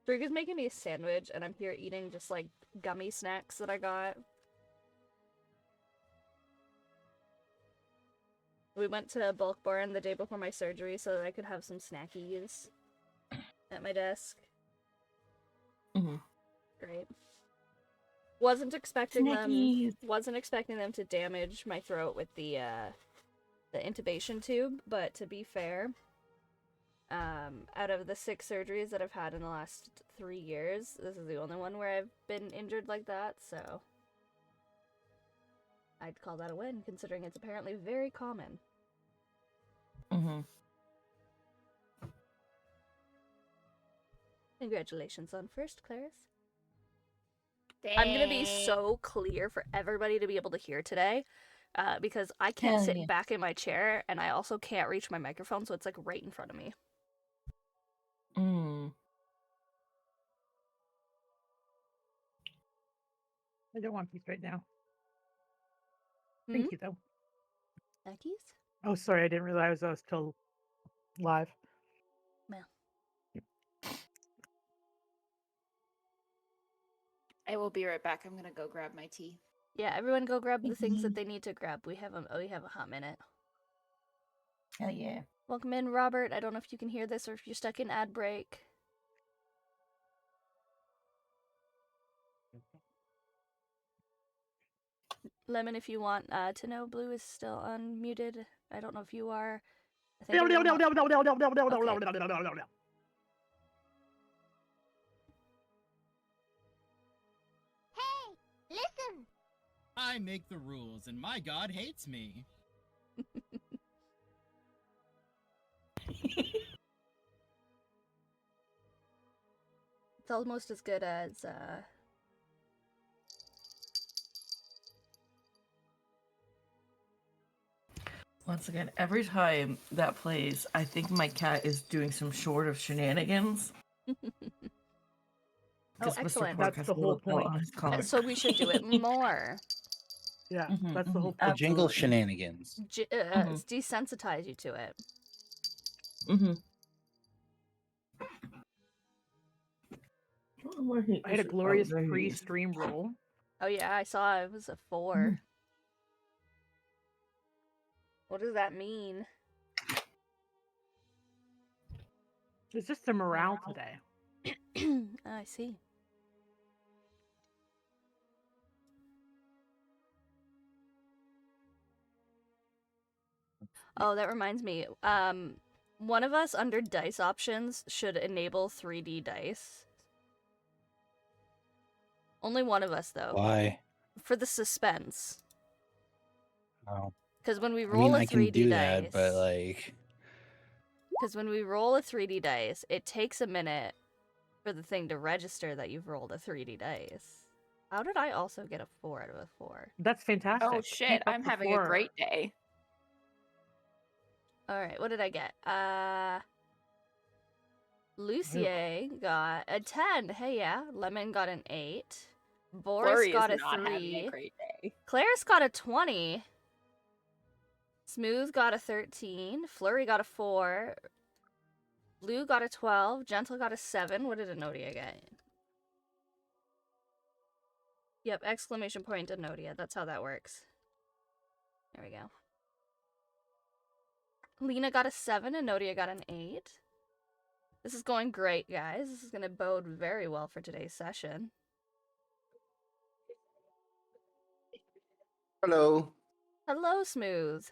Drake is making me a sandwich, and I'm here eating just like gummy snacks that I got. We went to Bulk Barn the day before my surgery so that I could have some snackies at my desk. Mm-hmm. Great. Wasn't expecting Snackies. them to damage my throat with the intubation tube, but to be fair, out of the 6 surgeries that I've had in the last 3 years, this is the only one where I've been injured like that, so I'd call that a win, considering it's apparently very common. Mm-hmm. Congratulations on first, Clarice. I'm gonna be so clear for everybody to be able to hear today, because I can't sit back in my chair, and I also can't reach my microphone, so it's like right in front of me. I don't want peace right now. Thank you, though. Snackies? Oh, sorry, I didn't realize I was still live. Well. I will be right back. I'm gonna go grab my tea. Yeah, everyone go grab the things that they need to grab. We have a hot minute. Hell yeah. Welcome in, Robert. I don't know if you can hear this or if you're stuck in ad break. Lemon, if you want to know, Blue is still unmuted. I don't know if you are. I think Okay. Hey, listen! I make the rules, and my god hates me. It's almost as good as Once again, every time that plays, I think my cat is doing some short of shenanigans. Oh, excellent. That's the whole point. So we should do it more. Yeah, that's the whole The point. jingle shenanigans. Desensitize you to it. I had a glorious pre-stream roll. Oh yeah, I saw it was a 4. What does that mean? It's just the morale today. I see. Oh, that reminds me. One of us under dice options should enable 3D dice. Only one of us, though. Why? For the suspense. Oh. Because when we roll I a 3D can do dice, that, but like. Because when we roll a 3D dice, it takes a minute for the thing to register that you've rolled a 3D dice. How did I also get a 4 out of a 4? That's fantastic. Oh shit, I'm having a great day. Alright, what did I get? Lucier got a 10. Hey, yeah. Lemon got an 8. Boris Flurry got is a not 3. having a great day. Claire's got a 20. Smooth got a 13. Flurry got a 4. Blue got a 12. Gentle got a 7. What did Enodia get? Yep, exclamation point Enodia. That's how that works. There we go. Lena got a 7. Enodia got an 8. This is going great, guys. This is going to bode very well for today's session. Hello. Hello, Smooth.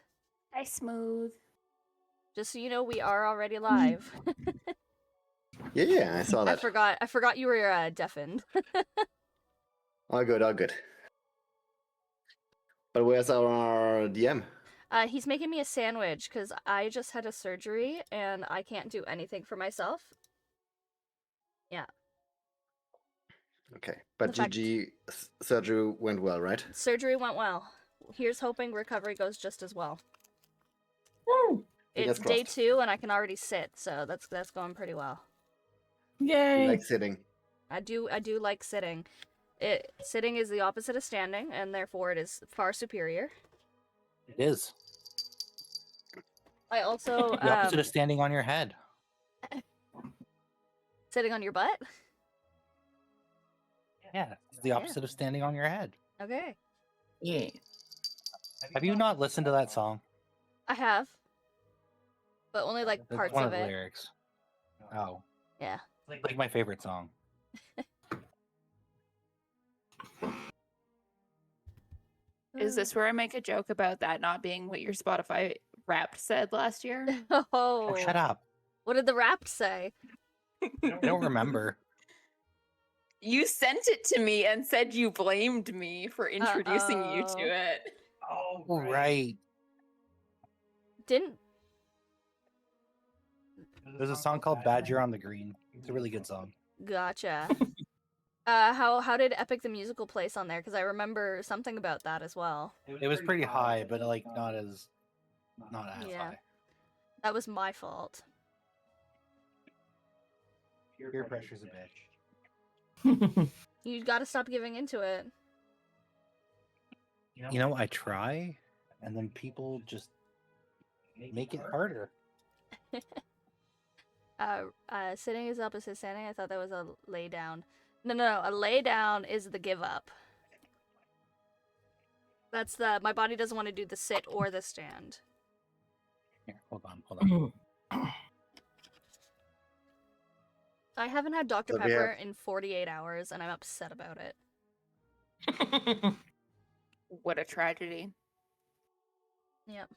Hi, Smooth. Just so you know, we are already live. Yeah, I saw that. I forgot you were deafened. All good, all good. But where's our DM? He's making me a sandwich because I just had a surgery and I can't do anything for myself. Yeah. Okay, but GG surgery went well, right? Surgery went well. Here's hoping recovery goes just as well. Woo! It's day 2 and I can already sit, so that's going pretty well. Yay! You like sitting. I do like sitting. Sitting is the opposite of standing, and therefore it is far superior. It is. I also The opposite of standing on your head. Sitting on your butt? Yeah, it's the opposite of standing on your head. Okay. Yeah. Have you not listened to that song? I have. But only like That's parts one of of the it. lyrics. Oh, Yeah. like my favorite song. Is this where I make a joke about that not being what your Spotify Wrapped said last year? Oh. Oh, shut up! What did the rap say? I don't remember. You sent it to me and said you blamed me for introducing you to Uh-oh. it. Oh, Oh, right. Didn't There's a song called "Badger on the Green." It's a really good song. Gotcha. How did Epic the Musical place on there? Because I remember something about that as well. It was pretty high, but like not as Yeah. high. That was my fault. Peer pressure's a bitch. You gotta stop giving into it. You know, I try, and then people just make it harder. Sitting is opposite standing. I thought that was a lay down. No. A lay down is the give up. That's my body doesn't want to do the sit or the stand. Here, hold on. I haven't had Dr. So we Pepper in 48 hours, and I'm upset about it. What a tragedy. Yep.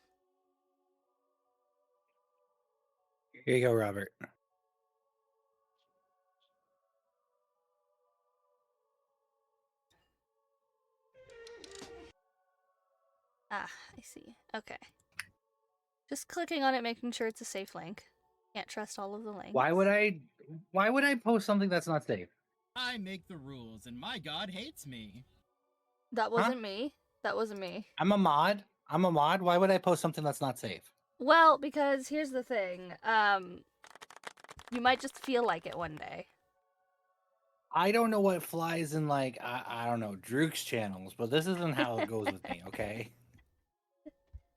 Here you go, Robert. Ah, I see. Okay. Just clicking on it, making sure it's a safe link. Can't trust all of the links. Why would I post something that's not safe? I make the rules, and my god hates me. That wasn't me. That wasn't me. I'm a mod. Why would I post something that's not safe? Well, because here's the thing. You might just feel like it one day. I don't know what flies in like I don't know Drook's channels, but this isn't how it goes with me. Okay.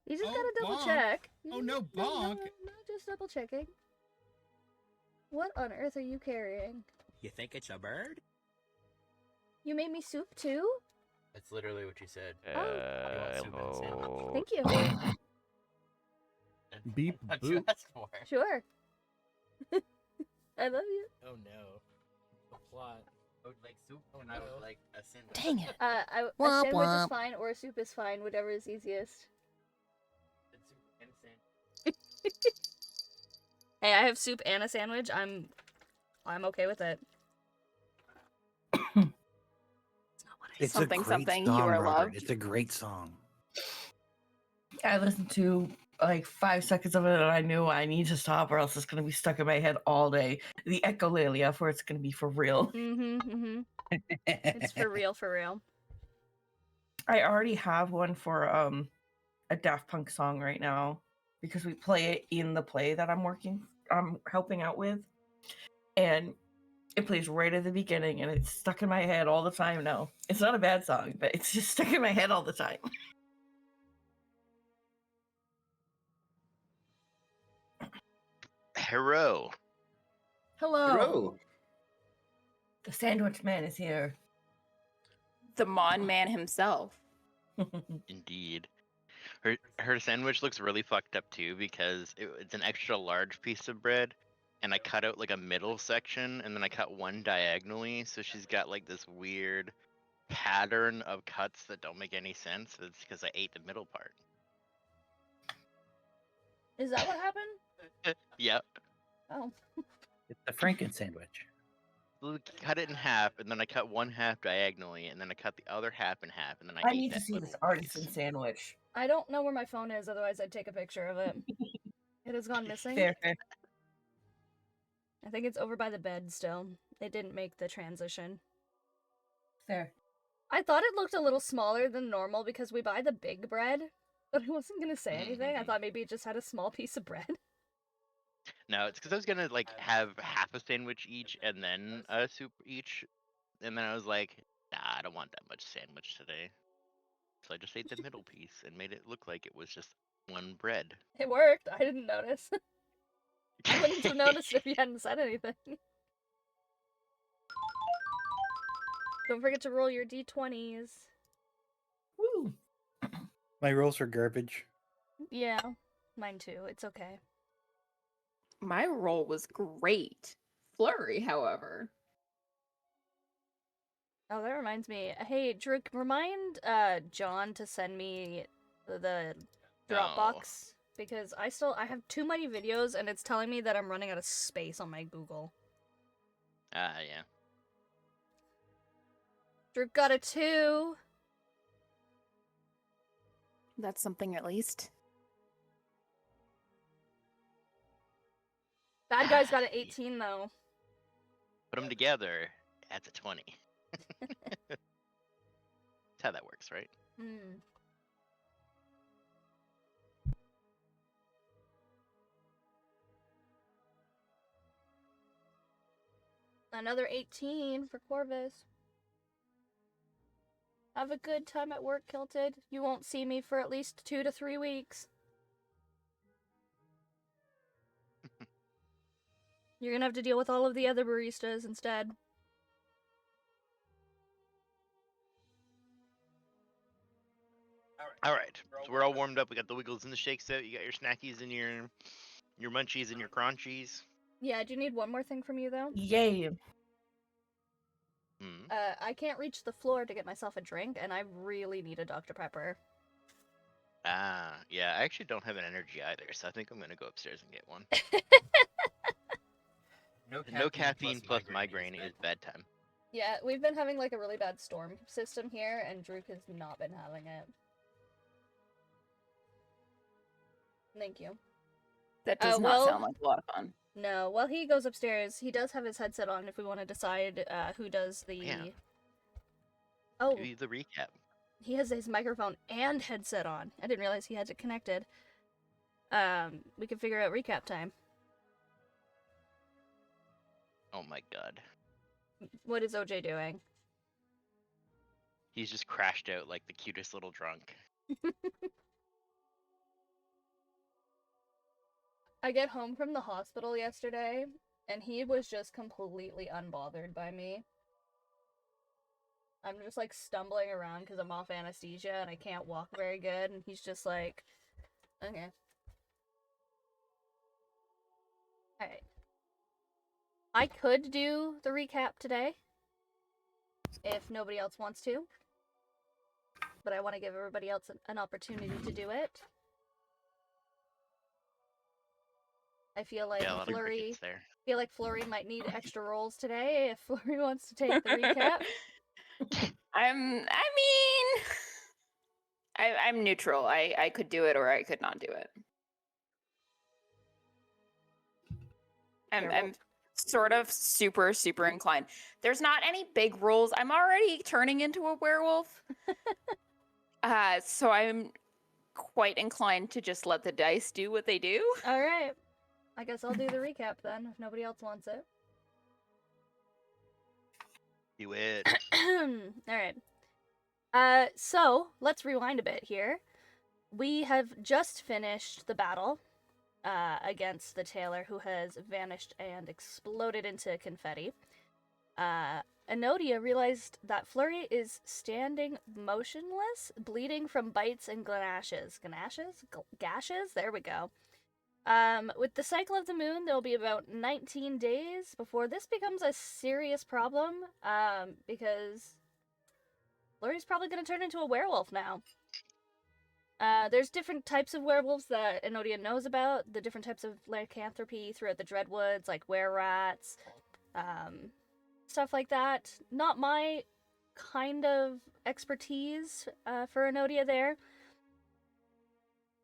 You just Oh, gotta double bonk. check. Oh, no, bonk. No, just double checking. What on earth are you carrying? You think it's a bird? You made me soup too? That's literally what you said. Oh. You want soup and sandwich? Thank you. Beep What you boop. asked for? Sure. I love you. Oh no. The plot. I would like soup and I would like a sandwich. Dang it. A Womp sandwich is womp. fine, or a soup is fine, whatever is easiest. And soup and sandwich. Hey, I have soup and a sandwich. I'm okay with it. It's not what I It's said. Something, a great something, song, you are Robert. loved. It's a great song. I listened to like 5 seconds of it and I knew I need to stop or else it's going to be stuck in my head all day. The echolalia for it's going to be for real. It's for real, for real. I already have one for a Daft Punk song right now because we play it in the play that I'm helping out with. And it plays right at the beginning and it's stuck in my head all the time now. It's not a bad song, but it's just stuck in my head all the time. Hello. Hello. Hello. The sandwich man is here. The Mon Man himself. Indeed. Her sandwich looks really fucked up too because it's an extra large piece of bread, and I cut out like a middle section, and then I cut one diagonally, so she's got like this weird pattern of cuts that don't make any sense. It's because I ate the middle part. Is that what happened? Yep. Oh. It's the Franken sandwich. Cut it in half, and then I cut one half diagonally, and then I cut the other half in half, and then I I ate need to that see little this artisan piece. sandwich. I don't know where my phone is, otherwise I'd take a picture of it. It has gone missing. Fair. I think it's over by the bed still. It didn't make the transition. Fair. I thought it looked a little smaller than normal because we buy the big bread, but I wasn't gonna say anything. I thought maybe it just had a small piece of bread. No, it's because I was gonna like have half a sandwich each and then a soup each, and then I was like, nah, I don't want that much sandwich today. So I just ate the middle piece and made it look like it was just one bread. It worked. I didn't notice. I wouldn't have noticed if you hadn't said anything. Don't forget to roll your d20s. Woo. My rolls are garbage. Yeah, mine too. It's okay. My roll was great. Flurry, however. Oh, that reminds me. Hey, Drew, remind John to send me the Dropbox because I have too many videos and it's telling me that I'm running out of space on my Google. Yeah. Drew got a 2. That's something at least. Bad guy's got an 18 though. Put them together, adds a 20. That's how that works, right? Hmm. Another 18 for Corvus. Have a good time at work, Kilted. You won't see me for at least 2 to 3 weeks. You're gonna have to deal with all of the other baristas instead. All right, so we're all warmed up. We got the wiggles and the shakes out. You got your snackies and your munchies and your crunchies. Yeah, do you need one more thing from you though? Yay. Hmm. I can't reach the floor to get myself a drink, and I really need a Dr. Pepper. Yeah. I actually don't have an energy either, so I think I'm gonna go upstairs and get one. No caffeine plus migraine is bedtime. Yeah, we've been having like a really bad storm system here, and Drew has not been having it. Thank you. That does not sound like a lot of fun. No, while he goes upstairs, he does have his headset on if we want to decide who does the... Yeah. Oh, Give you the recap. he has his microphone and headset on. I didn't realize he had it connected. We can figure out recap time. Oh my god. What is OJ doing? He's just crashed out like the cutest little drunk. I get home from the hospital yesterday, and he was just completely unbothered by me. I'm just like stumbling around because I'm off anesthesia and I can't walk very good, and he's just like, okay. Alright. I could do the recap today, if nobody else wants to, but I want to give everybody else an opportunity to do it. I feel like Flurry might need extra rolls today if Flurry wants to take the recap. I'm neutral. I could do it or I could not do it. I'm sort of super inclined. There's not any big rules. I'm already turning into a werewolf. So I'm quite inclined to just let the dice do what they do. All right. I guess I'll do the recap then, if nobody else wants it. Do it. Alright. So, let's rewind a bit here. We have just finished the battle against the tailor who has vanished and exploded into confetti. Enodia realized that Flurry is standing motionless, bleeding from bites and gashes. Gashes? There we go. With the cycle of the moon, there'll be about 19 days before this becomes a serious problem, because Flurry's probably going to turn into a werewolf now. There's different types of werewolves that Enodia knows about, the different types of lycanthropy throughout the Dreadwoods, like were-rats, stuff like that. Not my kind of expertise for Enodia there.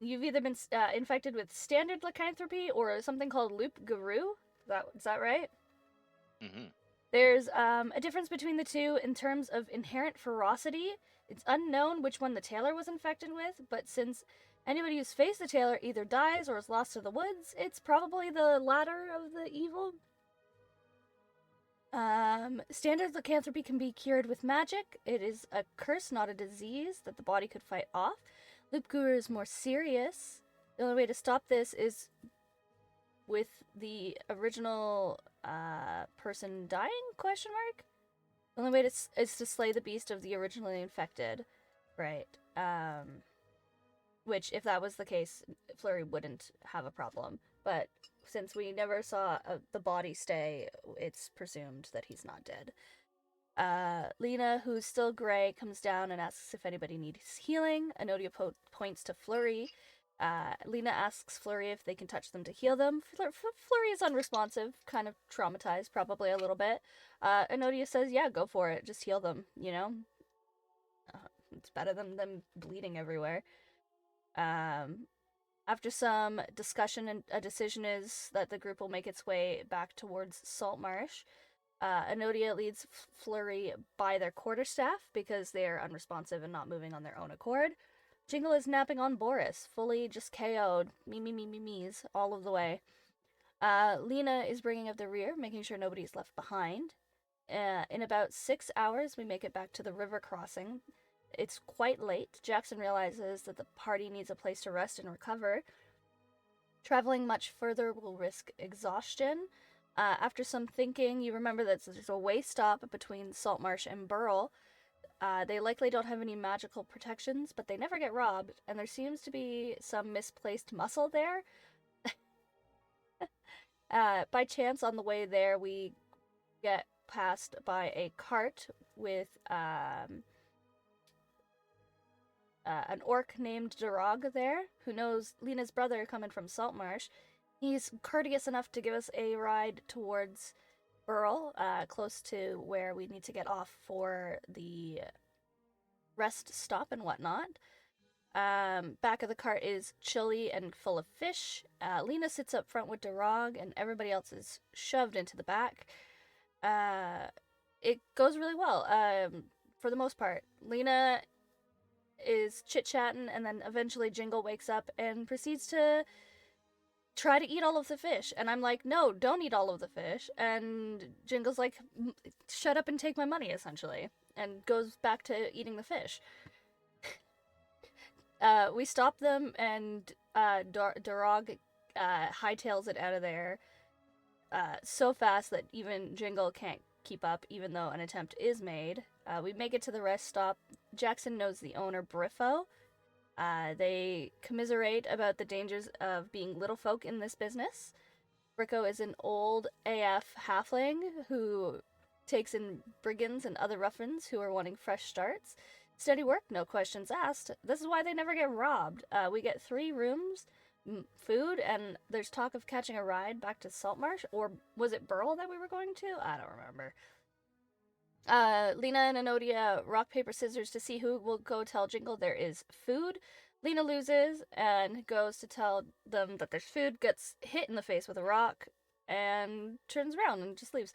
You've either been infected with standard lycanthropy or something called loup-garou. Is that right? Mm-hmm. There's a difference between the two in terms of inherent ferocity. It's unknown which one the tailor was infected with, but since anybody who's faced the tailor either dies or is lost to the woods, it's probably the latter of the evil. Standard lycanthropy can be cured with magic. It is a curse, not a disease, that the body could fight off. Loup-garou is more serious. The only way to stop this is with the original person dying, question mark? The only way is to slay the beast of the originally infected, right? Which, if that was the case, Flurry wouldn't have a problem. But since we never saw the body stay, it's presumed that he's not dead. Lena, who's still gray, comes down and asks if anybody needs healing. Enodia points to Flurry. Lena asks Flurry if they can touch them to heal them. Flurry is unresponsive, kind of traumatized, probably a little bit. Enodia says, yeah, go for it. Just heal them, you know? It's better than them bleeding everywhere. After some discussion, and a decision is that the group will make its way back towards Saltmarsh. Enodia leads Flurry by their quarterstaff because they are unresponsive and not moving on their own accord. Jingle is napping on Boris, fully just KO'd. Me's all of the way. Lena is bringing up the rear, making sure nobody's left behind. In about 6 hours, we make it back to the river crossing. It's quite late. Jackson realizes that the party needs a place to rest and recover. Traveling much further will risk exhaustion. After some thinking, you remember that there's a way stop between Saltmarsh and Burl. They likely don't have any magical protections, but they never get robbed, and there seems to be some misplaced muscle there. By chance, on the way there, we get passed by a cart with an orc named Durag there, who knows Lena's brother coming from Saltmarsh. He's courteous enough to give us a ride towards Burl, close to where we need to get off for the rest stop and whatnot. Back of the cart is chilly and full of fish. Lena sits up front with Durag, and everybody else is shoved into the back. It goes really well, for the most part. Lena is chit-chatting, and then eventually Jingle wakes up and proceeds to try to eat all of the fish. And I'm like, no, don't eat all of the fish. And Jingle's like, shut up and take my money, essentially. And goes back to eating the fish. We stop them, and Durag hightails it out of there so fast that even Jingle can't keep up, even though an attempt is made. We make it to the rest stop. Jackson knows the owner, Briffo. They commiserate about the dangers of being little folk in this business. Bricko is an old AF halfling who takes in brigands and other ruffians who are wanting fresh starts. Steady work, no questions asked. This is why they never get robbed. We get 3 rooms, food, and there's talk of catching a ride back to Saltmarsh, or was it Burl that we were going to? I don't remember. Lena and Enodia rock, paper, scissors to see who will go tell Jingle there is food. Lena loses and goes to tell them that there's food, gets hit in the face with a rock, and turns around and just leaves.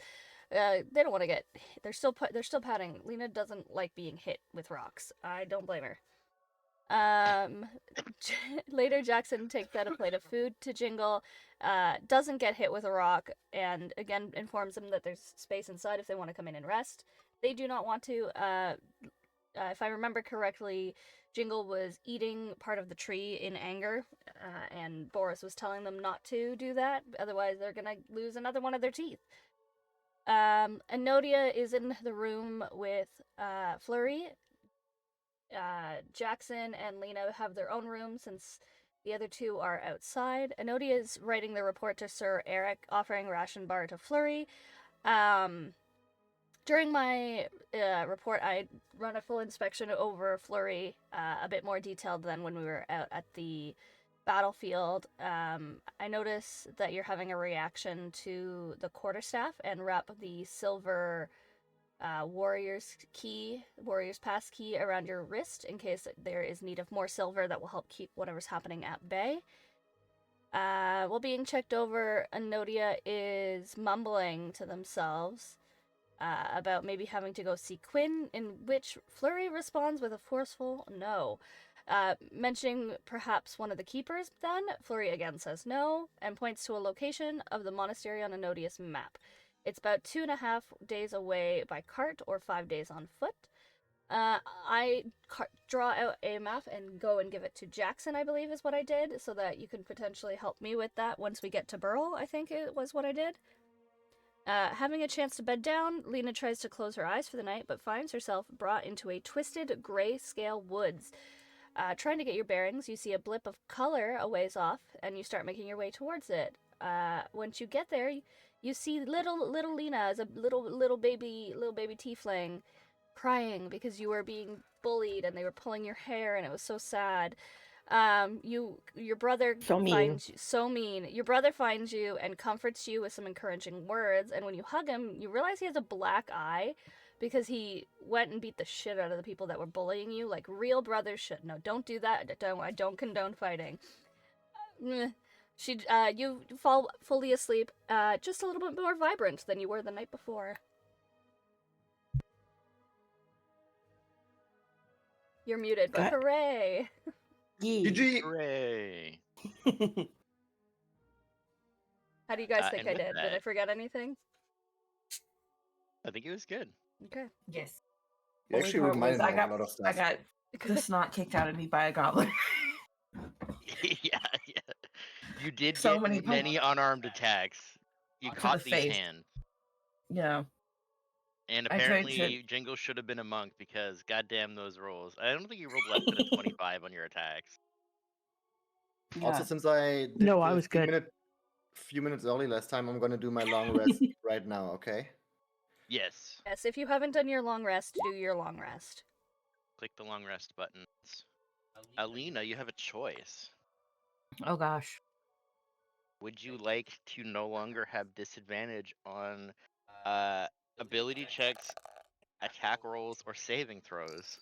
They don't want to get. They're still pouting. Lena doesn't like being hit with rocks. I don't blame her. Later, Jackson takes out a plate of food to Jingle, doesn't get hit with a rock, and again informs them that there's space inside if they want to come in and rest. They do not want to. If I remember correctly, Jingle was eating part of the tree in anger, and Boris was telling them not to do that, otherwise they're gonna lose another one of their teeth. Enodia is in the room with Flurry. Jackson and Lena have their own room since the other 2 are outside. Enodia is writing the report to Sir Eric, offering ration bar to Flurry. During my report, I run a full inspection over Flurry, a bit more detailed than when we were out at the battlefield. I notice that you're having a reaction to the quarterstaff and wrap the silver warrior's pass key around your wrist in case there is need of more silver that will help keep whatever's happening at bay. While being checked over, Enodia is mumbling to themselves about maybe having to go see Quinn, in which Flurry responds with a forceful no. Mentioning perhaps one of the keepers then, Flurry again says no, and points to a location of the monastery on Enodia's map. It's about 2.5 days away by cart, or 5 days on foot. I draw out a map and go and give it to Jackson, I believe is what I did, so that you can potentially help me with that once we get to Burl, I think it was what I did. Having a chance to bed down, Lena tries to close her eyes for the night, but finds herself brought into a twisted grayscale woods. Trying to get your bearings, you see a blip of color a ways off, and you start making your way towards it. Once you get there, you see little Lena as a little baby tiefling, crying because you were being bullied and they were pulling your hair, and it was so sad. Your brother So mean. finds you so mean. Your brother finds you and comforts you with some encouraging words, and when you hug him, you realize he has a black eye because he went and beat the shit out of the people that were bullying you, like real brothers should. No, don't do that. I don't condone fighting. You fall fully asleep, just a little bit more vibrant than you were the night before. You're muted, but hooray! GG. Hooray! How do you guys think and I with did? Did I that- forget anything? I think it was good. Okay. Yes. You Only actually part reminded was me of a lot of I stuff. got the snot kicked out of me by a goblin. yeah. You did So get many many unarmed attacks. You To the caught these face. hands. Yeah. And I tried apparently, Jingle should have been a monk because goddamn those rolls. I don't think you rolled less than a 25 on your attacks. Also, Yeah. since I did No, I the was good. few minutes early last time, I'm gonna do my long rest right now. Okay. Yes. Yes, if you haven't done your long rest, do your long rest. Click the long rest buttons. Alina, you have a choice. Oh gosh. Would you like to no longer have disadvantage on ability checks, attack rolls, or saving throws?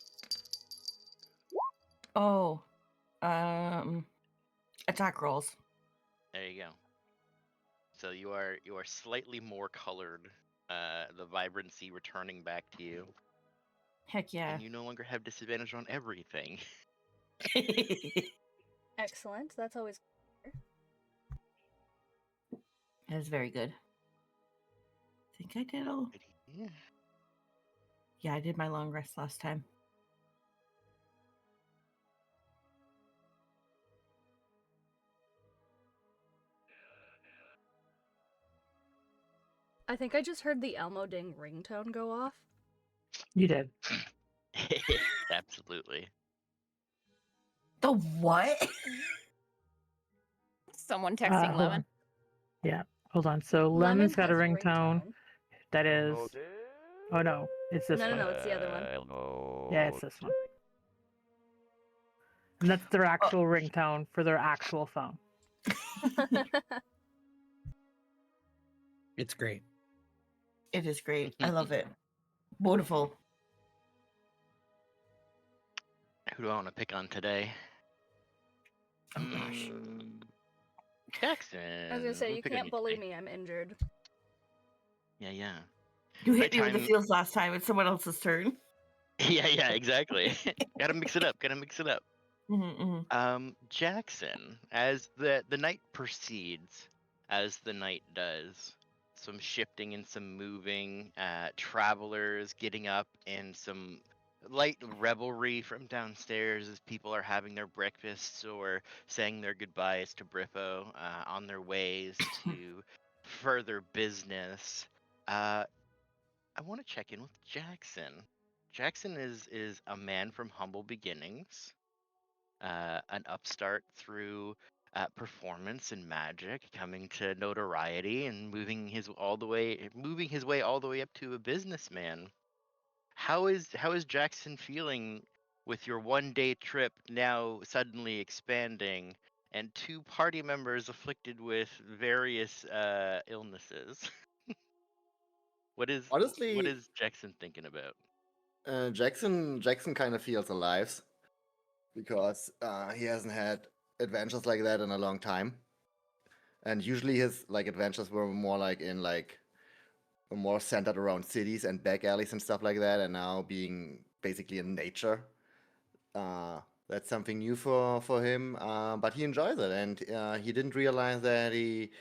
Oh. Attack rolls. There you go. So you are slightly more colored. The vibrancy returning back to you, Heck yeah. and you no longer have disadvantage on everything. Excellent. That's always. That is very good. I think I did all. Yeah. Yeah, I did my long rest last time. I think I just heard the Elmo Ding ringtone go off. You did. Absolutely. The what? Someone texting hold Lemon. on. Yeah, hold on. So Lemon Lemon's got a has ringtone. That is. Oh no, it's this one. No, it's the other one. Yeah, it's this one. And that's their actual ringtone for their actual phone. It's great. It is great. I love it. Beautiful. Who do I want to pick on today? Oh gosh. Jackson. I was gonna say, We'll you pick on can't bully today. me, I'm injured. Yeah. You Right hit me with the time- fields last time. It's someone else's turn. Yeah, exactly. Gotta mix it up. Mm-hmm. Jackson, as the night proceeds, as the night does, some shifting and some moving, travelers getting up, and some light revelry from downstairs as people are having their breakfasts or saying their goodbyes to Briffo on their ways to further business. I want to check in with Jackson. Jackson is a man from humble beginnings, an upstart through performance and magic, coming to notoriety and moving his way all the way up to a businessman. How is Jackson feeling with your 1-day trip now suddenly expanding and 2 party members afflicted with various illnesses? What is Honestly, Jackson thinking about? Jackson kind of feels alive because he hasn't had adventures like that in a long time, and usually his adventures were more more centered around cities and back alleys and stuff like that, and now being basically in nature, that's something new for him. But he enjoys it, and he didn't realize that he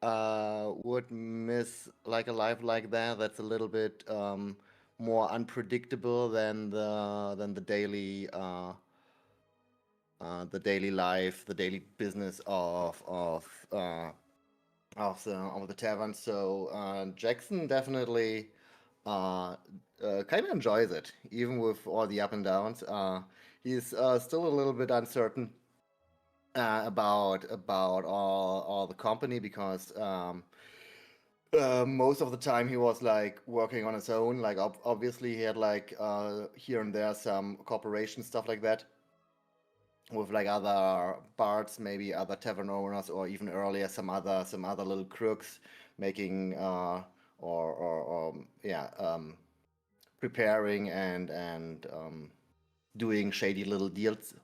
would miss a life like that. That's a little bit more unpredictable than the daily life, the daily business of of the tavern. So Jackson definitely kind of enjoys it, even with all the up and downs. He's still a little bit uncertain about all the company because most of the time he was like working on his own. Like obviously he had like here and there some cooperation stuff like that with like other bards, maybe other tavern owners, or even earlier some other little crooks making preparing and doing shady little deals,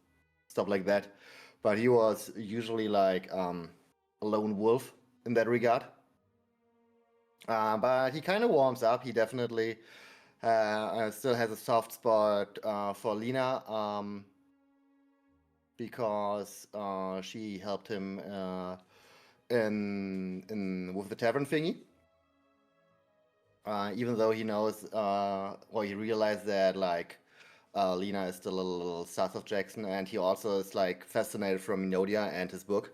stuff like that. But he was usually like a lone wolf in that regard. But he kind of warms up. He definitely still has a soft spot for Lena because she helped him in with the tavern thingy. Even though he knows, or he realized that like Lena is still a little south of Jackson, and he also is like fascinated from Minodia and his book.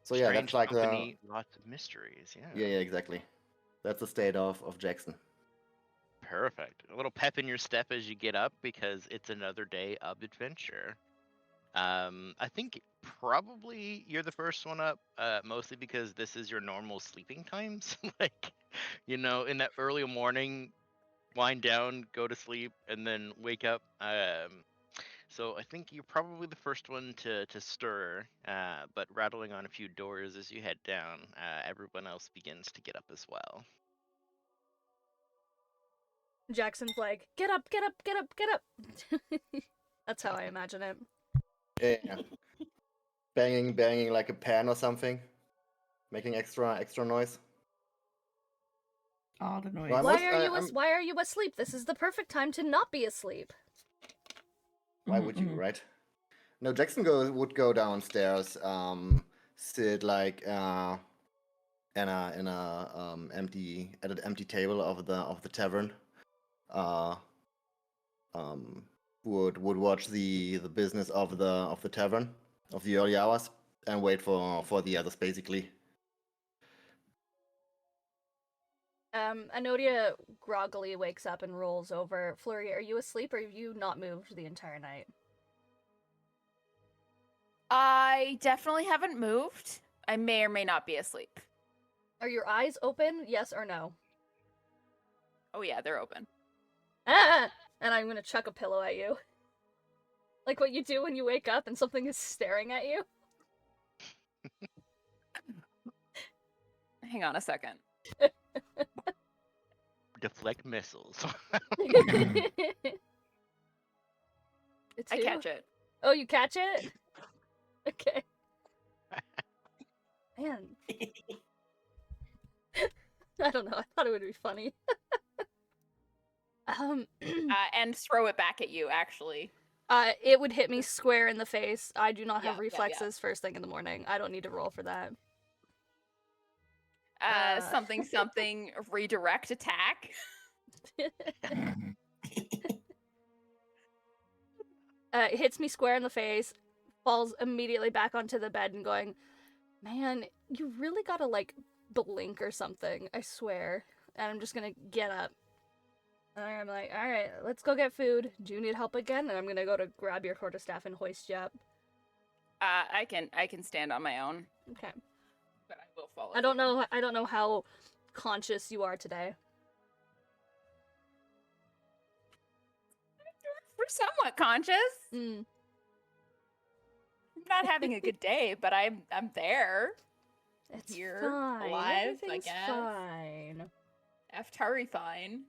So yeah, Strange that's like company, lots of mysteries. Yeah. yeah, exactly. That's the state of Jackson. Perfect. A little pep in your step as you get up because it's another day of adventure. I think probably you're the first one up, mostly because this is your normal sleeping times. Like, in that early morning, wind down, go to sleep, and then wake up. So I think you're probably the first one to stir, but rattling on a few doors as you head down, everyone else begins to get up as well. Jackson's like, get up, get up, get up, get up. That's how I imagine it. Yeah. banging like a pan or something, making extra noise. All the noise. Well, Why are you asleep? This is the perfect time to not be asleep. Why would you, right? No, Jackson would go downstairs, sit like in a empty at an empty table of the tavern. Would watch the business of the tavern of the early hours and wait for the others basically. Anodia groggily wakes up and rolls over. Flurry, are you asleep or have you not moved the entire night? I definitely haven't moved. I may or may not be asleep. Are your eyes open? Yes or no? Oh yeah, they're open. Ah! And I'm gonna chuck a pillow at you. Like what you do when you wake up and something is staring at you. Hang on a second. Deflect missiles. I catch it. Oh, you catch it? Okay. Man. I don't know. I thought it would be funny. And throw it back at you, actually. It would hit me square in the face. I do not have Yeah, reflexes first thing in the morning. I don't need to roll for that. Something redirect attack. It hits me square in the face, falls immediately back onto the bed and going, man, you really gotta like blink or something, I swear. And I'm just gonna get up. And I'm like, alright, let's go get food. Do you need help again? And I'm gonna go to grab your quarterstaff and hoist you up. I can stand on my own. Okay. But I will follow. I don't know how conscious you are today. We're somewhat conscious. Mm. I'm not having a good day, but I'm there. It's here, fine. alive, I Everything's guess. fine. Aftari fine.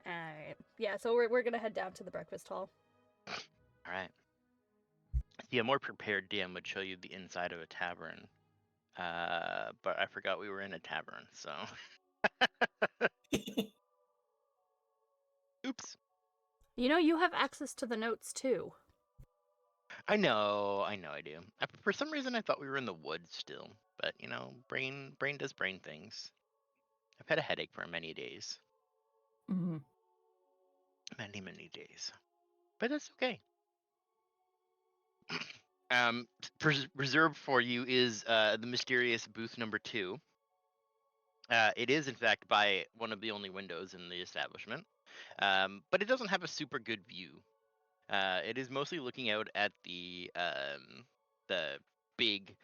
Alright. Yeah, so we're gonna head down to the breakfast hall. Alright. See, a more prepared DM would show you the inside of a tavern. But I forgot we were in a tavern, so. Oops. You know, you have access to the notes too. I know I do. For some reason, I thought we were in the woods still, but brain does brain things. I've had a headache for many days. Mm-hmm. many, many days. But that's okay. Reserved for you is the mysterious booth number 2. It is, in fact, by one of the only windows in the establishment, but it doesn't have a super good view. It is mostly looking out at the big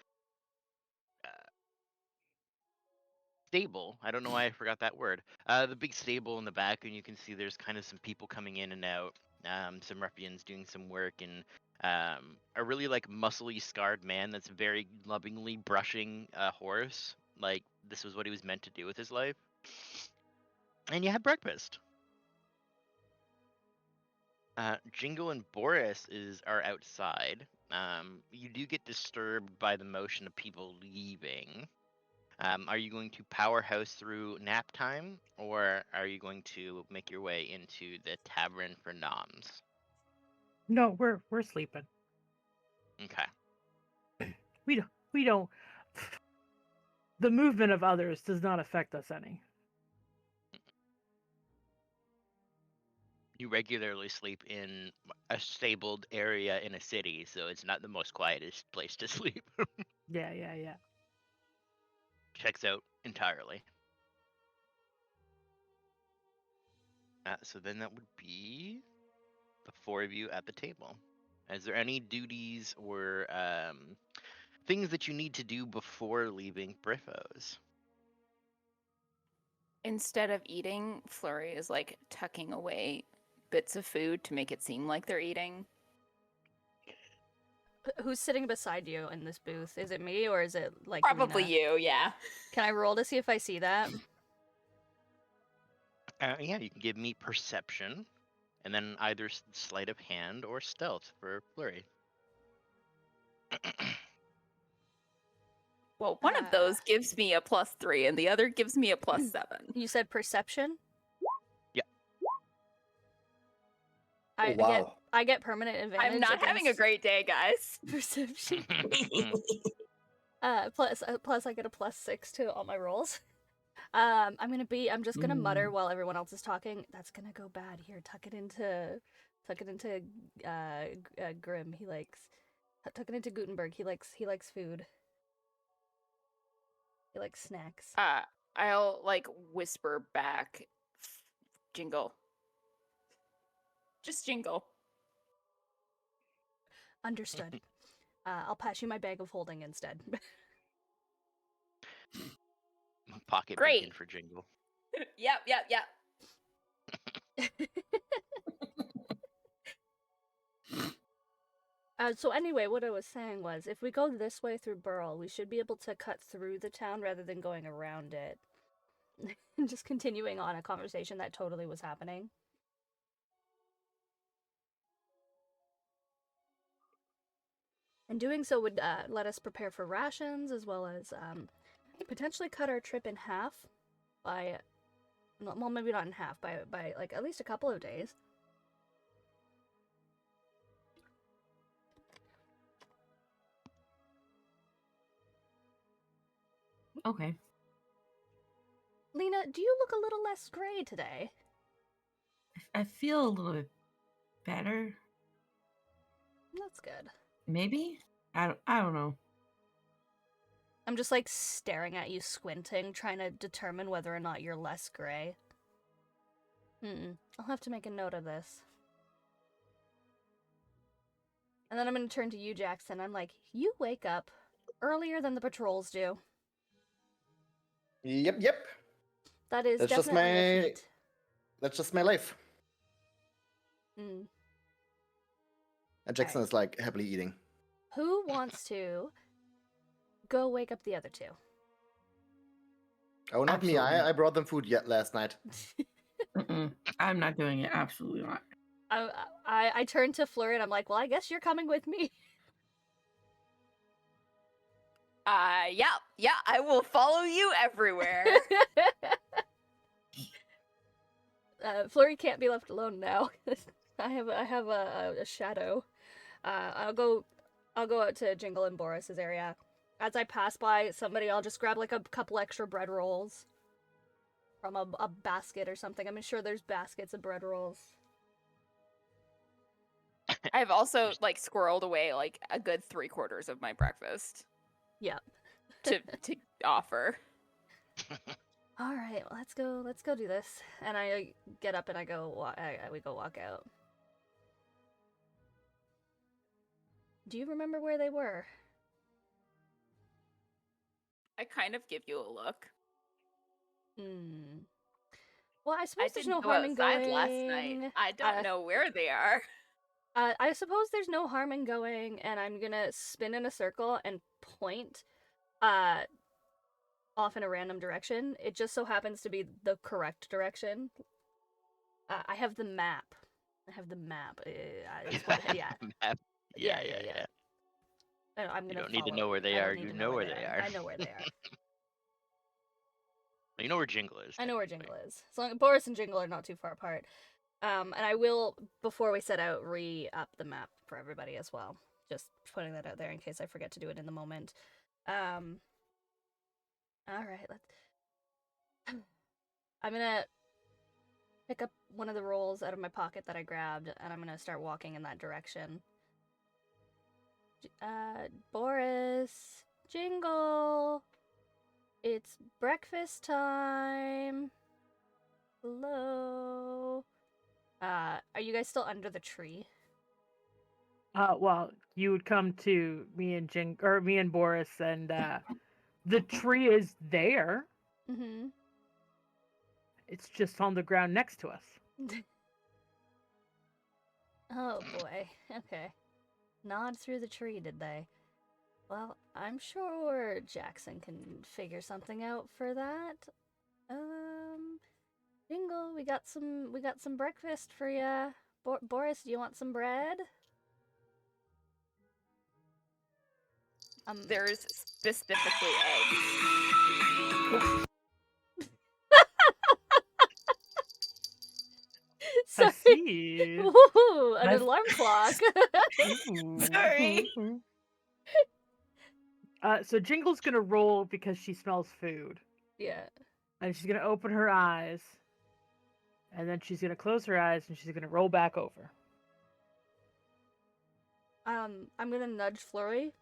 stable. I don't know why I forgot that word. The big stable in the back, and you can see there's kind of some people coming in and out. Some ruffians doing some work, and a really like muscly, scarred man that's very lovingly brushing a horse. Like this was what he was meant to do with his life. And you have breakfast. Jingle and Boris are outside. You do get disturbed by the motion of people leaving. Are you going to powerhouse through nap time, or are you going to make your way into the tavern for noms? No, we're sleeping. Okay. We don't. The movement of others does not affect us any. You regularly sleep in a stabled area in a city, so it's not the most quietest place to sleep. Yeah. Checks out entirely. So then that would be the 4 of you at the table. Is there any duties or things that you need to do before leaving Briffos? Instead of eating, Flurry is like tucking away bits of food to make it seem like they're eating. Who's sitting beside you in this booth? Is it me or is it like Probably Lena? you, yeah. Can I roll to see if I see that? Yeah, you can give me perception, and then either sleight of hand or stealth for Flurry. Well, one of those gives me a +3, and the other gives me a +7. You said perception? Yeah. I get permanent advantage. I'm not having a great day, guys. Perception. Plus I get a +6 to all my rolls. I'm just gonna mutter while everyone else is talking. That's gonna go bad here. Tuck it into Grim. Tuck it into Gutenberg. He likes food. He likes snacks. I'll like whisper back, Jingle. Just Jingle. Understood. I'll pass you my bag of holding instead. Pocket Great. bacon for Jingle. Yep. So anyway, what I was saying was, if we go this way through Burl, we should be able to cut through the town rather than going around it. Just continuing on a conversation that totally was happening. And doing so would let us prepare for rations, as well as potentially cut our trip in half by, well, maybe not in half, by like at least a couple of days. Okay. Lena, do you look a little less gray today? I feel a little bit better. That's good. Maybe? I don't know. I'm just like staring at you, squinting, trying to determine whether or not you're less gray. I'll have to make a note of this. And then I'm going to turn to you, Jackson. I'm like, you wake up earlier than the patrols do. Yep. That is That's definitely a feat. That's just my life. Mm. And Jackson is like happily eating. Who wants to go wake up the other two? Oh, not me. Absolutely. I brought them food yet last night. I'm not doing it. Absolutely not. I turn to Fleur and I'm like, well, I guess you're coming with me. Yeah, I will follow you everywhere. Flurry can't be left alone now. I have a shadow. I'll go out to Jingle and Boris's area. As I pass by somebody, I'll just grab like a couple extra bread rolls from a basket or something. I'm sure there's baskets of bread rolls. I've also like squirreled away like a good 3/4 of my breakfast Yep. to offer. All right, well, let's go do this. And I get up and I go we go walk out. Do you remember where they were? I kind of give you a look. Hmm. Well, I I suppose there's didn't no go harm in outside going. last night. I don't know where they are. I suppose there's no harm in going, and I'm gonna spin in a circle and point, off in a random direction. It just so happens to be the correct direction. I have the map. I have the map. Yeah. Map. Yeah. I'm You gonna don't need to follow know it. where they I don't are. need You to know where they are. I know where they are. You know where Jingle is. I know where technically. Jingle is. So Boris and Jingle are not too far apart. And I will, before we set out, re-up the map for everybody as well. Just putting that out there in case I forget to do it in the moment. All right, I'm gonna pick up one of the rolls out of my pocket that I grabbed, and I'm gonna start walking in that direction. Boris, Jingle, it's breakfast time. Hello. Are you guys still under the tree? Well, you would come to me and Boris, and the tree is there. Mm-hmm. It's just on the ground next to us. Oh boy. Okay. Nod through the tree, did they? Well, I'm sure Jackson can figure something out for that. Jingle, we got some breakfast for ya. Boris, do you want some bread? There's specifically eggs. I Sorry. see. Woohoo! An Nice. alarm clock. Sorry. So Jingle's gonna roll because she smells food, Yeah. and she's gonna open her eyes, and then she's gonna close her eyes, and she's gonna roll back over. I'm gonna nudge Flurry,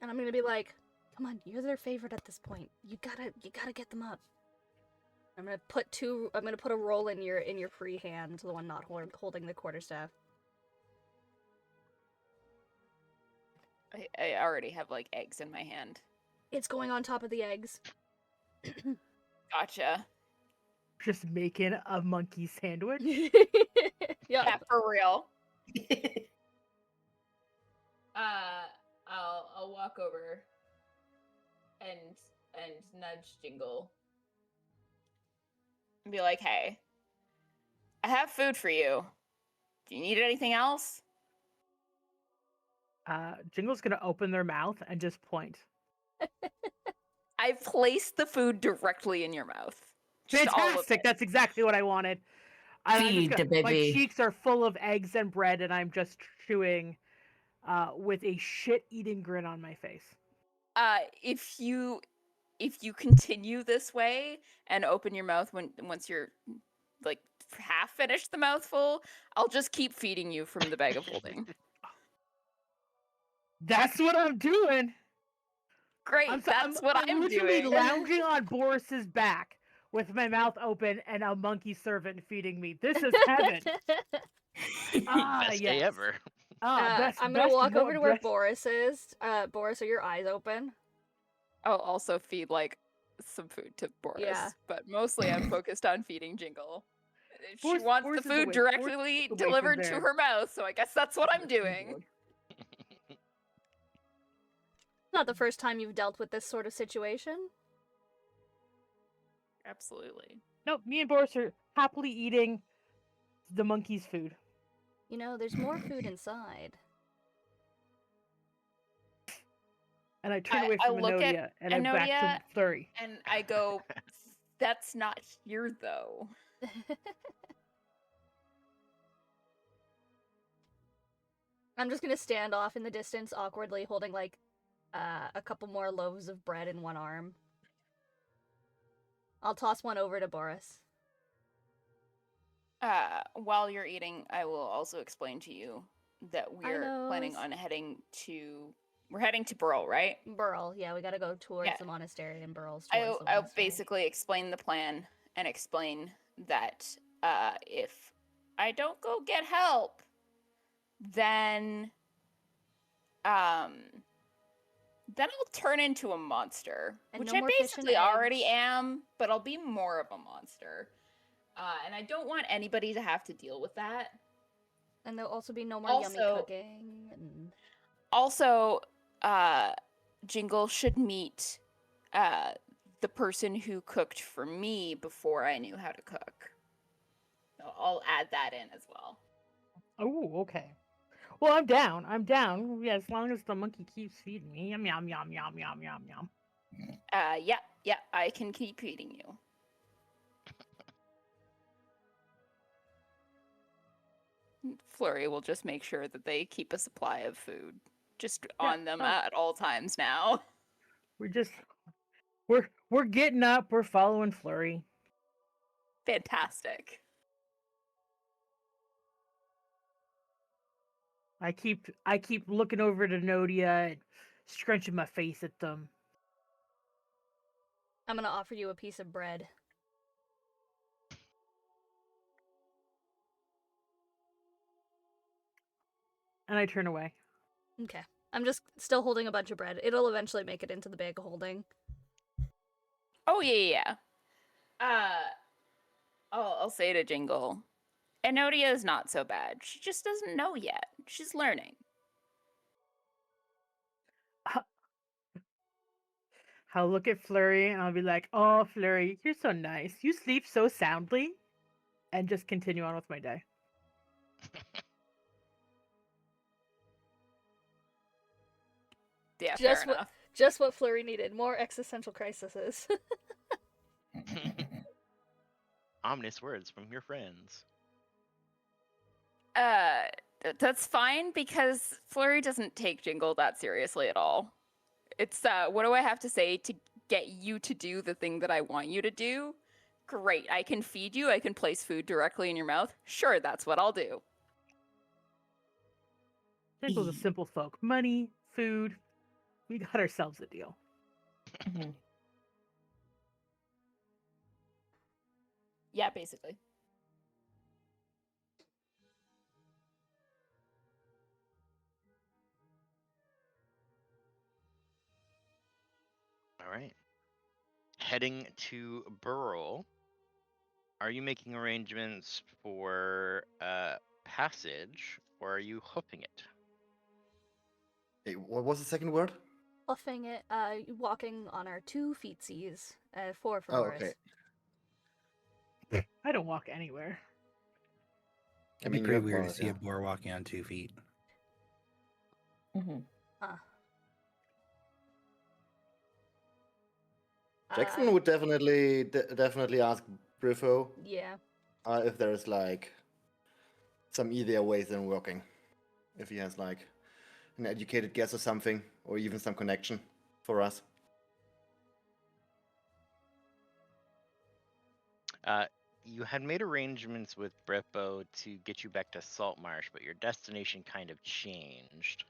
and I'm gonna be like, "Come on, you're their favorite at this point. You gotta get them up." I'm gonna put a roll in your free hand, the one not holding the quarterstaff. I already have like eggs in my hand. It's going on top of the eggs. Gotcha. Just making a monkey sandwich. Yeah, for real. I'll walk over and nudge Jingle and be like, "Hey, I have food for you. Do you need anything else?" Jingle's gonna open their mouth and just point. I placed the food directly in your mouth. Just all of Fantastic! it. That's exactly what I wanted. I'm just Feed gonna- the baby. My cheeks are full of eggs and bread, and I'm just chewing with a shit-eating grin on my face. If you continue this way and open your mouth once you're like half finished the mouthful, I'll just keep feeding you from the bag of holding. That's what I'm doing. Great, that's what I'm literally doing. lounging on Boris's back with my mouth open and a monkey servant feeding me. This is heaven. Best day yes. ever. I'm gonna walk over to where Boris is. Boris, are your eyes open? I'll also feed like some food to Boris, Yeah. but mostly I'm focused on feeding Jingle. Boris- She wants Boris the is food awake. directly Boris is awake delivered from to there. her mouth, so I guess that's what I'm doing. Not the first time you've dealt with this sort of situation. Absolutely. Nope, me and Boris are happily eating the monkey's food. You know, there's more food inside. And I turn away I from look at Enodia and I'm back Enodia to Flurry. and I go, "That's not here, though." I'm just gonna stand off in the distance, awkwardly holding like a couple more loaves of bread in one arm. I'll toss one over to Boris. While you're eating, I will also explain to you that we're planning knows. on we're heading to Burl, right? Burl, yeah, we gotta go towards Yeah. the monastery, and Burl's towards the I'll monastery. basically explain the plan and explain that if I don't go get help, then I'll turn into a monster, And which no I more fish and basically already eggs. am, but I'll be more of a monster. And I don't want anybody to have to deal with that. And there'll also be no more yummy cooking. And... Also, Jingle should meet the person who cooked for me before I knew how to cook. So I'll add that in as well. Oh, okay. Well, I'm down. I'm down. Yeah, as long as the monkey keeps feeding me. Yum, yum, yum, yum, yum, yum, yum. Yeah, I can keep feeding you. Flurry will just make sure that they keep a supply of food just on them at all times now. We're getting up. We're following Flurry. Fantastic. I keep looking over to Nodia and scrunching my face at them. I'm gonna offer you a piece of bread. And I turn away. Okay. I'm just still holding a bunch of bread. It'll eventually make it into the bag of holding. Oh, yeah. I'll say to Jingle, Enodia is not so bad. She just doesn't know yet. She's learning. I'll look at Flurry and I'll be like, "Oh, Flurry, you're so nice. You sleep so soundly," and just continue on with my day. Yeah, just fair enough. Just what Flurry needed. More existential crises. Ominous words from your friends. That's fine because Flurry doesn't take Jingle that seriously at all. It's what do I have to say to get you to do the thing that I want you to do? Great, I can feed you, I can place food directly in your mouth. Sure, that's what I'll do. Jingle's a simple folk. Money, food. We got ourselves a deal. Yeah, basically. All right. Heading to Burl. Are you making arrangements for passage, or are you hoofing it? Hey, what was the second word? Hoofing it, walking on our 2 feetsies. 4 for Oh, Horace. okay. I don't walk anywhere. It'd mean, be you pretty have weird bars, to see yeah. a boar walking on 2 feet. Jackson would definitely ask Briffo. Yeah. If there's like some easier ways than working. If he has like an educated guess or something, or even some connection for us. You had made arrangements with Brippo to get you back to Saltmarsh, but your destination kind of changed.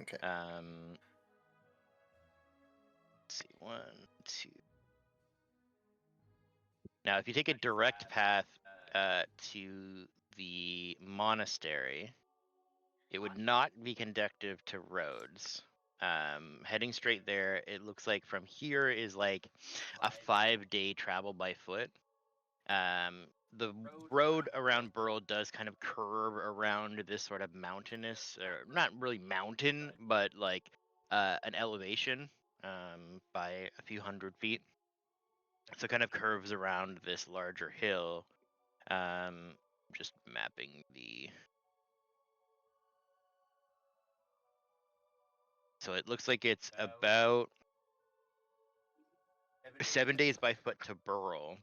Okay. Let's see, 1, 2. Now, if you take a direct path to the monastery, it would not be conductive to roads. Heading straight there, it looks like from here is like a 5-day travel by foot. The road around Burl does kind of curve around this sort of mountainous, or not really mountain, but like an elevation by a few hundred feet. So it kind of curves around this larger hill. Just mapping the... So it looks like it's about 7 days by foot to Burl,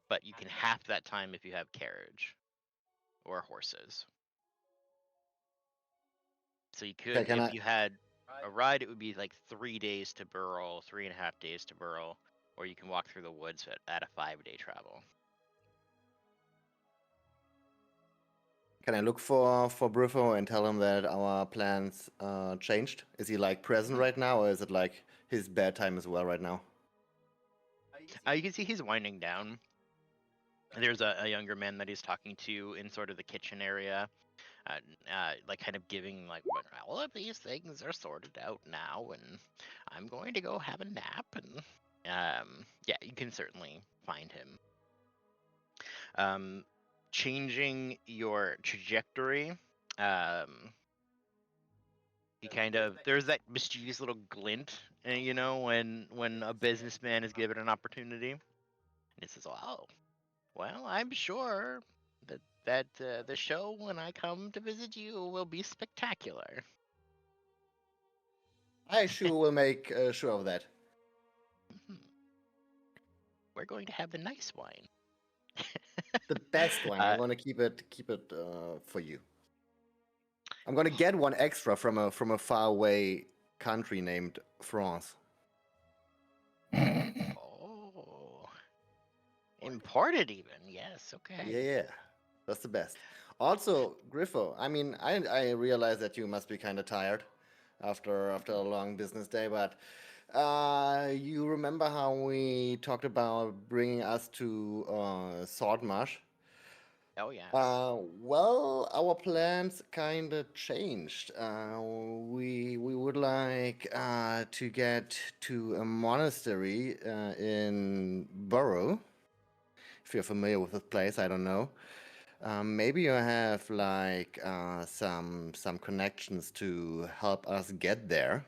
but you can half that time if you have carriage or horses. So you could, if you had a ride, it would be like 3 days to Burl, 3.5 days to Burl, or you can walk through the woods at a 5-day travel. Can I look for Briffo and tell him that our plans changed? Is he like present right now, or is it like his bad time as well right now? You can see he's winding down. There's a younger man that he's talking to in sort of the kitchen area, like kind of giving like, "When all of these things are sorted out now, and I'm going to go have a nap." And yeah, you can certainly find him. Changing your trajectory. He kind of, there's that mischievous little glint, you know, when a businessman is given an opportunity, and he says, "Oh, well, I'm sure that the show when I come to visit you will be spectacular." I sure will make sure of that. Mhm. We're going to have the nice wine. The best one. I'm gonna keep it for you. I'm gonna get one extra from a faraway country named France. Oh, imported even. Yes, okay. Yeah, that's the best. Also, Griffo, I mean, I realize that you must be kind of tired after a long business day, but you remember how we talked about bringing us to Saltmarsh? Oh yeah. Well, our plans kind of changed. We would like to get to a monastery in Burrow. If you're familiar with this place, I don't know. Maybe you have like some connections to help us get there,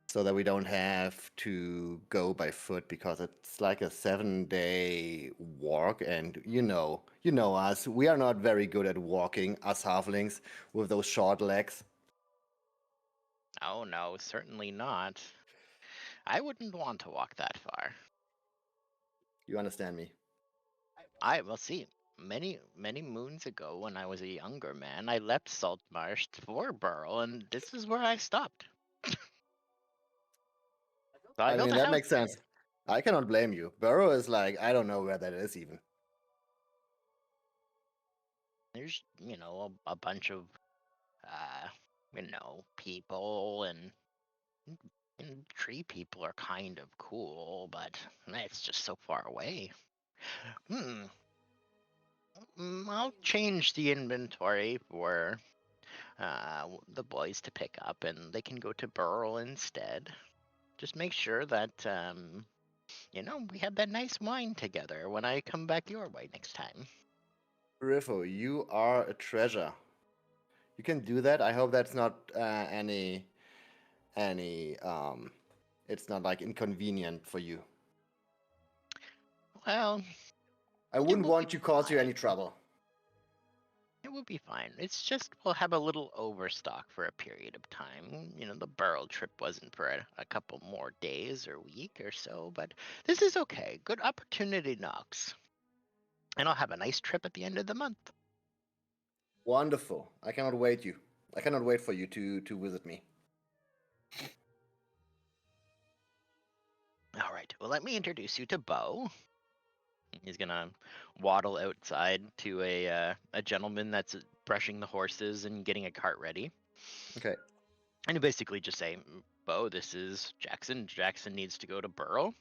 so that we don't have to go by foot, because it's like a 7-day walk, and you know us, we are not very good at walking, us halflings with those short legs. Oh no, certainly not. I wouldn't want to walk that far. You understand me? I will see. Many moons ago, when I was a younger man, I left Saltmarsh for Burrow, and this is where I stopped. So I I built mean, a that house makes there. sense. I cannot blame you. Burrow is like, I don't know where that is even. There's, a bunch of, uh, people, and tree people are kind of cool, but it's just so far away. Hmm. I'll change the inventory for the boys to pick up, and they can go to Burrow instead. Just make sure that we have that nice wine together when I come back your way next time. Griffo, you are a treasure. You can do that. I hope that's not any it's not like inconvenient for you. Well, I it wouldn't will want be to cause you fine. any trouble. It will be fine. It's just we'll have a little overstock for a period of time. The Burrow trip wasn't for a couple more days or week or so, but this is okay. Good opportunity knocks. And I'll have a nice trip at the end of the month. Wonderful. I cannot wait for you to visit me. All right. Well, let me introduce you to Bo. He's gonna waddle outside to a gentleman that's brushing the horses and getting a cart ready. Okay. And you basically just say, "Bo, this is Jackson. Jackson needs to go to Burrow.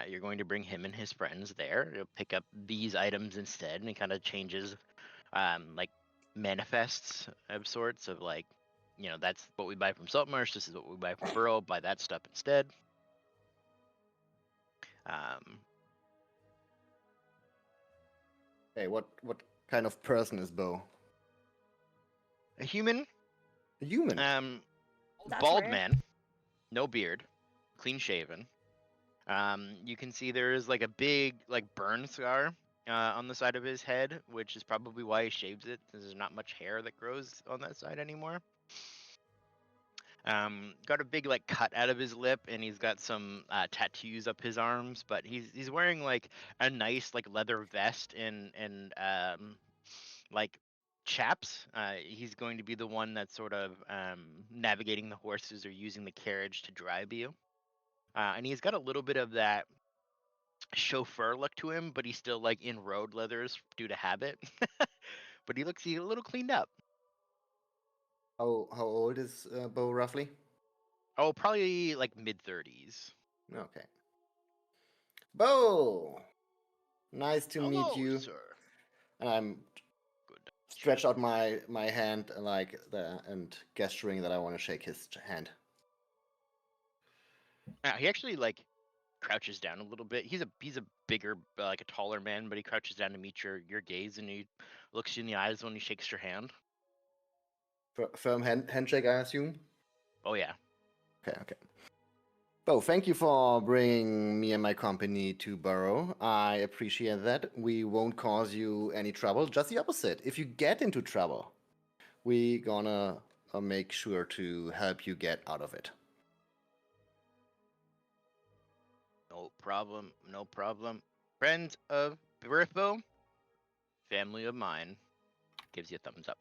You're going to bring him and his friends there. You'll pick up these items instead." And he kind of changes, like manifests of sorts of like, that's what we buy from Saltmarsh. This is what we buy from Burrow. Buy that stuff instead. Hey, what kind of person is Bo? A human. A human. That's Bald rare. man, no beard, clean shaven. You can see there is like a big like burn scar on the side of his head, which is probably why he shaves it, because there's not much hair that grows on that side anymore. Got a big like cut out of his lip, and he's got some tattoos up his arms. But he's wearing like a nice like leather vest and like chaps. He's going to be the one that's sort of navigating the horses or using the carriage to drive you. And he's got a little bit of that chauffeur look to him, but he's still like in road leathers due to habit. but he looks a little cleaned up. How old is Bo roughly? Oh, probably like mid-30s. Okay. Bo, nice to meet Hello, you. sir. And I'm Good. stretch out my hand and gesturing that I want to shake his hand. He actually like crouches down a little bit. He's a bigger, like a taller man, but he crouches down to meet your gaze, and he looks you in the eyes when he shakes your hand. Firm handshake, I assume. Oh yeah. Okay. Bo, thank you for bringing me and my company to Burrow. I appreciate that. We won't cause you any trouble. Just the opposite. If you get into trouble, we gonna make sure to help you get out of it. No problem. No problem. Friends of Griffo, family of mine. Gives you a thumbs up.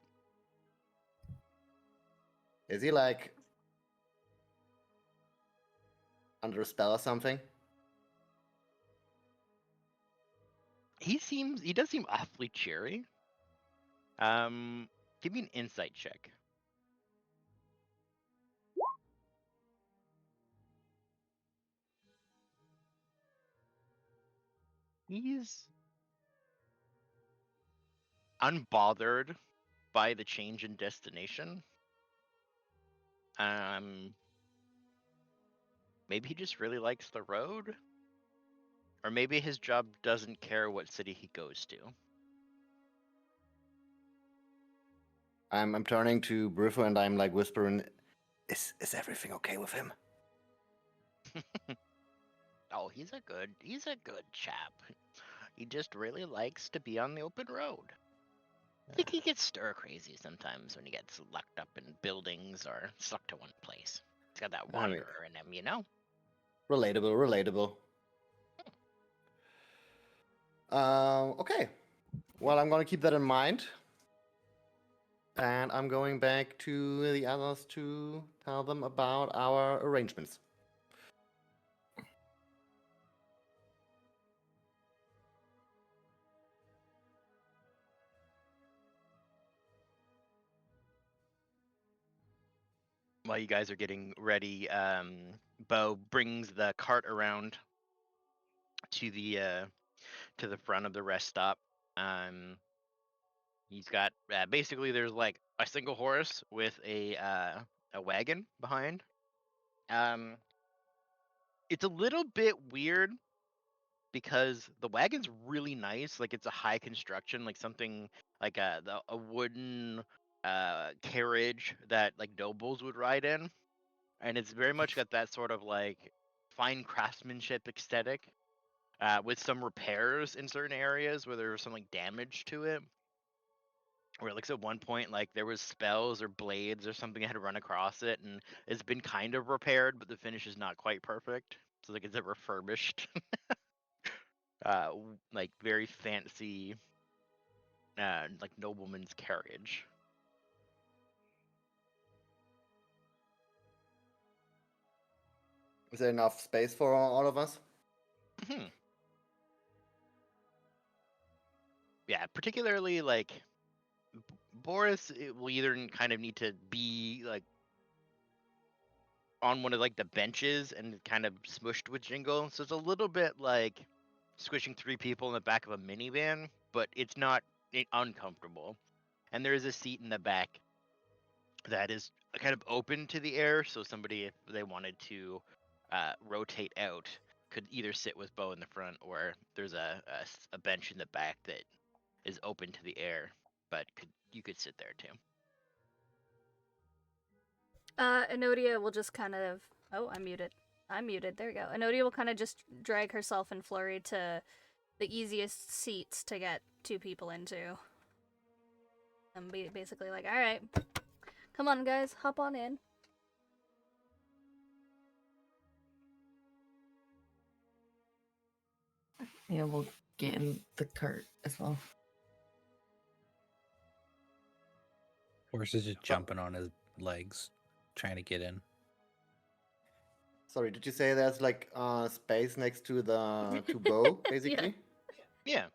Is he like under a spell or something? He does seem awfully cheery. Give me an insight check. He's unbothered by the change in destination. Maybe he just really likes the road, or maybe his job doesn't care what city he goes to. I'm turning to Briffo and I'm like whispering, "Is everything okay with him?" Oh, he's a good chap. He just really likes to be on the open road. I think he gets stir crazy sometimes when he gets locked up in buildings or stuck to one place. He's got that I mean- wanderer in him, you know? Relatable. Okay. Well, I'm gonna keep that in mind. And I'm going back to the others to tell them about our arrangements. While you guys are getting ready, Bo brings the cart around to the front of the rest stop. He's got basically there's like a single horse with a wagon behind. It's a little bit weird because the wagon's really nice. Like it's a high construction, like something like a wooden carriage that like nobles would ride in, and it's very much got that sort of like fine craftsmanship aesthetic, with some repairs in certain areas where there was some like damage to it. Where it looks at one point like there was spells or blades or something that had run across it, and it's been kind of repaired, but the finish is not quite perfect. So like it's a refurbished, like very fancy, like nobleman's carriage. Is there enough space for all of us? Yeah, particularly like Boris will either kind of need to be like on one of like the benches and kind of smushed with Jingle, so it's a little bit like squishing three people in the back of a minivan, but it's not uncomfortable. And there is a seat in the back that is kind of open to the air, so somebody, if they wanted to rotate out, could either sit with Bo in the front, or there's a bench in the back that is open to the air, but you could sit there too. Enodia will just kind of... Oh, I'm muted. There we go. Enodia will kind of just drag herself and Flurry to the easiest seats to get two people into. And be basically like, alright, come on guys, hop on in. Yeah, we'll get in the cart as well. Horse is just jumping on his legs, trying to get in. Sorry, did you say there's like space next to the bow, basically? Yeah.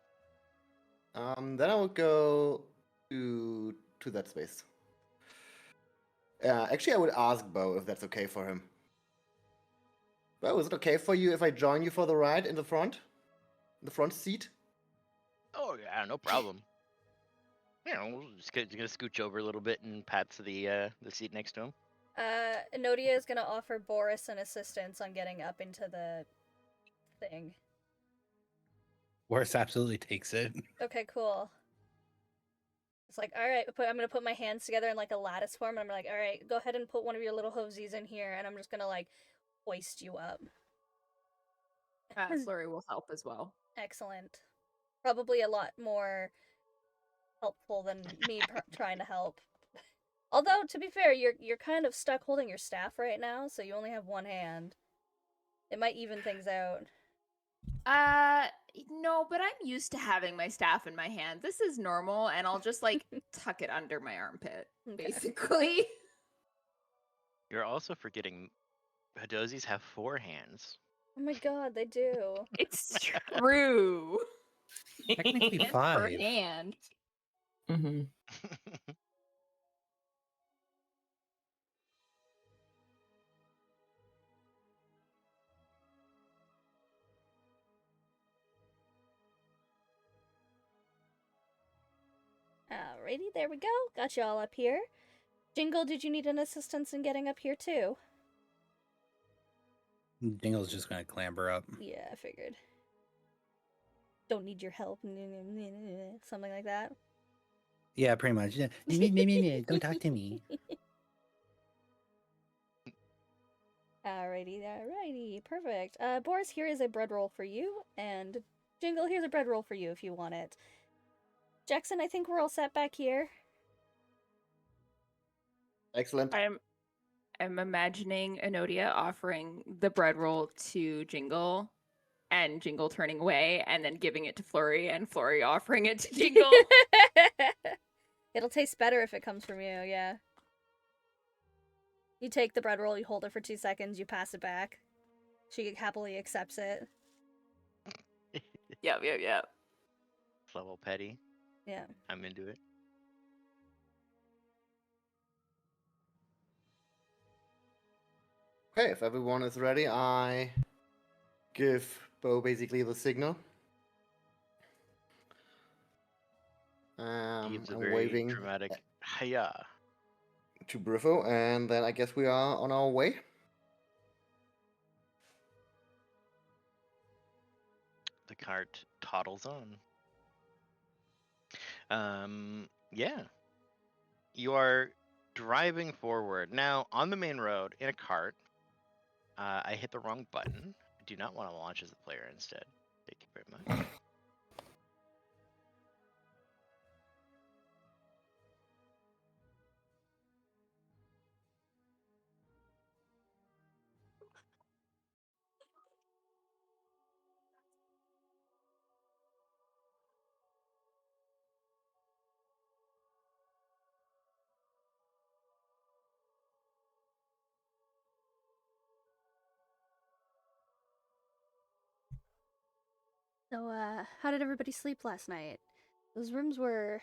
Then I will go to that space. Actually, I would ask Bo if that's okay for him. Bo, is it okay for you if I join you for the ride in the front? In the front seat? Oh yeah, no problem. You know, we'll just gonna scooch over a little bit and pat to the seat next to him. Enodia is gonna offer Boris an assistance on getting up into the thing. Boris absolutely takes it. Okay, cool. It's like, all right, I'm gonna put my hands together in like a lattice form. And I'm like, all right, go ahead and put one of your little hosies in here, and I'm just gonna like hoist you up. Flurry will help as well. Excellent. Probably a lot more helpful than me trying to help. Although, to be fair, you're kind of stuck holding your staff right now, so you only have one hand. It might even things out. No, but I'm used to having my staff in my hand. This is normal, and I'll just like tuck it under my armpit, Okay. basically. You're also forgetting Hadozis have 4 hands. Oh my god, they do. It's true. Technically Hand per 5. hand. Mm-hmm. Alrighty, there we go. Got you all up here. Jingle, did you need an assistance in getting up here too? Dingle's just gonna clamber up. Yeah, I figured. Don't need your help. Something like that. Yeah, pretty much. Yeah. Don't talk to me. Alrighty, perfect. Boris, here is a bread roll for you, and Jingle, here's a bread roll for you if you want it. Jackson, I think we're all set back here. Excellent. I'm imagining Enodia offering the bread roll to Jingle, and Jingle turning away, and then giving it to Flurry, and Flurry offering it to Jingle. It'll taste better if it comes from you, yeah. You take the bread roll, you hold it for 2 seconds, you pass it back. She happily accepts it. Yep. Level petty. Yeah. I'm into it. Okay, if everyone is ready, I give Bo basically the signal. Gives a I'm very waving dramatic hiya. to Briffo, and then I guess we are on our way. The cart toddles on. Yeah. You are driving forward. Now, on the main road, in a cart, I hit the wrong button. I do not want to launch as a player instead. Thank you very much. So, how did everybody sleep last night? Those rooms were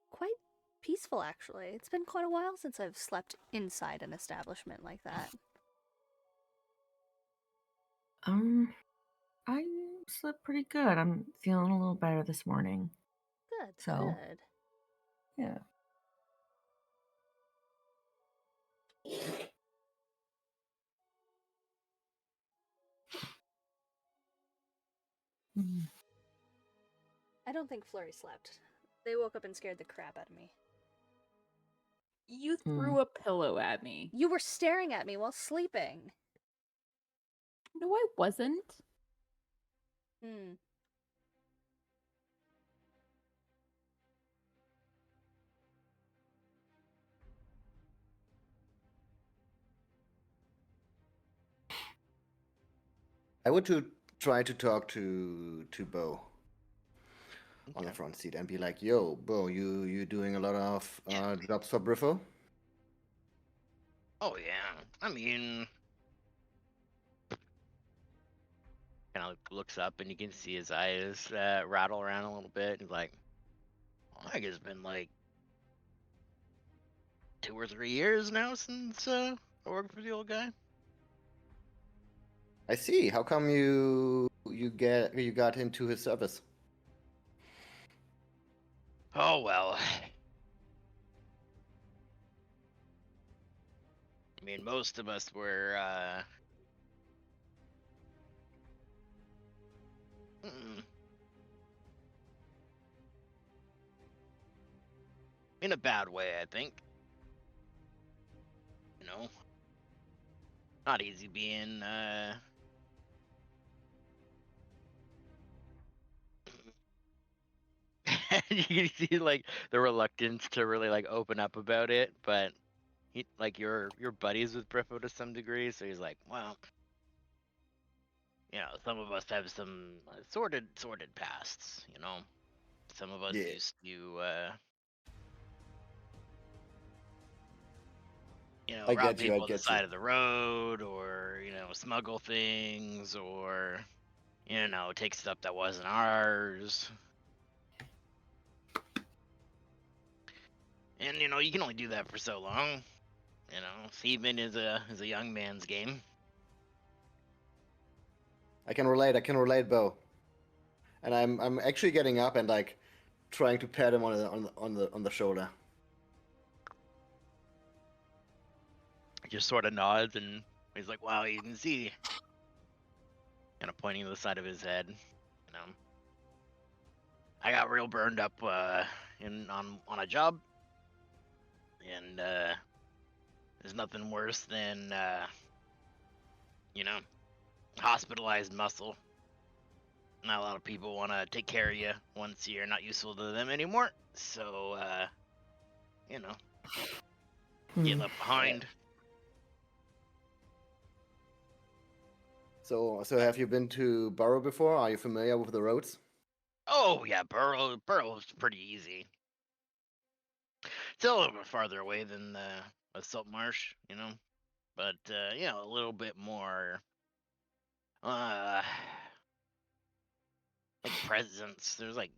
quite peaceful, actually. It's been quite a while since I've slept inside an establishment like that. I slept pretty good. I'm feeling a little better this morning. Good, So- good. Yeah. Mm. I don't think Flurry slept. They woke up and scared the crap out of me. You threw a pillow at me. You were staring at me while sleeping. No, I wasn't. I would try to talk to Bo on the front seat and be like, "Yo, Bo, you doing a lot of jobs for Briffo?" Oh yeah. I mean, kind of looks up and you can see his eyes rattle around a little bit. He's like, I think it's been like 2 or 3 years now since I worked for the old guy. I see. How come you got into his service? Oh well. I mean, most of us were in a bad way, I think. You know, not easy being you can see like the reluctance to really like open up about it, but he like your buddies with Griffo to some degree, so he's like, well, you know, some of us have some sordid pasts, you know. Some of us Yeah. used to you know, I rob get you. I people on the get you. side of the road, or you know, smuggle things, or you know, take stuff that wasn't ours. And you know, you can only do that for so long. You know, thieving is a young man's game. I can relate, Bo. And I'm actually getting up and like trying to pat him on the shoulder. He just sort of nods, and he's like, "Wow, you can see." Kind of pointing to the side of his head. You know, I got real burned up on a job, and there's nothing worse than you know, hospitalized muscle. Not a lot of people want to take care of you once you're not useful to them anymore. So, you know, get left behind. So have you been to Burrow before? Are you familiar with the roads? Oh yeah, Burrow's pretty easy. Still a little bit farther away than the Salt Marsh, you know, but you know, a little bit more like presence. There's like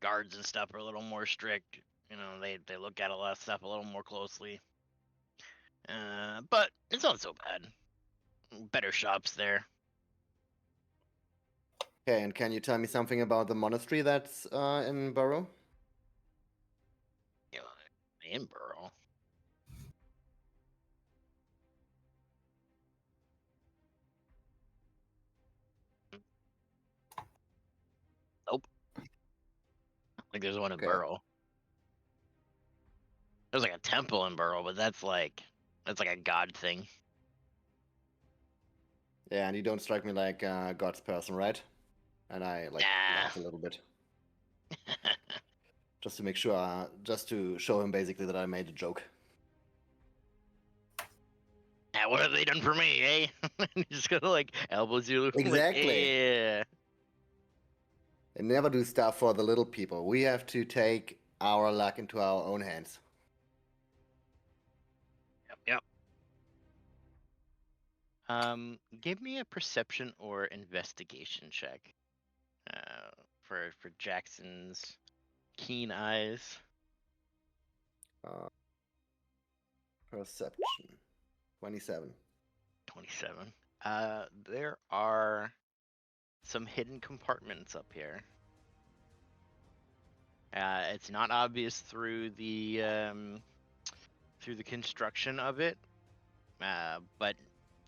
guards and stuff are a little more strict. You know, they look at a lot of stuff a little more closely. But it's not so bad. Better shops there. Okay, and can you tell me something about the monastery that's in Burrow? You know, in Burrow. Nope. Like there's one in Okay. Burrow. There's like a temple in Burrow, but that's like a god thing. Yeah, and you don't strike me like God's person, right? And I like Nah. laugh a little bit. Just to make sure, just to show him basically that I made a joke. Yeah, what have they done for me, eh? He's just gonna like elbows you. Exactly. Like, yeah. They never do stuff for the little people. We have to take our luck into our own hands. Yep. Give me a perception or investigation check. For Jackson's keen eyes. Perception. 27. 27. There are some hidden compartments up here. It's not obvious through the construction of it, but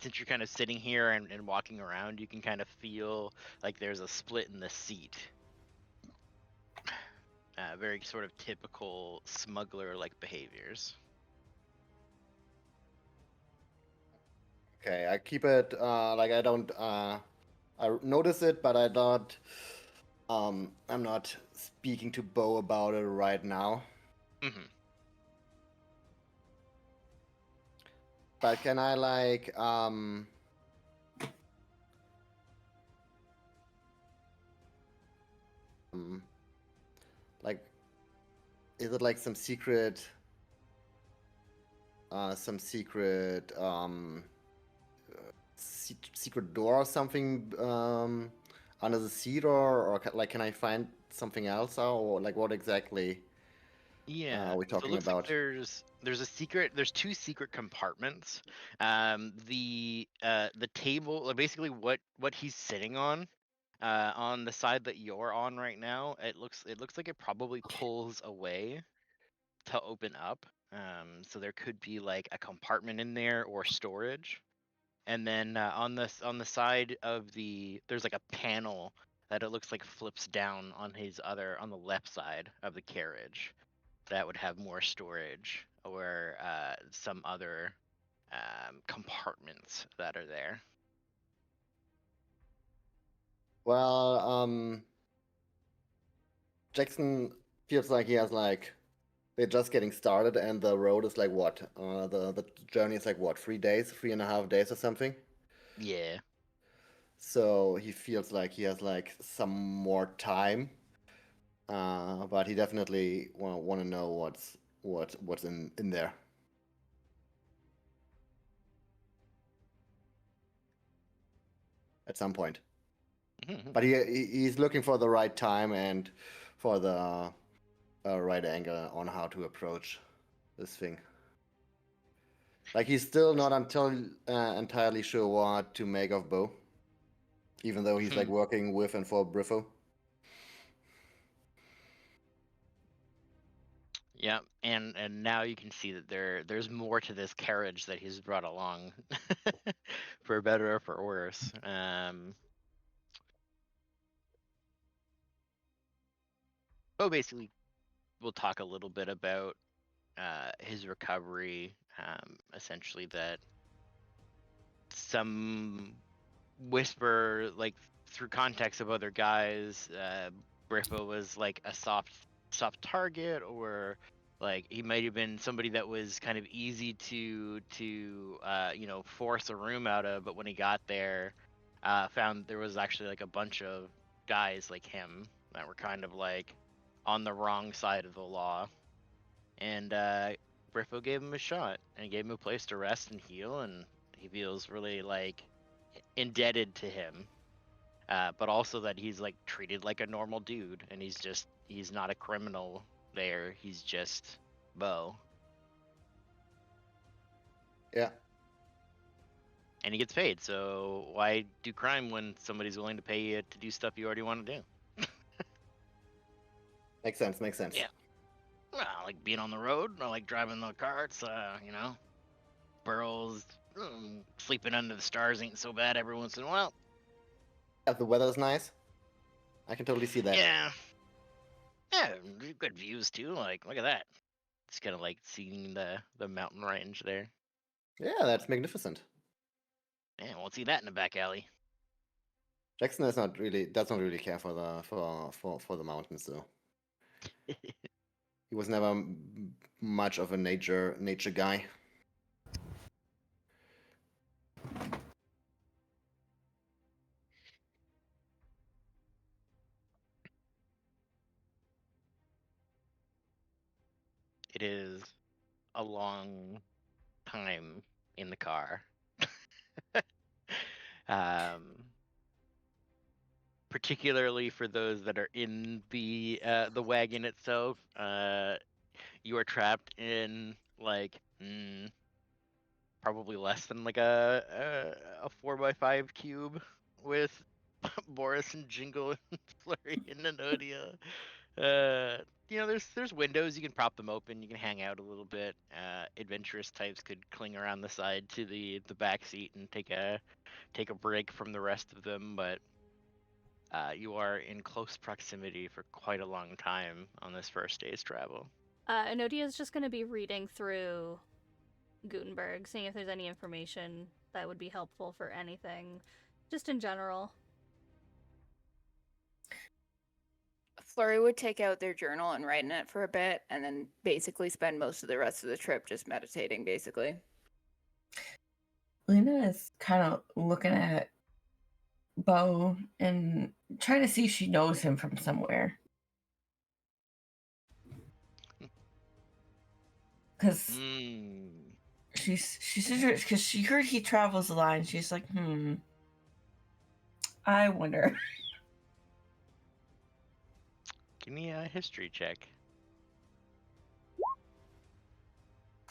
since you're kind of sitting here and walking around, you can kind of feel like there's a split in the seat. Very sort of typical smuggler-like behaviors. Okay, I keep it like I don't. I notice it, but I don't. I'm not speaking to Bo about it right now. Mm-hmm. But can I like, is it like some secret secret door or something under the seat, or like can I find something else, or like what exactly Yeah. are we So it talking looks like about? there's two secret compartments. The table, like basically what he's sitting on the side that you're on right now, it looks like it probably pulls away to open up. So there could be like a compartment in there or storage. And then on the side of there's like a panel that it looks like flips down on the left side of the carriage that would have more storage or some other compartments that are there. Well, Jackson feels like he has like they're just getting started, and the road is like what? The journey is like what? 3 days, 3.5 days, or something. Yeah. So he feels like he has like some more time, but he definitely want to know what's in there. At some point. But he's looking for the right time and for the right angle on how to approach this thing. Like he's still not entirely sure what to make of Bo, even though he's like working with and for Briffo. Yeah, and now you can see that there's more to this carriage that he's brought along, for better or for worse. Bo basically will talk a little bit about his recovery. Essentially that some whisper like through context of other guys, Briffo was like a soft target, or like he might have been somebody that was kind of easy to force a room out of, but when he got there, found there was actually like a bunch of guys like him that were kind of like on the wrong side of the law, and Briffo gave him a shot and gave him a place to rest and heal, and he feels really like indebted to him, but also that he's like treated like a normal dude, and he's not a criminal there. He's just Bo. Yeah. And he gets paid, so why do crime when somebody's willing to pay you to do stuff you already want to do? Makes sense. Yeah. Well, I like being on the road. I like driving the carts. Burrows, sleeping under the stars ain't so bad every once in a while. If the weather's nice, I can totally see that. Yeah, good views too. Like, look at that. It's kind of like seeing the mountain range there. Yeah, that's magnificent. Yeah, won't see that in the back alley. Jackson does not really care for the mountains though. He was never much of a nature guy. It is a long time in the car. Particularly for those that are in the wagon itself. You are trapped in like probably less than like a 4x5 cube with Boris and Jingle and Flurry and Nanodia. There's windows, you can prop them open, you can hang out a little bit. Adventurous types could cling around the side to the back seat and take a break from the rest of them, but you are in close proximity for quite a long time on this first day's travel. Anodia is just going to be reading through Gutenberg, seeing if there's any information that would be helpful for anything, just in general. Flurry would take out their journal and write in it for a bit, and then basically spend most of the rest of the trip just meditating, basically. Lena is kind of looking at Bo and trying to see if she knows him from somewhere. Because because she heard he travels a lot, and she's like, I wonder. Give me a history check.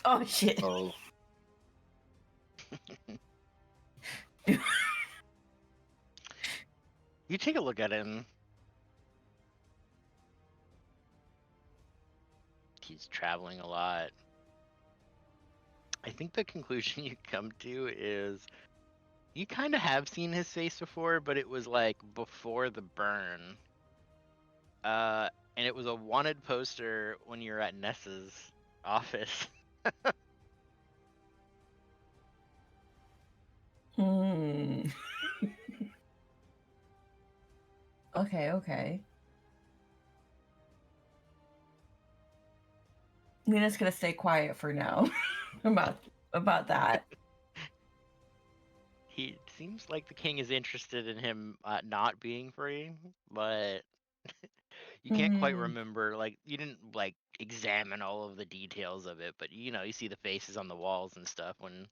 Oh shit. Oh, You take a look at him. He's traveling a lot. I think the conclusion you come to is you kind of have seen his face before, but it was like before the burn. And it was a wanted poster when you were at Ness's office. Hmm. Okay. Nina's gonna stay quiet for now about that. He seems like the king is interested in him not being free, but you can't quite remember. Like you didn't like examine all of the details of it, but you see the faces on the walls and stuff when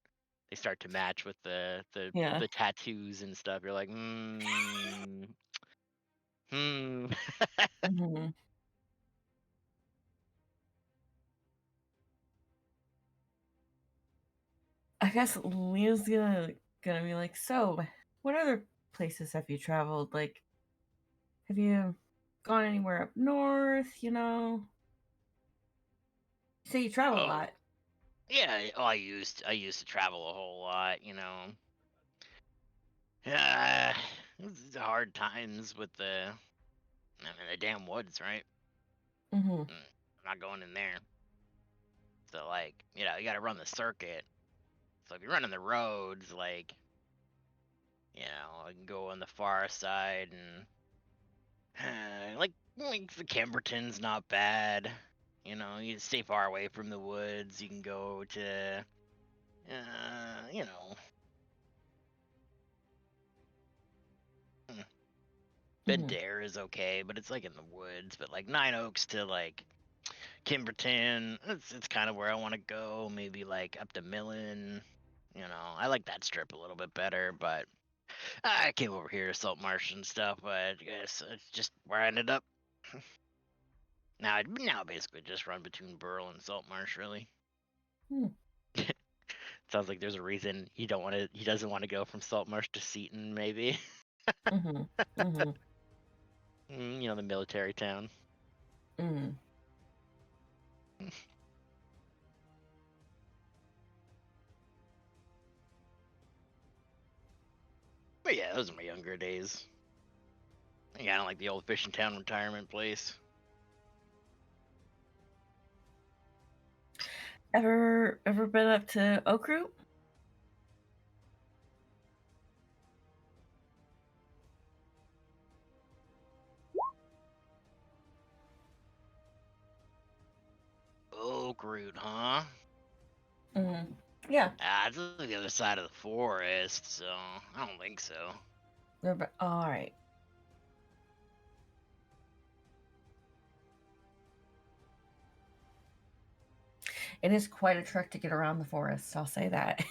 they start to match with Yeah. the tattoos and stuff. You're like, hmm. hmm I guess Leo's gonna be like, so what other places have you traveled? Like, have you gone anywhere up north? You say you travel a Oh, lot. yeah. Oh, I used to travel a whole lot. Yeah, it was hard times with the damn woods, right? Mm-hmm. I'm not going in there. So like, you got to run the circuit. So if you're running the roads, like, I can go on the far side and like the Kimberton's not bad. You stay far away from the woods. You can go to, you know, Bendare is okay, but it's like in the woods. But like Nine Oaks to like Kimberton, it's kind of where I want to go. Maybe like up to Millen. I like that strip a little bit better, but I came over here to Salt Marsh and stuff. But I guess it's just where I ended up. Now I basically just run between Burl and Salt Marsh, really. Sounds like there's a reason he doesn't want to go from Salt Marsh to Seaton, maybe. Mm-hmm. The military town. Mm. But yeah, those are my younger days. Yeah, I don't like the old fishing town retirement place. Ever been up to Oak Root? Oak Root, huh? Mm-hmm. Yeah. It's on the other side of the forest, so I don't think so. All right. It is quite a trek to get around the forest. I'll say that.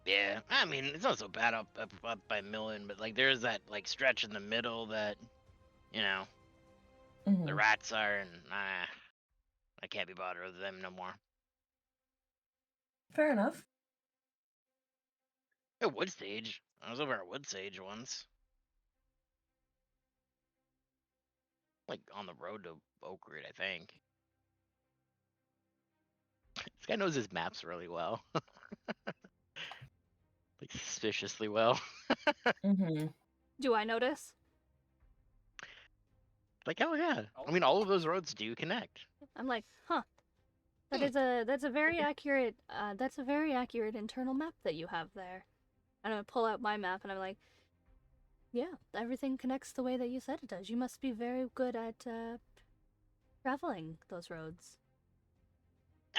Yeah, I mean it's not so bad up by Millen, but like there's that like stretch in the middle that the rats are, and I can't be bothered with them no more. Fair enough. At Woodsage, I was over at Woodsage once, like on the road to Oak Root, I think. This guy knows his maps really well, like suspiciously well. Mm-hmm. Do I notice? Like, hell yeah. I mean, all of those roads do connect. I'm like, huh. That's a very accurate internal map that you have there. And I pull out my map and I'm like, yeah, everything connects the way that you said it does. You must be very good at traveling those roads.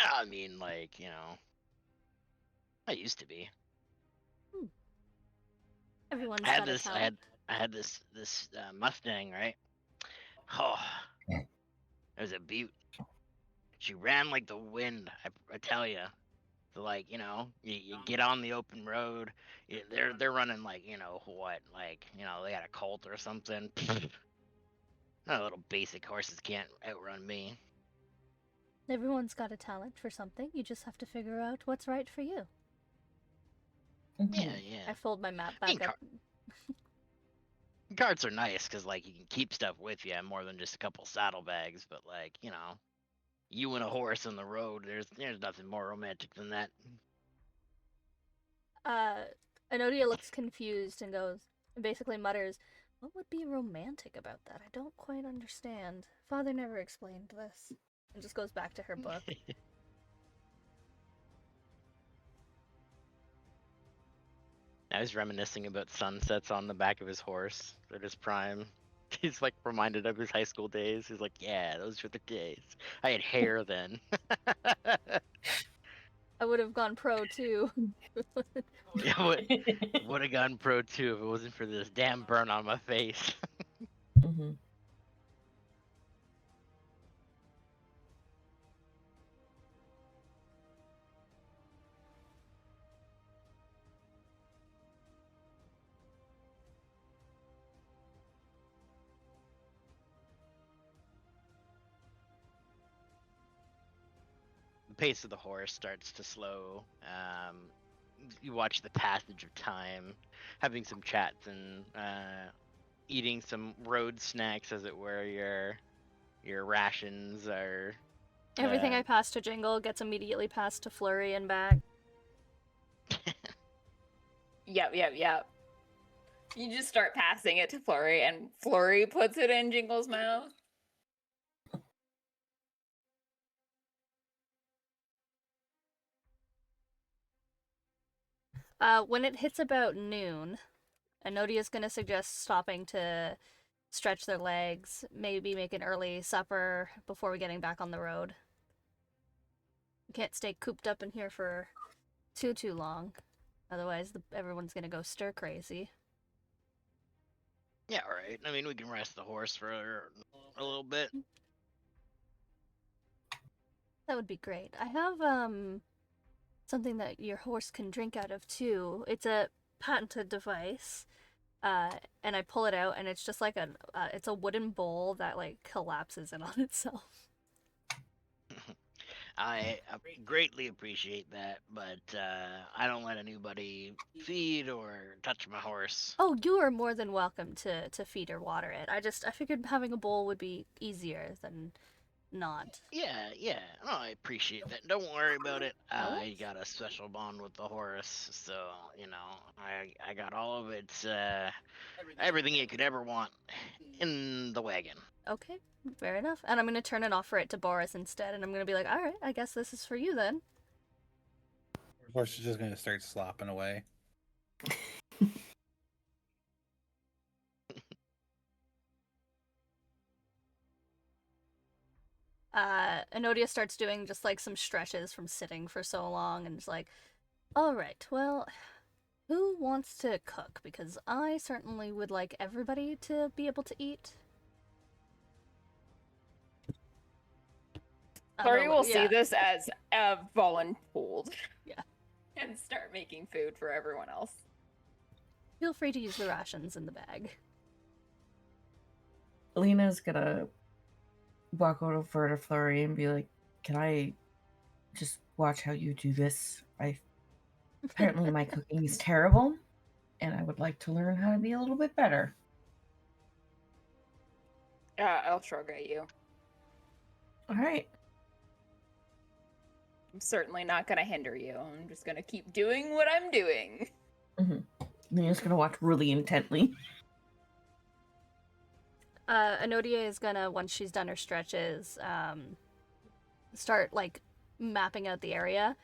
I mean, like, I used to be. Everyone's I had got a this, talent. I had this Mustang, right? Oh, it was a beaut. She ran like the wind. I tell you, like, you get on the open road. They're running like, what, like, they got a colt or something. No little basic horses can't outrun me. Everyone's got a talent for something. You just have to figure out what's right for you. Yeah, Mhm. yeah. I fold my map I mean, back up. Carts are nice because, like, you can keep stuff with you more than just a couple saddlebags. But, like, you and a horse on the road, there's nothing more romantic than that. Enodia looks confused and basically mutters, "What would be romantic about that? I don't quite understand. Father never explained this." And just goes back to her book. I was reminiscing about sunsets on the back of his horse at his prime. He's like reminded of his high school days. He's like, yeah, those were the days. I had hair then. I would have gone pro too. Yeah, would have gone pro too if it wasn't for this damn burn on my face. Mhm. The pace of the horse starts to slow. You watch the passage of time, having some chats and eating some road snacks, as it were. Your rations are. Everything I pass to Jingle gets immediately passed to Flurry and back. Yep. You just start passing it to Flurry, and Flurry puts it in Jingle's mouth. When it hits about noon, Enodia's gonna suggest stopping to stretch their legs, maybe make an early supper before we getting back on the road. We can't stay cooped up in here for too long. Otherwise, everyone's gonna go stir crazy. Yeah, alright. I mean, we can rest the horse for a little bit. That would be great. I have, something that your horse can drink out of, too. It's a patented device. And I pull it out, and it's just like it's a wooden bowl that, like, collapses in on itself. I greatly appreciate that, but I don't let anybody feed or touch my horse. Oh, you are more than welcome to feed or water it. I figured having a bowl would be easier than not. Yeah, no, I appreciate that. Don't worry about it. Oh, I got a special bond with the horse, so I got all of its everything it could ever want in the wagon. okay, fair enough. And I'm gonna turn and offer it to Boris instead, and I'm gonna be like, all right, I guess this is for you then. Of course, she's just gonna start slopping away. Enodia starts doing just like some stretches from sitting for so long, and is like, all right, well, who wants to cook? Because I certainly would like everybody to be able to eat. Flurry will yeah. see this as a voluntold. Yeah. And start making food for everyone else. Feel free to use the rations in the bag. Lena's gonna walk over to Flurry and be like, "Can I just watch how you do this? Apparently my cooking is terrible, and I would like to learn how to be a little bit better." I'll shrug at you. All right. I'm certainly not going to hinder you. I'm just going to keep doing what I'm doing. Lena's gonna watch really intently. Enodia is gonna, once she's done her stretches, start, like, mapping out the area.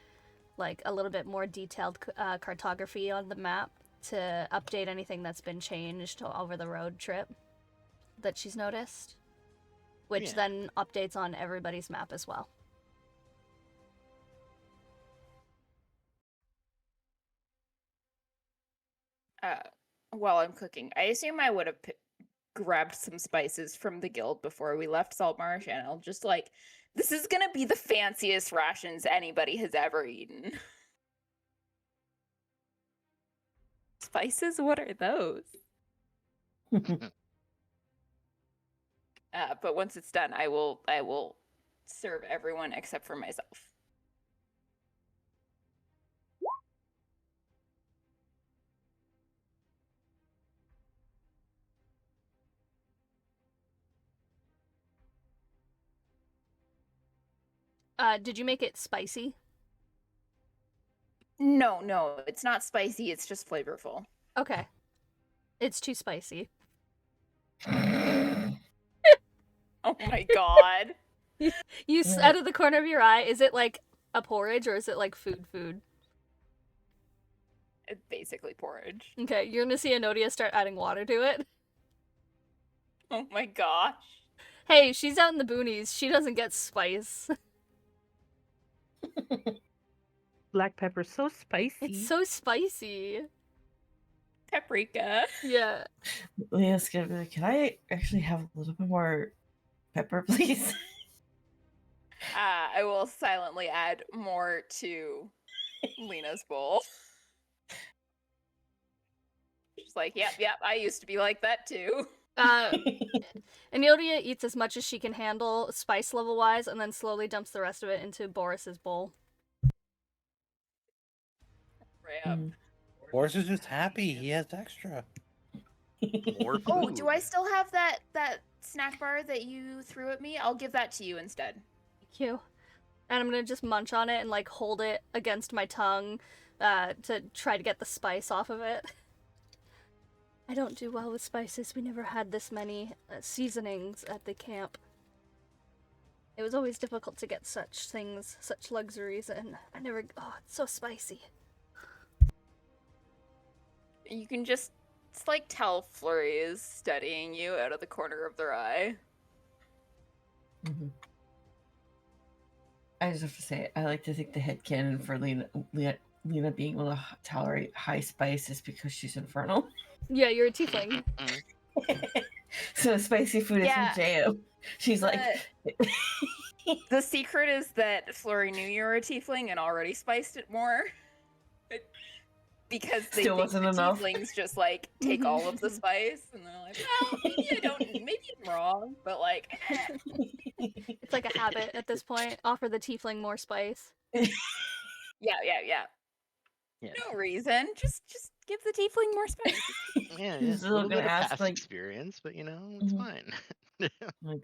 Like, a little bit more detailed cartography on the map to update anything that's been changed over the road trip that she's noticed. Which then updates on everybody's map as well. While I'm cooking, I assume I would have grabbed some spices from the guild before we left Saltmarsh, and I'll just like, this is gonna be the fanciest rations anybody has ever eaten. Spices? What are those? But once it's done, I will serve everyone except for myself. Did you make it spicy? No, it's not spicy. It's just flavorful. Okay. It's too spicy. Oh my god. Out of the corner of your eye, is it like a porridge or is it like food? It's basically porridge. Okay, you're gonna see Enodia start adding water to it. Oh my gosh. Hey, she's out in the boonies. She doesn't get spice. Black pepper, so spicy. It's so spicy. Paprika. Yeah. Leah's gonna be like, can I actually have a little bit more pepper, please? I will silently add more to Lena's bowl. She's like, yep, I used to be like that too. Enodia eats as much as she can handle, spice level wise, and then slowly dumps the rest of it into Boris's bowl. Right up. Boris is just happy. He has extra. More food. Oh, do I still have that snack bar that you threw at me? I'll give that to you instead. Thank you. And I'm gonna just munch on it and like hold it against my tongue to try to get the spice off of it. I don't do well with spices. We never had this many seasonings at the camp. It was always difficult to get such things, such luxuries, and I never... Oh, it's so spicy. You can just, it's like tell Flurry is studying you out of the corner of their eye. Mm-hmm. I just have to say, I like to think the headcanon for Lena being able to tolerate high spice is because she's infernal. Yeah, you're a tiefling. So spicy food is her jam. She's like... The secret is that Flurry knew you were a tiefling and already spiced it more. Because they Still think wasn't the enough. tieflings just like take all of the spice and they're like, well, maybe I'm wrong, but like It's like a habit at this point. Offer the tiefling more spice. yeah. Yeah. No reason. Just give the tiefling more spice. Yeah, He's a still little gonna bit of ask, past like... experience, but you know, it's Mhm. fine. Like,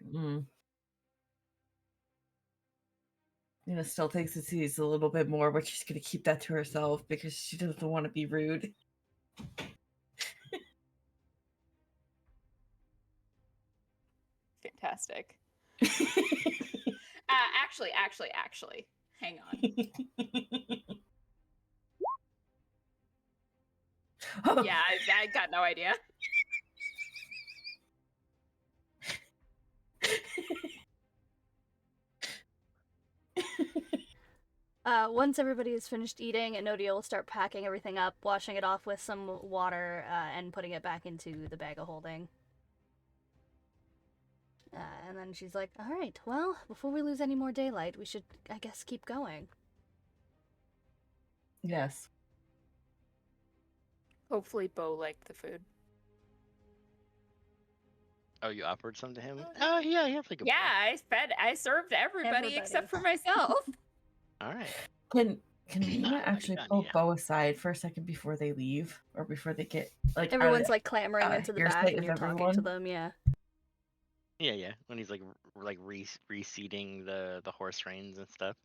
Lena still thinks that she's a little bit more, but she's gonna keep that to herself because she doesn't want to be rude. Fantastic. Actually, hang on. Yeah, I got no idea. Once everybody is finished eating, Enodia will start packing everything up, washing it off with some water, and putting it back into the bag of holding. And then she's like, alright, well, before we lose any more daylight, we should, I guess, keep going. Yes. Hopefully Bo liked the food. Oh, you offered some to him? Oh, yeah, he had like a Yeah, I served everybody except for myself. All right. Can Lena actually done, pull yeah. Bo aside for a second before they leave, or before they get like Everyone's like clamoring into the back earsight and of you're talking to everyone? them, yeah. Yeah. When he's like reseating the horse reins and stuff.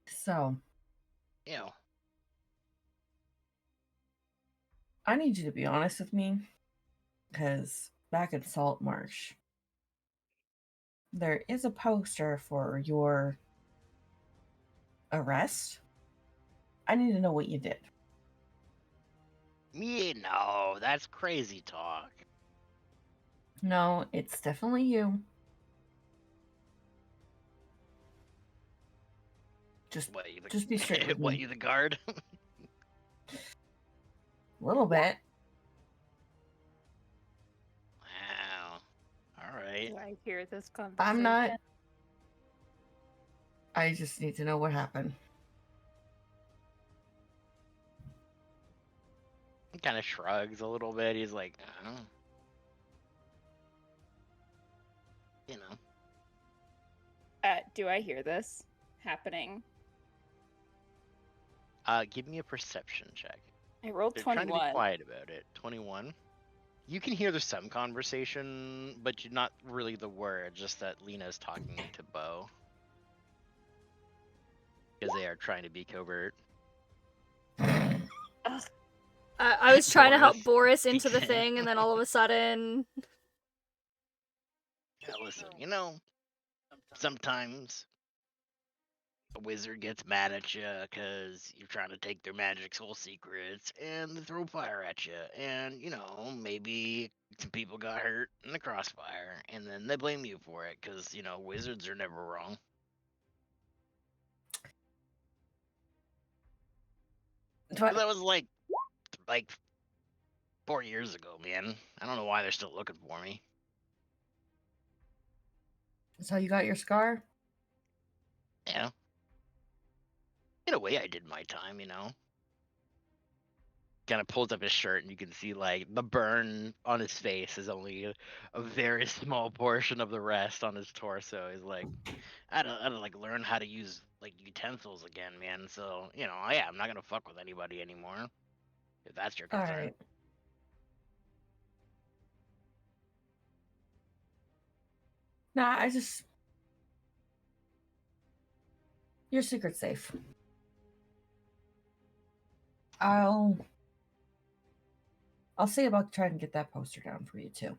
So Ew. I need you to be honest with me, because back in Salt Marsh, there is a poster for your arrest. I need to know what you did. Me? No, that's crazy talk. No, it's definitely you. Just be straight with What, me. you the guard? A little bit. Wow. All right. Do I hear this conversation? I'm not. I just need to know what happened. kind of shrugs a little bit. He's like, oh, you know. Do I hear this happening? Give me a perception check. I rolled They're trying to be 21. quiet about it. 21. You can hear there's some conversation, but you're not really the word. Just that Lena's talking to Bo because they are trying to be covert. Ugh. I was trying to help Boris Boris into the speaks in. thing, and then all of a sudden, Yeah, listen, you know, sometimes a wizard gets mad at you because you're trying to take their magic soul secrets and they throw fire at you. And, you know, maybe some people got hurt in the crossfire and then they blame you for it because, you know, wizards are never wrong. But that was like 4 years ago, man. I don't know why they're still looking for me. So you got your scar? Yeah. In a way, I did my time, you know. Kind of pulls up his shirt, and you can see like the burn on his face is only a very small portion of the rest on his torso. He's like, I had to like learn how to use like utensils again, man. So you know, yeah, I'm not gonna fuck with anybody anymore. If that's your All concern. right. Nah, I just. Your secret's safe. I'll see about trying to get that poster down for you too.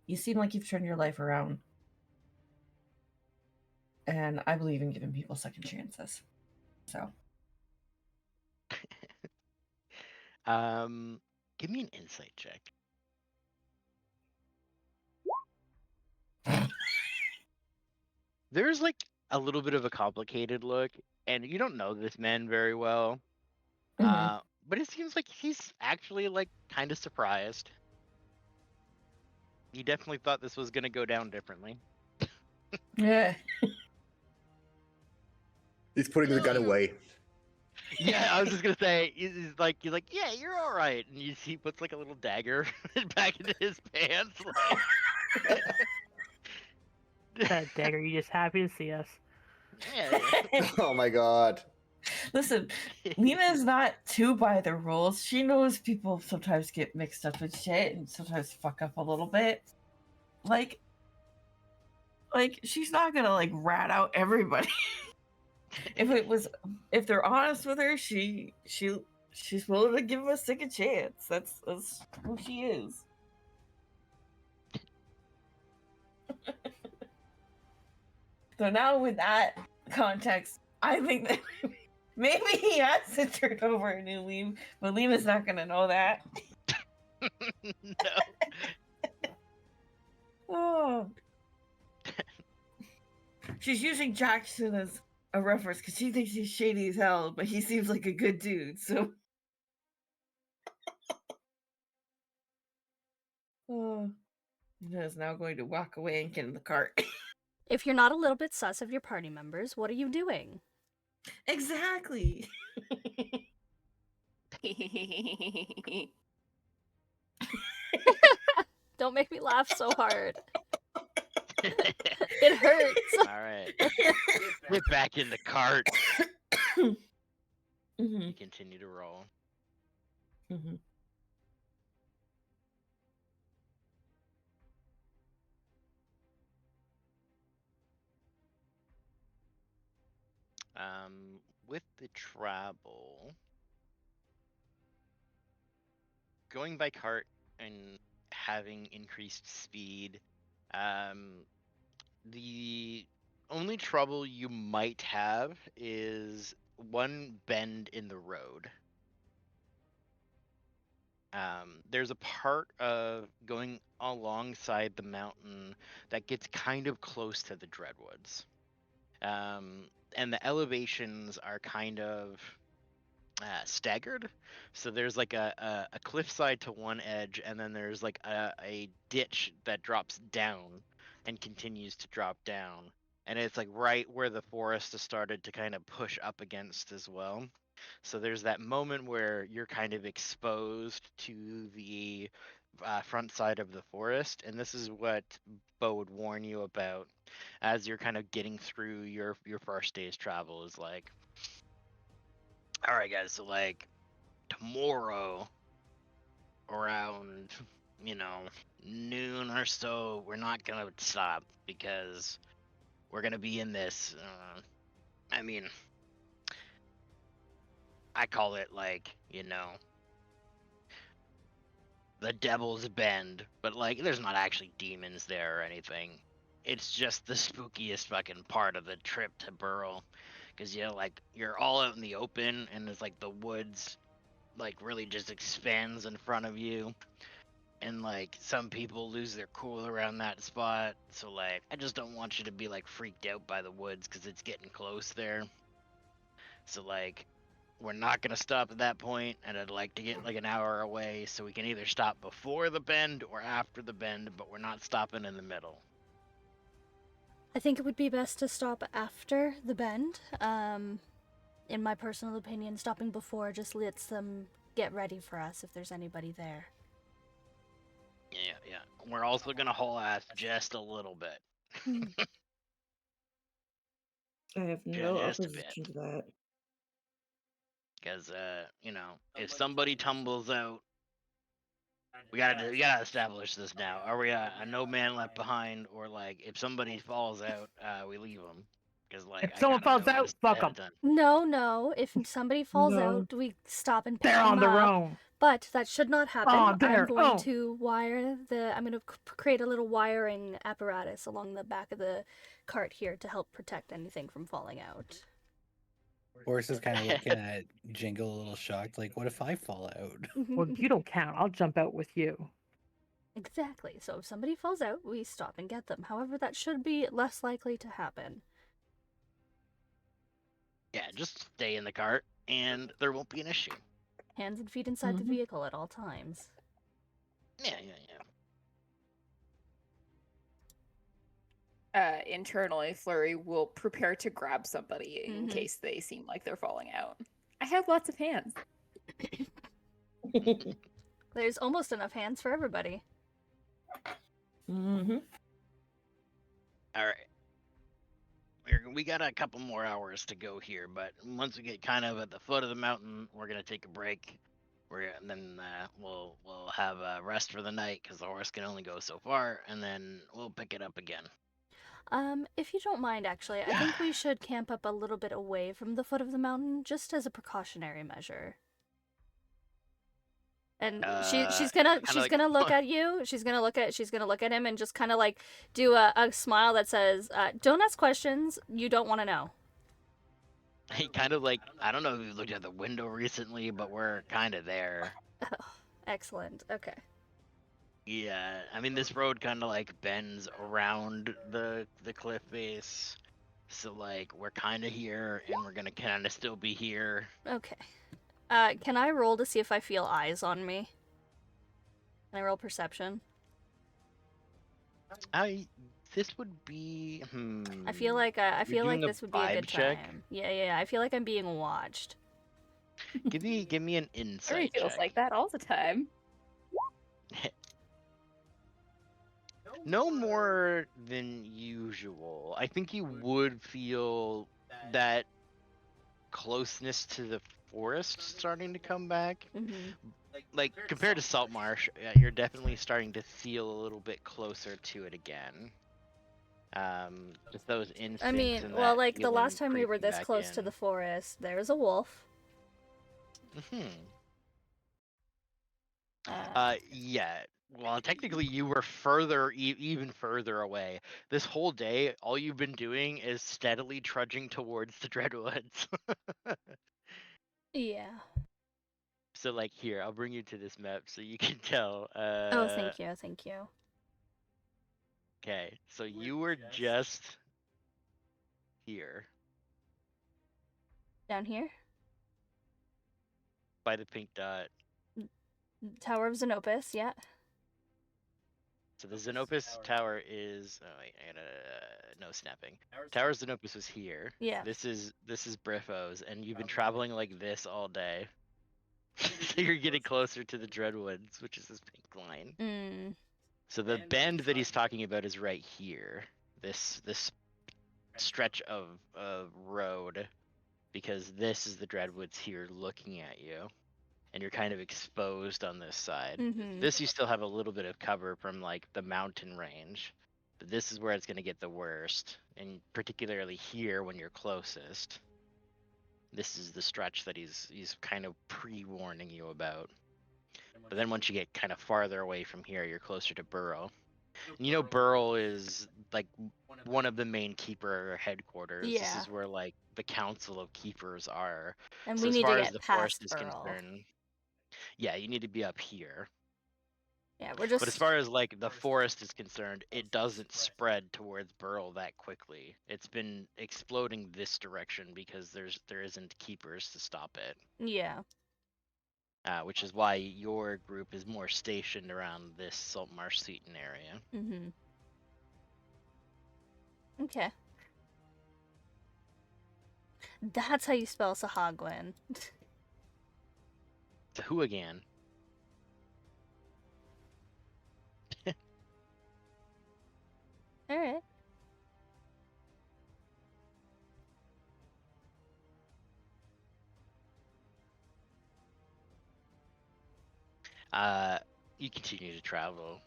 You seem like you've turned your life around. And I believe in giving people second chances. So. Give me an insight check. There's like a little bit of a complicated look, and you don't know this man very well. Mhm. But it seems like he's actually like kind of surprised. He definitely thought this was gonna go down differently. Yeah. He's putting the gun away. Yeah, I was just gonna say, he's like, yeah, you're all right, and he puts like a little dagger back into his pants. Like... That dagger, you just happy to see us. Yeah. Oh my god. Listen, Lena is not too by the rules. She knows people sometimes get mixed up with shit and sometimes fuck up a little bit. Like she's not gonna like rat out everybody. If they're honest with her, she's willing to give them a second chance. That's who she is. So now with that context, I think that maybe he has to turn over a new leaf, but Lena's not gonna know that. No. Oh. She's using Jackson as a reference because she thinks he's shady as hell, but he seems like a good dude, so. Oh. Lena's now going to walk away and get in the cart. if you're not a little bit sus of your party members, what are you doing? Exactly. Don't make me laugh so hard. It hurts. All right. Get back in the cart. Mhm. You continue to roll. Mhm. With the travel, going by cart and having increased speed, the only trouble you might have is one bend in the road. There's a part of going alongside the mountain that gets kind of close to the Dreadwoods. And the elevations are kind of staggered. So there's like a cliffside to one edge, and then there's like a ditch that drops down and continues to drop down. and it's like right where the forest has started to kind of push up against as well. So there's that moment where you're kind of exposed to the front side of the forest, and this is what Bo would warn you about as you're kind of getting through your first day's travel. Is like, all right, guys, so like tomorrow around, you know, noon or so, we're not gonna stop because we're gonna be in this. I mean, I call it like, you know, the Devil's Bend, but like, there's not actually demons there or anything. It's just the spookiest fucking part of the trip to Burrow, because you're all out in the open, and it's like the woods, like really just expands in front of you, and like some people lose their cool around that spot. So like, I just don't want you to be like freaked out by the woods, because it's getting close there. So like, we're not gonna stop at that point, and I'd like to get like an hour away so we can either stop before the bend or after the bend, but we're not stopping in the middle. I think it would be best to stop after the bend. In my personal opinion, stopping before just lets them get ready for us if there's anybody there. Yeah. We're also gonna haul ass just a little bit. I have no Just a bit. opposition to that. Because you know, if somebody tumbles out, we gotta establish this now. Are we a no man left behind, or like if somebody falls out, we leave them? Because like If someone falls out, fuck them. No. If somebody falls No. out, we stop and pick They're them on their up. own. But that should not happen. On their I'm going own. to create a little wiring apparatus along the back of the cart here to help protect anything from falling out. Horse is kind of looking at Jingle a little shocked, like, what if I fall out? Well, you don't count. I'll jump out with you. Exactly. So if somebody falls out, we stop and get them. However, that should be less likely to happen. Yeah, just stay in the cart, and there won't be an issue. Hands and feet inside the vehicle at all times. Yeah. Internally, Flurry will prepare to grab somebody in case they seem like they're falling out. I have lots of hands. There's almost enough hands for everybody. All right. We got a couple more hours to go here, but once we get kind of at the foot of the mountain, we're gonna take a break. Then we'll have a rest for the night because the horse can only go so far, and then we'll pick it up again. If you don't mind, actually, I think we should camp up a little bit away from the foot of the mountain, just as a precautionary measure. And she's gonna look at you. She's gonna look at him and just kind of like do a smile that says, "Don't ask questions you don't want to know." He kind of like, I don't know if you looked at the window recently, but we're kind of there. Oh, excellent. Okay. Yeah, I mean this road kind of like bends around the cliff face, so like we're kind of here, and we're gonna kind of still be here. Okay. Can I roll to see if I feel eyes on me? Can I roll perception? This would be. I feel like this would be a good check? time. Yeah. I feel like I'm being watched. Give me an insight. Flurry feels check. like that all the time. No more than usual. I think you would feel that closeness to the forest starting to come back. Like compared to Salt Marsh, you're definitely starting to feel a little bit closer to it again. Just those instincts. I mean, well, like the last time we were this close to the forest, there was a wolf. Yeah. Well, technically, you were further, even further away. This whole day, all you've been doing is steadily trudging towards the Dreadwoods. Yeah. So, like, here, I'll bring you to this map so you can tell. Oh, thank you. Okay, so you were just here. Down here? By the pink dot. Tower of Xenopus, yeah. So the Xenopus Tower is. Oh wait, I gotta no snapping. Tower Xenopus was here. Yeah. This is Briffo's, and you've been traveling like this all day. So you're getting closer to the Dreadwoods, which is this pink line. Mm. So the bend that he's talking about is right here. This stretch of road, because this is the Dreadwoods here looking at you, and you're kind of exposed on this side. Mhm. This you still have a little bit of cover from like the mountain range, but this is where it's going to get the worst, and particularly here when you're closest. This is the stretch that he's kind of pre-warning you about. But then once you get kind of farther away from here, you're closer to Burrow. And you know Burrow is like one of the main keeper headquarters. This Yeah. is where like the council of keepers are. And So we as need to far as get the forest past is Burl. concerned, yeah, you need to be up here. Yeah, we're just. But as far as like the forest is concerned, it doesn't spread towards Burl that quickly. It's been exploding this direction because there isn't keepers to stop it. Yeah. Which is why your group is more stationed around this Saltmarsh Seaton area. Mhm. Okay. That's how you spell Sahagwin. To who again? All right. You continue to travel.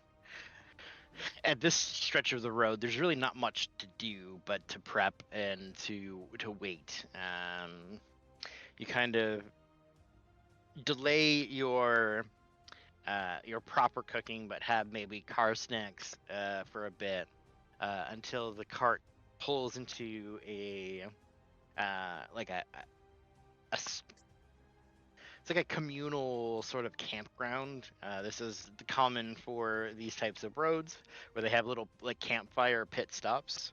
At this stretch of the road, there's really not much to do but to prep and to wait. You kind of delay your proper cooking, but have maybe car snacks for a bit until the cart pulls into a like a it's like a communal sort of campground. This is common for these types of roads where they have little like campfire pit stops.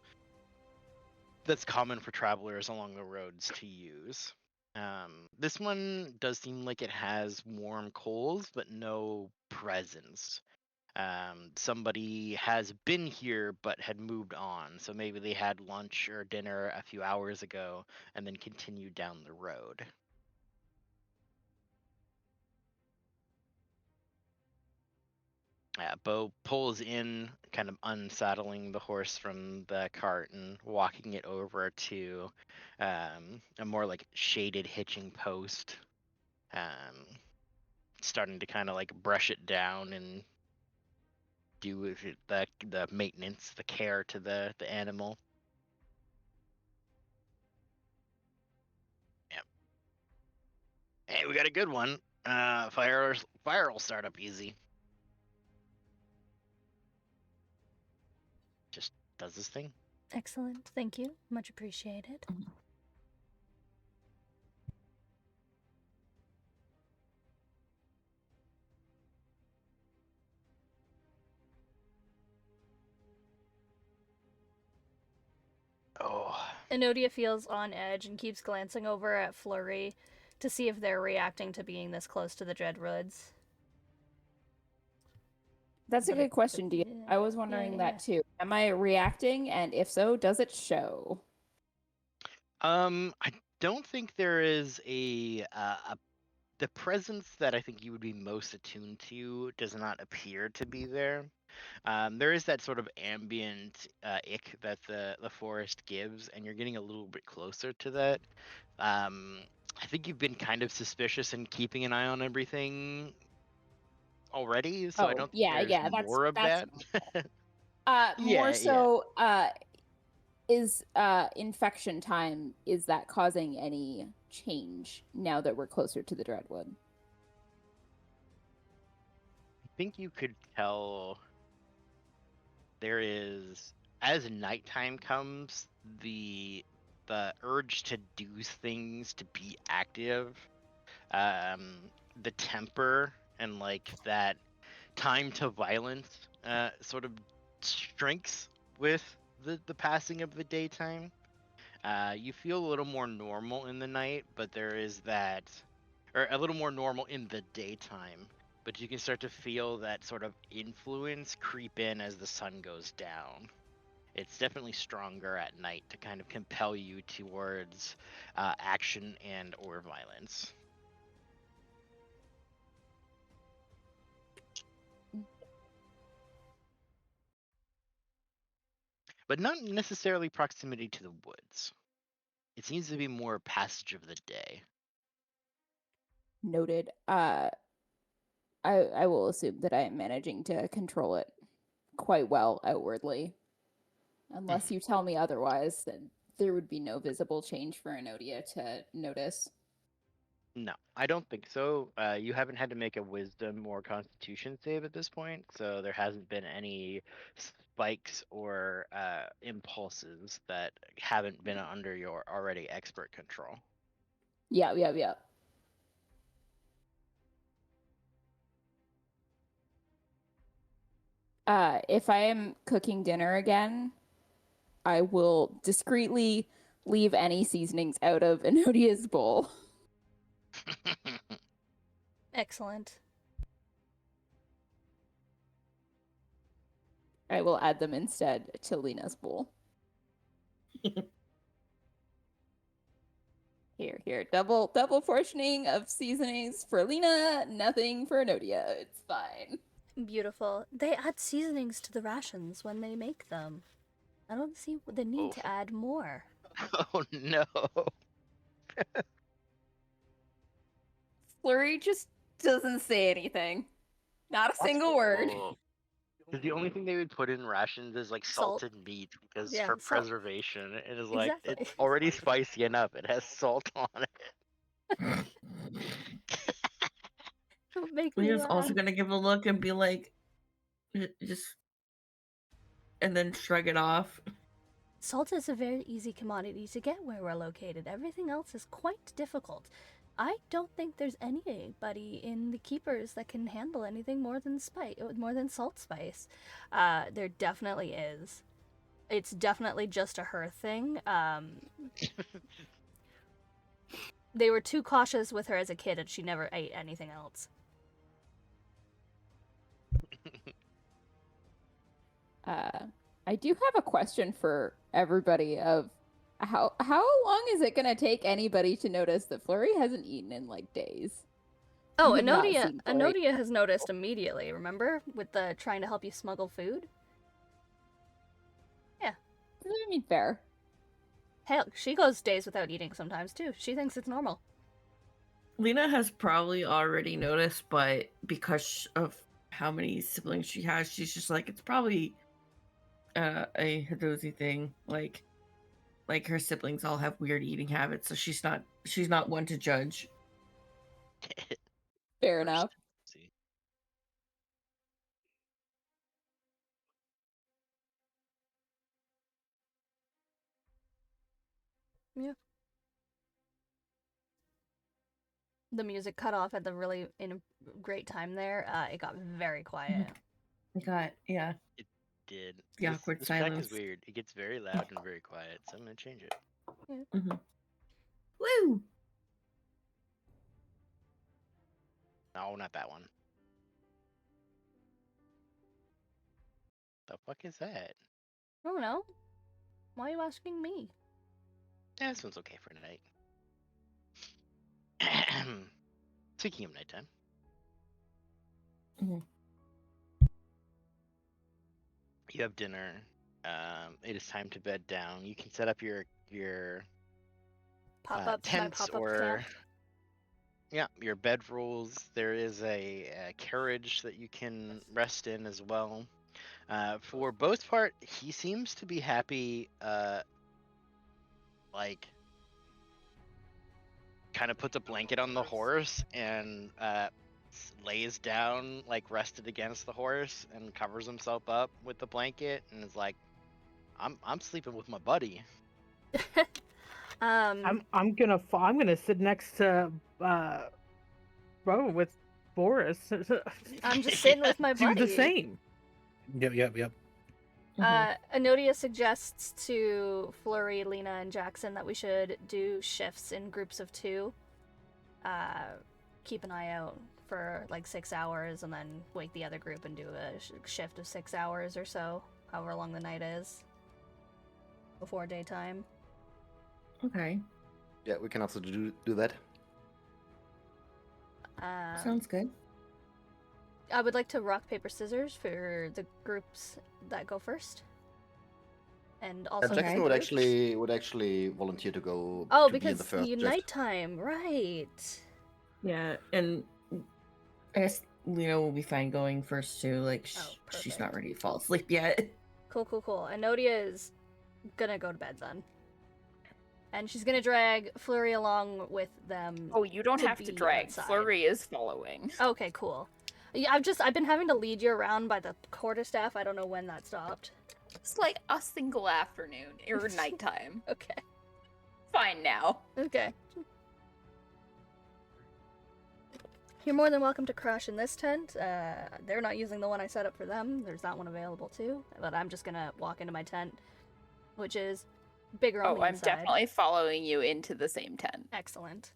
That's common for travelers along the roads to use. This one does seem like it has warm coals, but no presence. Somebody has been here but had moved on, so maybe they had lunch or dinner a few hours ago and then continued down the road. Bo pulls in, kind of unsaddling the horse from the cart and walking it over to a more like shaded hitching post. Starting to kind of like brush it down and do the maintenance, the care to the animal. Yep. Hey, we got a good one. Fire will start up easy. Just does this thing. Excellent. Thank you. Much appreciated. Oh. Enodia feels on edge and keeps glancing over at Flurry to see if they're reacting to being this close to the Dreadwoods. That's a good question, Dia. I was wondering that too. Am I reacting, and if so, does it show? I don't think there is a the presence that I think you would be most attuned to does not appear to be there. There is that sort of ambient ick that the forest gives, and you're getting a little bit closer to that. I think you've been kind of suspicious and keeping an eye on everything already, so I don't think there's more of that. More so, is infection time, is that causing any change now that we're closer to the Dreadwood? I think you could tell there is, as nighttime comes, the urge to do things, to be active, the temper and like that time to violence sort of shrinks with the passing of the daytime. You feel a little more normal in the night, but there is that, or a little more normal in the daytime, but you can start to feel that sort of influence creep in as the sun goes down. It's definitely stronger at night to kind of compel you towards action and or violence. But not necessarily proximity to the woods. It seems to be more passage of the day. Noted. I will assume that I am managing to control it quite well outwardly. Unless you tell me otherwise, then there would be no visible change for Enodia to notice. No, I don't think so. You haven't had to make a wisdom or constitution save at this point, so there hasn't been any spikes or impulses that haven't been under your already expert control. Yeah. If I am cooking dinner again, I will discreetly leave any seasonings out of Enodia's bowl. Excellent. I will add them instead to Lena's bowl. Here. Double portioning of seasonings for Lena, nothing for Enodia. It's fine. Beautiful. They add seasonings to the rations when they make them. I don't see the need to add more. Oh no. Flurry just doesn't say anything. Not a single word. The only thing they would put in rations is like Salt. salted meat because Yeah, for salt. preservation. It is like Exactly. it's already spicy enough. It has salt on it. Don't make me Leah's laugh. also gonna give a look and be like, just, and then shrug it off. Salt is a very easy commodity to get where we're located. Everything else is quite difficult. I don't think there's anybody in the keepers that can handle anything more than salt spice. There definitely is. It's definitely just a her thing. They were too cautious with her as a kid, and she never ate anything else. I do have a question for everybody of how long is it gonna take anybody to notice that Flurry hasn't eaten in like days? Oh, We have not seen Flurry. Enodia has noticed immediately, remember? With the trying to help you smuggle food? Yeah. I mean, fair. Hell, she goes days without eating sometimes, too. She thinks it's normal. Lena has probably already noticed, but because of how many siblings she has, she's just like, it's probably a Hadozi thing. Like her siblings all have weird eating habits, so she's not one to judge. Fair enough. See. Yeah. The music cut off at the really in a great time there. It got very quiet. Yeah. It did. The awkward this track silence. is weird. It gets very loud and very quiet, so I'm gonna change it. Yeah. Mm-hmm. Woo! No, not that one. The fuck is that? I don't know. Why are you asking me? Yeah, this one's okay for tonight. Speaking of nighttime. Mm-hmm. You have dinner. It is time to bed down. You can set up your Pop-up, my tents pop-up or camp. yeah, your bed rolls. There is a carriage that you can rest in as well. For both part, he seems to be happy. Like, kind of puts a blanket on the horse and lays down, like rested against the horse, and covers himself up with the blanket, and is like, "I'm sleeping with my buddy." I'm gonna sit next to with Boris. I'm just sitting with my buddy. Do the same. Yep. Enodia suggests to Flurry, Lena, and Jackson that we should do shifts in groups of 2. Keep an eye out for like 6 hours and then wake the other group and do a shift of 6 hours or so, however long the night is, before daytime. Okay. Yeah, we can also do that. Sounds good. I would like to rock, paper, scissors for the groups that go first. And also Jackson the would groups. actually volunteer to go Oh, to be in the because first you shift. nighttime, right? Yeah, and I guess Lena will be fine going first too. Like she's not perfect. ready to fall asleep yet. Cool. And Nodia is gonna go to bed then. And she's gonna drag Flurry along with them. Oh, you don't have to be drag. outside. Flurry is following. Okay, cool. Yeah, I've been having to lead you around by the quarterstaff. I don't know when that stopped. It's like a single afternoon or nighttime. Okay. Fine now. Okay. You're more than welcome to crash in this tent. They're not using the one I set up for them. There's that one available too. But I'm just gonna walk into my tent, which is bigger on the I'm inside. definitely following you into the same tent. Excellent.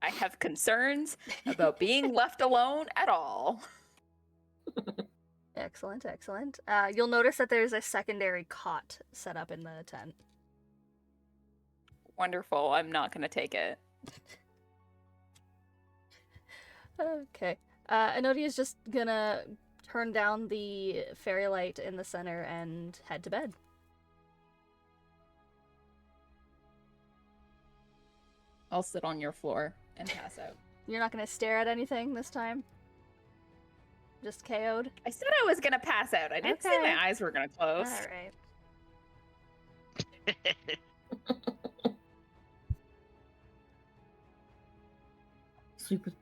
I have concerns about being left alone at all. Excellent. You'll notice that there's a secondary cot set up in the tent. Wonderful. I'm not going to take it. Okay. Enodia's just gonna turn down the fairy light in the center and head to bed. I'll sit on your floor and pass out. You're not gonna stare at anything this time? Just KO'd? I said I was going to pass out. I didn't say Okay. my eyes were going to close. Alright. Sleep with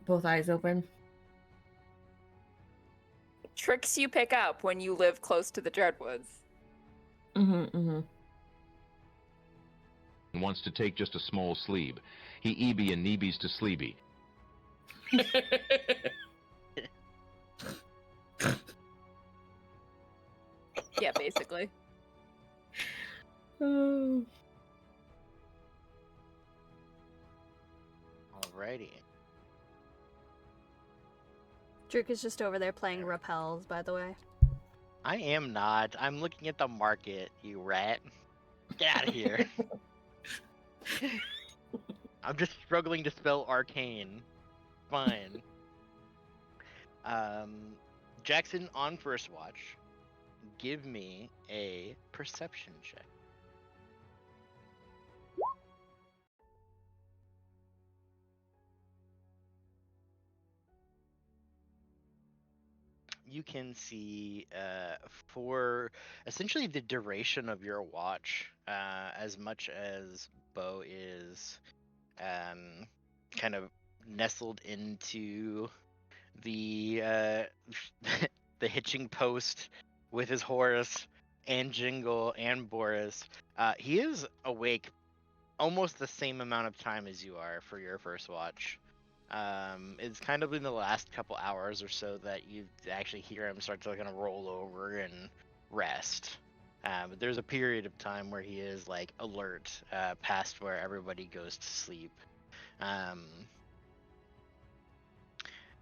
both eyes open. Tricks you pick up when you live close to the Dreadwoods. Mm-hmm. Wants to take just a small sleep. He EB and Neebies to Sleeby. Yeah, basically. Alrighty. Druk is just over there playing rappels, by the way. I am not. I'm looking at the market, you rat. Get out of here. I'm just struggling to spell arcane. Fine. Jackson, on first watch, give me a perception check. You can see for essentially the duration of your watch, as much as Bo is kind of nestled into the the hitching post with his horse and Jingle and Boris, he is awake almost the same amount of time as you are for your first watch. It's kind of in the last couple hours or so that you actually hear him start to kind of roll over and rest. But there's a period of time where he is like alert, past where everybody goes to sleep.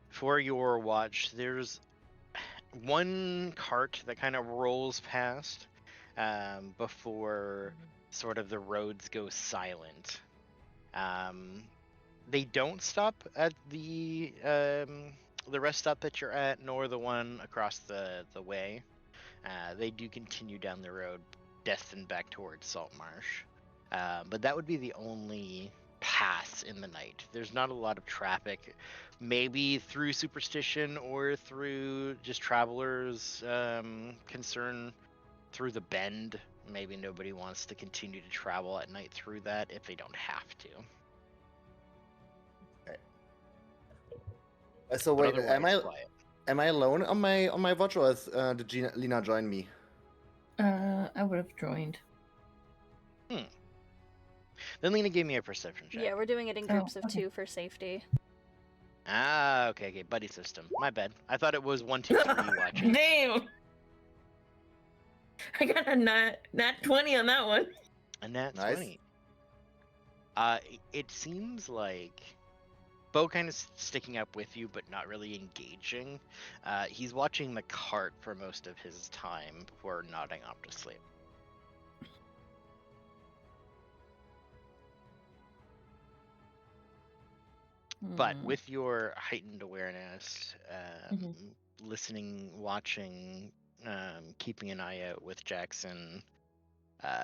For your watch, there's one cart that kind of rolls past before sort of the roads go silent. They don't stop at the rest stop that you're at, nor the one across the way. They do continue down the road, destined back towards Saltmarsh. But that would be the only pass in the night. There's not a lot of traffic. Maybe through superstition or through just travelers' concern through the bend. Maybe nobody wants to continue to travel at night through that if they don't have to. So But wait, otherwise, quiet. am I alone on my watch, or did Lena join me? I would have joined. Then Lena gave me a perception check. Yeah, we're doing it in groups of 2 for safety. Ah, okay, buddy system. My bad. I thought it was 1, 2, 3 watching. Damn! I got a nat 20 on that one. And that's Nice. funny. It seems like Bo kind of sticking up with you, but not really engaging. He's watching the cart for most of his time before nodding off to sleep. But with your heightened awareness, listening, watching, keeping an eye out with Jackson,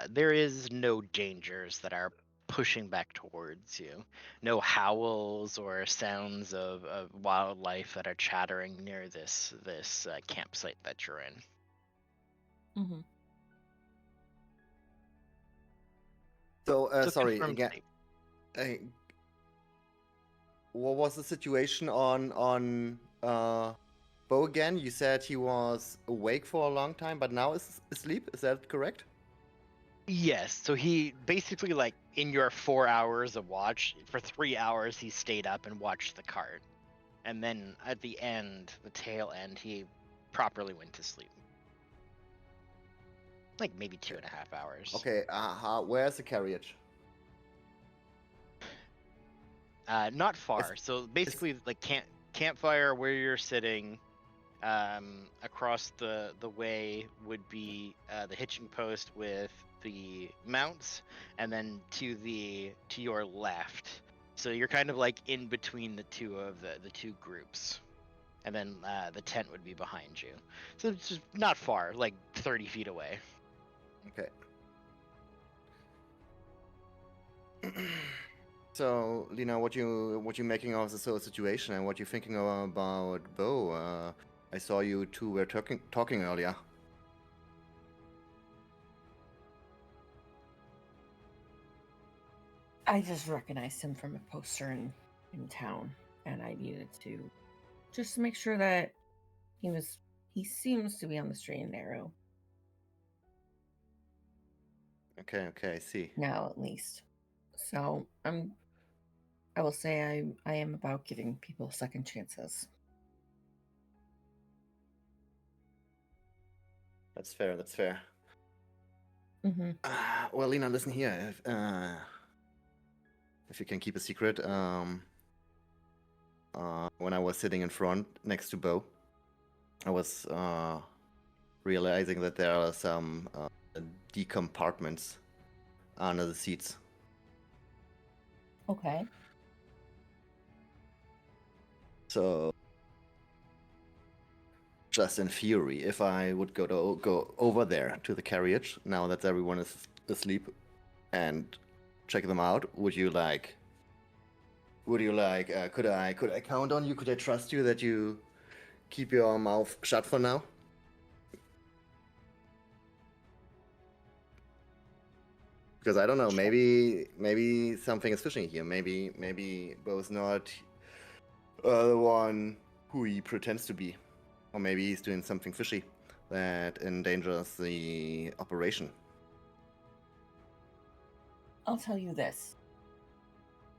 there is no dangers that are pushing back towards you. No howls or sounds of wildlife that are chattering near this campsite that you're in. Mm-hmm. So, So sorry confirm again. sleep. What was the situation on Bo again? You said he was awake for a long time, but now is asleep. Is that correct? Yes, so he basically, like, in your 4 hours of watch, for 3 hours he stayed up and watched the cart. And then at the end, the tail end, he properly went to sleep. Like maybe 2.5 hours. Okay, where's the carriage? Not far. So basically, like campfire where you're sitting, across the way would be the hitching post with the mounts, and then to your left. So you're kind of like in between the two of the two groups, and then the tent would be behind you. So it's just not far, like 30 feet away. Okay. So, Lena, what you making of this whole situation, and what you thinking about Bo? I saw you two were talking earlier. I just recognized him from a poster in town, and I needed to just make sure that he seems to be on the straight and narrow. Okay, I see. Now, at least. So I will say I am about giving people second chances. That's fair. Mm-hmm. Well, Lena, listen here. If you can keep a secret, when I was sitting in front next to Bo, I was realizing that there are some decompartments under the seats. Okay. So, just in theory, if I would go over there to the carriage now that everyone is asleep and check them out, would you like? Could I count on you? Could I trust you that you keep your mouth shut for now? Because I don't know, maybe something is fishing here. Maybe Bo's not the one who he pretends to be, or maybe he's doing something fishy that endangers the operation. I'll tell you this.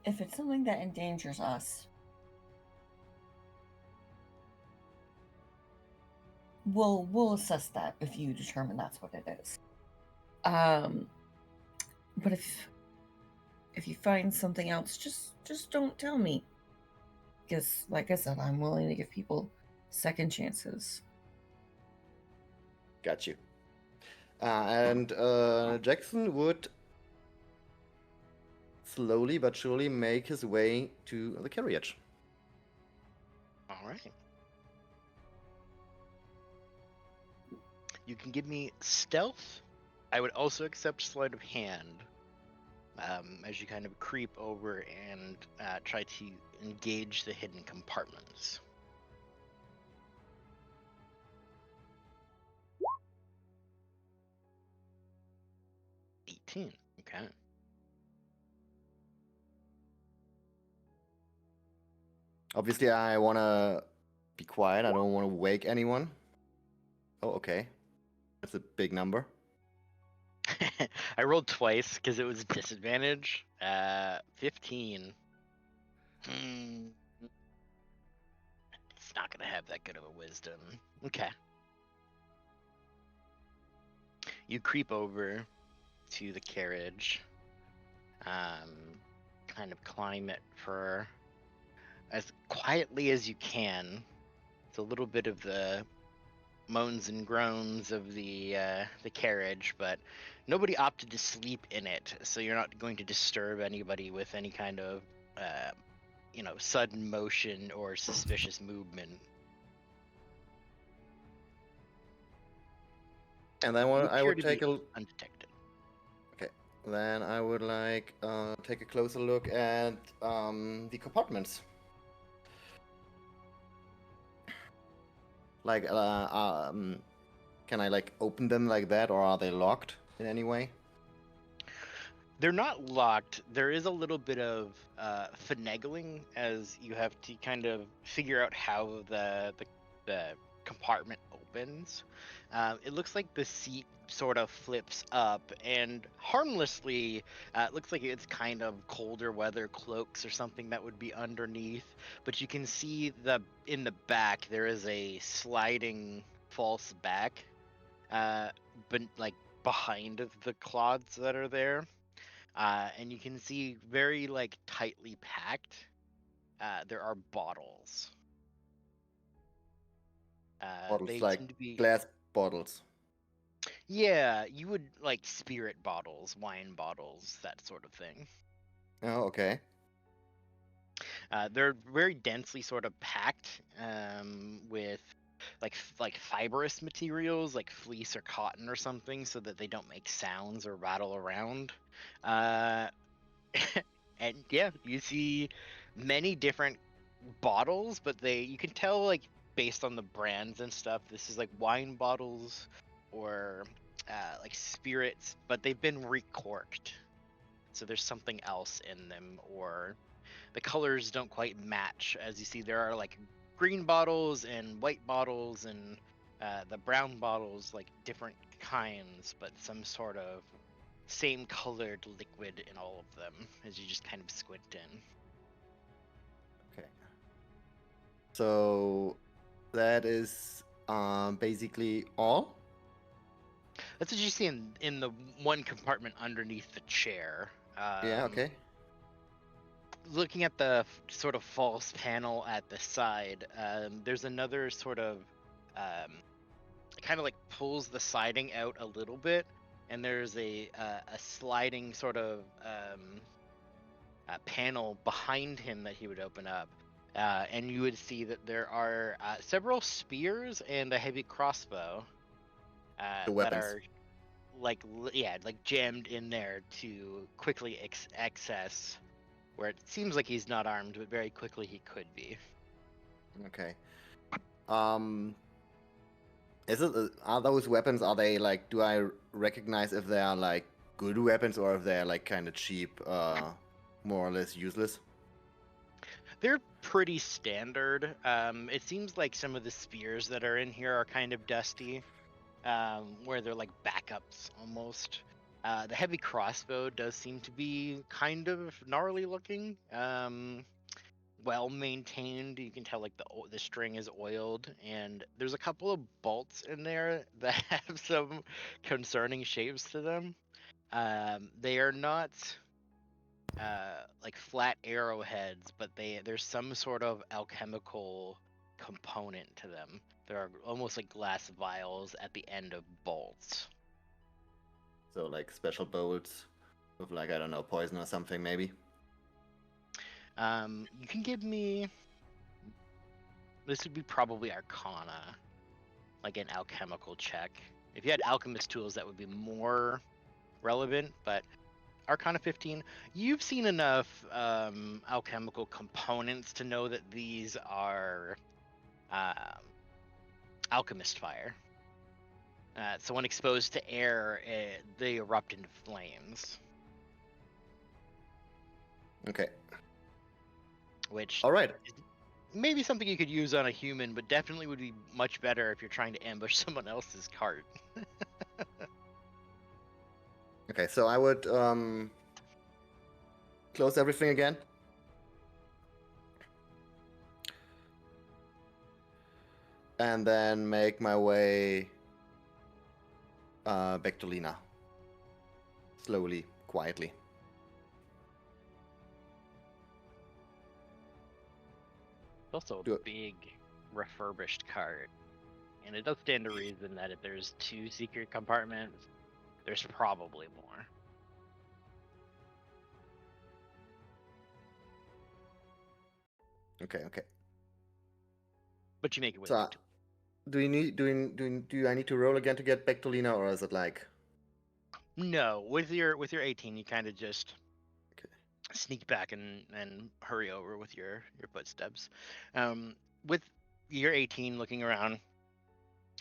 If it's something that endangers us, we'll assess that if you determine that's what it is. But if you find something else, just don't tell me. Because, like I said, I'm willing to give people second chances. Got you. And Jackson would slowly but surely make his way to the carriage. All right. You can give me stealth. I would also accept sleight of hand, as you kind of creep over and try to engage the hidden compartments. $18. Okay. Obviously, I want to be quiet. I don't want to wake anyone. Oh, okay. That's a big number. I rolled twice because it was a disadvantage. 15. It's not going to have that good of a wisdom. Okay. You creep over to the carriage, kind of climb it for as quietly as you can. It's a little bit of the moans and groans of the carriage, but nobody opted to sleep in it, so you're not going to disturb anybody with any kind of sudden motion or suspicious movement. And then You I appear would to take be a undetected. okay. Then I would like take a closer look at the compartments. Like, can I like open them like that, or are they locked in any way? They're not locked. There is a little bit of finagling as you have to kind of figure out how the compartment opens. It looks like the seat sort of flips up, and harmlessly, it looks like it's kind of colder weather cloaks or something that would be underneath. But you can see in the back there is a sliding false back, but like behind the cloths that are there. And you can see very like tightly packed. There are bottles. Bottles They like seem to be glass bottles. yeah. You would like spirit bottles, wine bottles, that sort of thing. Oh, okay. They're very densely sort of packed with like fibrous materials like fleece or cotton or something, so that they don't make sounds or rattle around. And yeah, you see many different bottles, but you can tell like based on the brands and stuff, this is like wine bottles or like spirits, but they've been recorked. So there's something else in them, or the colors don't quite match. As you see, there are like green bottles and white bottles, and the brown bottles, like different kinds, but some sort of same colored liquid in all of them as you just kind of squint in. Okay. So that is basically all. That's what you see in the one compartment underneath the chair. Yeah. Okay. Looking at the sort of false panel at the side, there's another sort of kind of like pulls the siding out a little bit, and there's a sliding sort of panel behind him that he would open up, and you would see that there are several spears and a heavy crossbow The that weapons. are like jammed in there to quickly access where it seems like he's not armed, but very quickly he could be. Okay. Is it are those weapons? Are they like? Do I recognize if they are like good weapons or if they're like kind of cheap, more or less useless? They're pretty standard. It seems like some of the spears that are in here are kind of dusty, where they're like backups almost. The heavy crossbow does seem to be kind of gnarly looking. Well maintained. You can tell like the string is oiled, and there's a couple of bolts in there that have some concerning shapes to them. They are not like flat arrowheads, but there's some sort of alchemical component to them. There are almost like glass vials at the end of bolts. So like special bolts with like I don't know poison or something maybe. You can give me. This would be probably Arcana, like an alchemical check. If you had alchemist tools, that would be more relevant, but Arcana 15, you've seen enough alchemical components to know that these are alchemist fire. So when exposed to air, they erupt into flames. Okay. Which all right. Maybe something you could use on a human, but definitely would be much better if you're trying to ambush someone else's cart. Okay, so I would close everything again. And then make my way back to Lena. Slowly, quietly. It's also Do a it. big refurbished cart. And it does stand to reason that if there's 2 secret compartments, there's probably more. Okay, okay. But you make it with So, do you need do I need to roll again to get back to Lena, or is it like No, with your 18, you kind of just Okay. sneak back and hurry over with your footsteps. With your 18 looking around,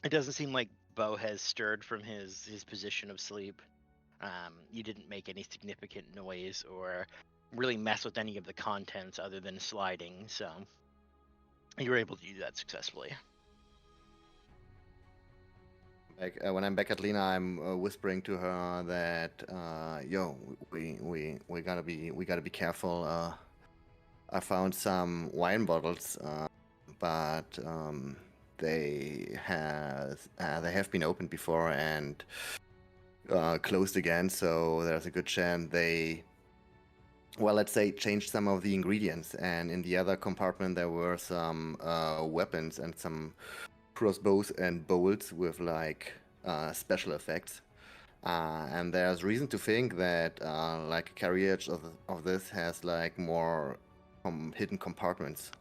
it doesn't seem like Bo has stirred from his position of sleep. You didn't make any significant noise or really mess with any of the contents other than sliding, so you were able to do that successfully. like when I'm back at Lena, I'm whispering to her that yo, we gotta be careful. I found some wine bottles, but they have been opened before and closed again. So there's a good chance they, well, let's say, changed some of the ingredients. And in the other compartment, there were some weapons and some crossbows and bolts with like special effects. And there's reason to think that like a carriage of this has like more hidden compartments.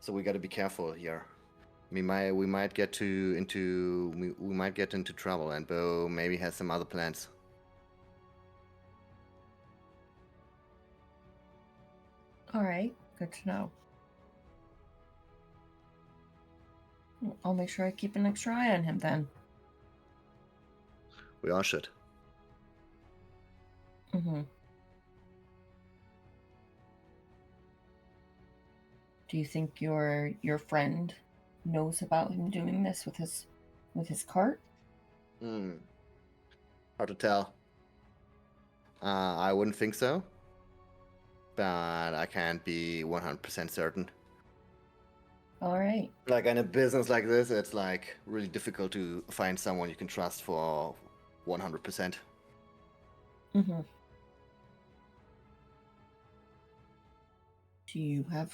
So we got to be careful here. We might get into trouble, and Bo maybe has some other plans. All right, good to know. I'll make sure I keep an extra eye on him then. We all should. Mm-hmm. Do you think your friend knows about him doing this with his cart? Hard to tell. I wouldn't think so, but I can't be 100% certain. All right. Like in a business like this, it's like really difficult to find someone you can trust for 100%. Mm-hmm. Do you have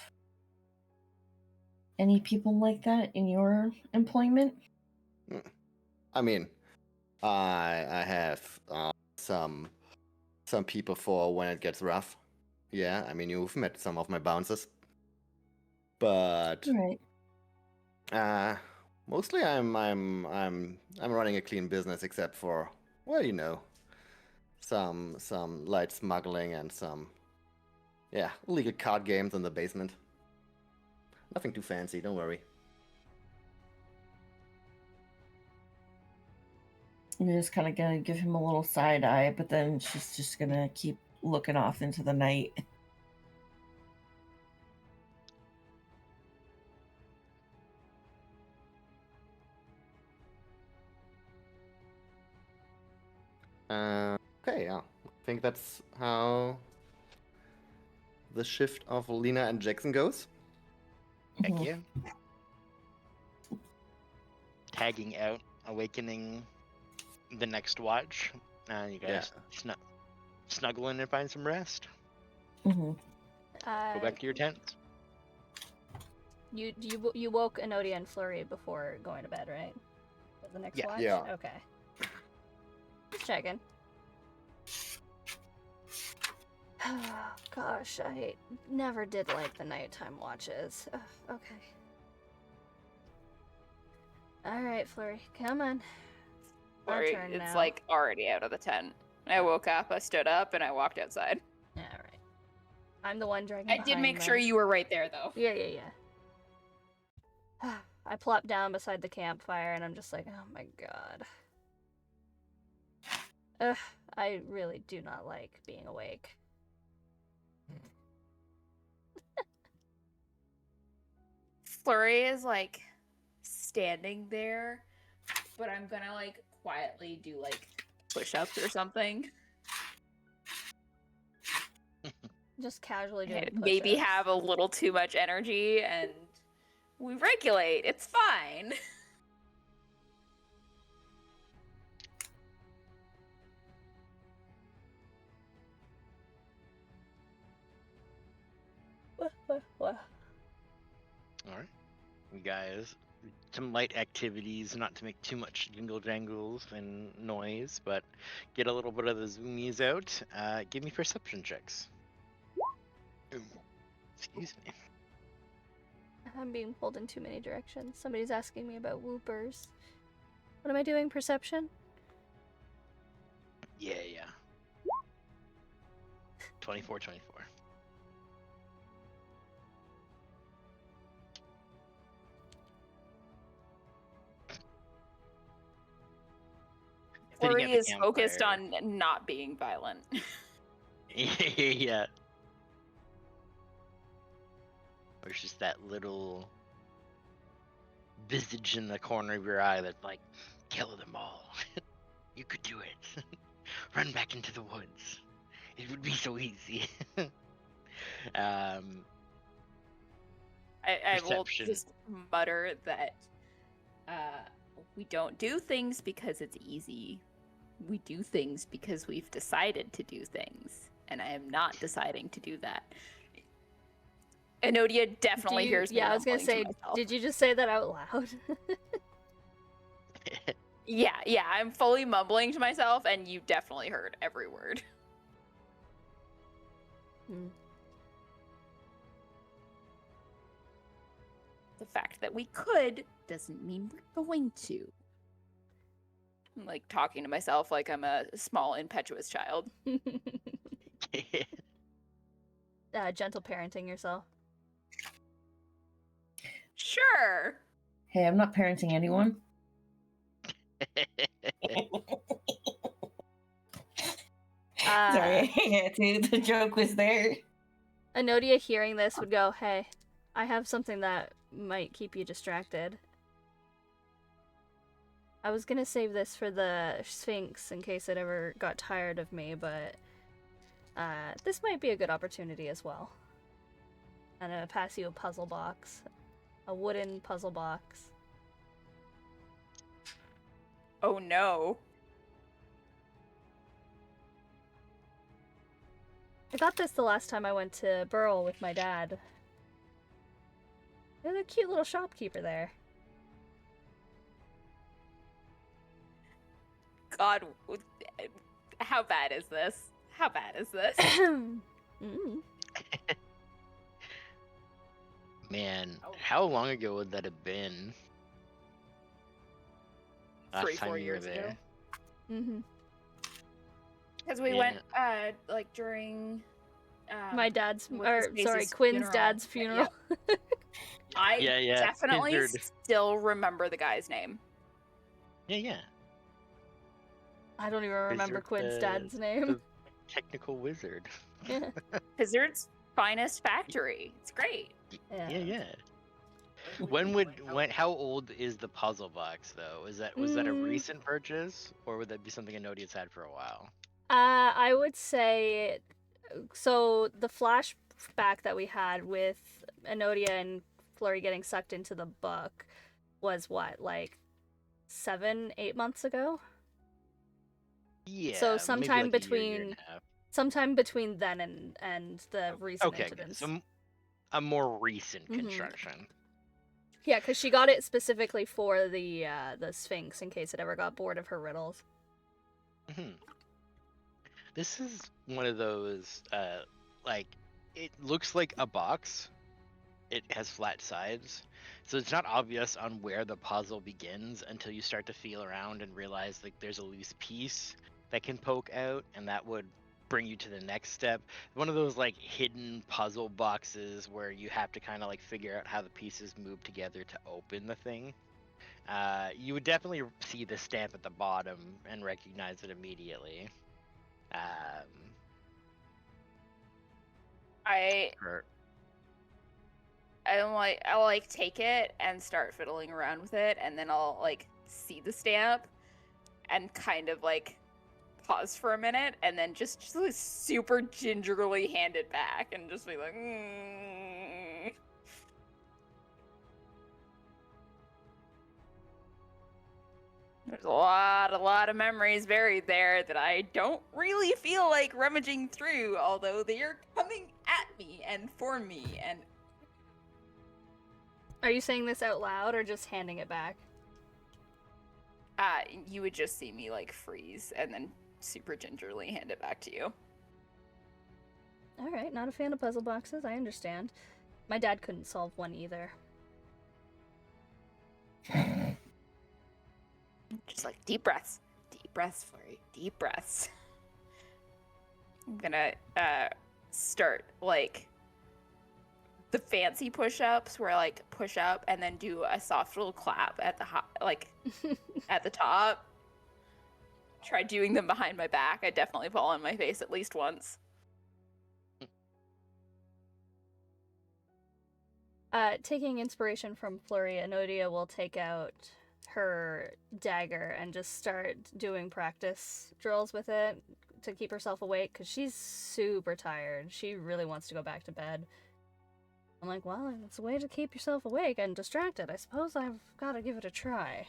any people like that in your employment? I mean, I have some people for when it gets rough. Yeah, I mean you've met some of my bouncers, but Right. mostly I'm running a clean business except for, well, you know, some light smuggling and some illegal card games in the basement. Nothing too fancy, don't worry. You're just kind of gonna give him a little side eye, but then she's just gonna keep looking off into the night. Okay, yeah. I think that's how the shift of Lena and Jackson goes. Heck yeah. Tagging out, awakening the next watch. You guys snuggle in and find some rest. Mm-hmm. Go back to your tents. You woke Enodia and Flurry before going to bed, right? For the next watch? Yeah. Okay. Just checking. Gosh, I never did like the nighttime watches. Ugh, okay. Alright, Flurry, come on. Flurry, it's like already out of the tent. I woke up, I stood up, and I walked outside. Alright. I'm the one dragging I did behind make them. sure you were right there, though. Yeah. I plop down beside the campfire and I'm just like, oh my god. Ugh, I really do not like being awake. Flurry is like standing there, but I'm gonna like quietly do like push-ups or something. Just casually doing push-ups. Maybe have a little too much energy and we regulate. It's fine. Well, All right, you guys, some light activities, not to make too much jingle jangles and noise, but get a little bit of the zoomies out. Give me perception checks. Ooh, excuse me. I'm being pulled in too many directions. Somebody's asking me about whoopers. What am I doing? Perception? Yeah. 24. Sitting at Flurry the is focused campfire. on not being violent. Yeah. There's just that little visage in the corner of your eye that's like, kill them all. You could do it. Run back into the woods. It would be so easy. I will Perception. just mutter that we don't do things because it's easy. We do things because we've decided to do things, and I am not deciding to do that. Enodia definitely hears me. Yeah, I was gonna mumbling say, to myself. did you just say that out loud? Yeah, I'm fully mumbling to myself, and you definitely heard every word. The fact that we could doesn't mean we're going to. I'm like talking to myself like I'm a small, impetuous child. Gentle parenting yourself. Sure. Hey, I'm not parenting anyone. Sorry, the joke was there. Enodia hearing this would go, hey, I have something that might keep you distracted. I was gonna save this for the Sphinx in case it ever got tired of me, but this might be a good opportunity as well. I'm gonna pass you a puzzle box. A wooden puzzle box. Oh no. I got this the last time I went to Burl with my dad. There's a cute little shopkeeper there. God, how bad is this? How bad is this? Man, how long ago would that have been? Last 3-4 time you were years ago. there? Mm-hmm. Because we went like during my dad's, what's or his face's sorry, Quinn's funeral. dad's funeral. I Yeah, definitely Wizard. still remember the guy's name. Yeah. I don't even remember Wizard, Quinn's dad's name. the technical wizard. Yeah. Wizard's finest factory. It's great. Yeah. How old is the puzzle box though? Was that a recent purchase, or would that be something Enodia's had for a while? I would say, so the flashback that we had with Enodia and Flurry getting sucked into the book was what, like 7-8 months ago? Yeah. So maybe sometime like a year between and a half. sometime between then and the recent Okay, incidents. so a more recent Mhm. construction. Yeah, because she got it specifically for the Sphinx in case it ever got bored of her riddles. This is one of those, like, it looks like a box. It has flat sides, so it's not obvious on where the puzzle begins until you start to feel around and realize like there's a loose piece that can poke out, and that would bring you to the next step. One of those like hidden puzzle boxes where you have to kind of like figure out how the pieces move together to open the thing. You would definitely see the stamp at the bottom and recognize it immediately. I'll like take it and start fiddling around with it, and then I'll like see the stamp and kind of like pause for a minute, and then just like, super gingerly hand it back and just be like, There's a lot of memories buried there that I don't really feel like rummaging through, although they are coming at me and for me, and Are you saying this out loud or just handing it back? You would just see me like freeze and then super gingerly hand it back to you. All right, not a fan of puzzle boxes. I understand. My dad couldn't solve one either. Just like deep breaths, Flurry, deep breaths. I'm gonna start like the fancy push-ups where I like push up and then do a soft little clap at the at the top. Try doing them behind my back. I definitely fall on my face at least once. Taking inspiration from Flurry, Enodia will take out her dagger and just start doing practice drills with it to keep herself awake because she's super tired. She really wants to go back to bed. I'm like, well, it's a way to keep yourself awake and distracted. I suppose I've got to give it a try.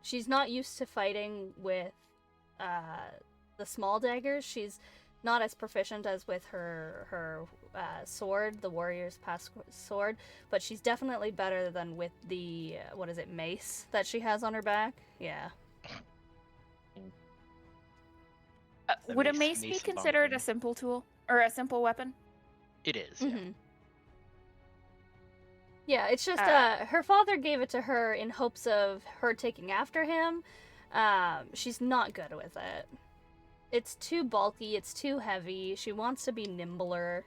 She's not used to fighting with the small daggers. She's not as proficient as with her sword, the warrior's past sword, but she's definitely better than with the, what is it, mace that she has on her back? Yeah. Would a mace be considered a simple tool? Or a simple weapon? It is, yeah. Mm-hmm. Yeah, it's just her father gave it to her in hopes of her taking after him. She's not good with it. It's too bulky, it's too heavy. She wants to be nimbler.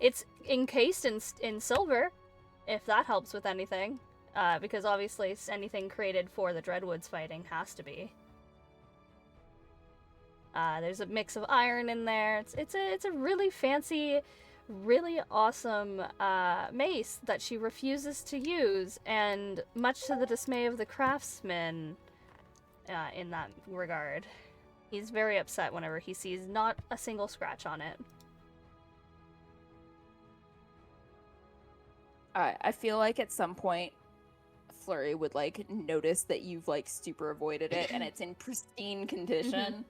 It's encased in silver, if that helps with anything. Because obviously anything created for the Dreadwoods fighting has to be. There's a mix of iron in there. It's a really fancy, really awesome mace that she refuses to use, and much to the dismay of the craftsman in that regard. He's very upset whenever he sees not a single scratch on it. I feel like at some point Flurry would like notice that you've like super avoided it and it's in pristine condition.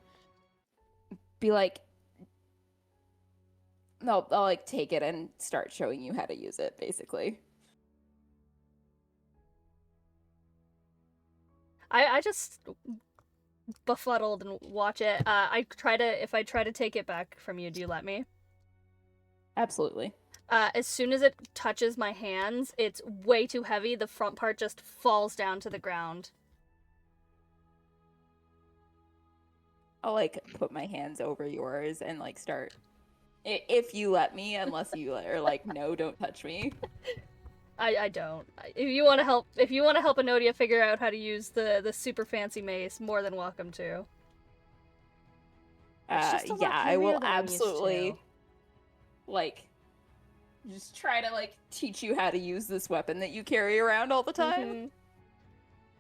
Be like, no, I'll like take it and start showing you how to use it, basically. I just befuddled and watch it. If I try to take it back from you, do you let me? Absolutely. As soon as it touches my hands, it's way too heavy. The front part just falls down to the ground. I'll like put my hands over yours and like start, if you let me, unless you are like, no, don't touch me. I don't. If you want to help Enodia figure out how to use the super fancy mace, more than welcome to. Yeah, I will absolutely like just try to like teach you how to use this weapon that you carry around all the time. Mm-hmm.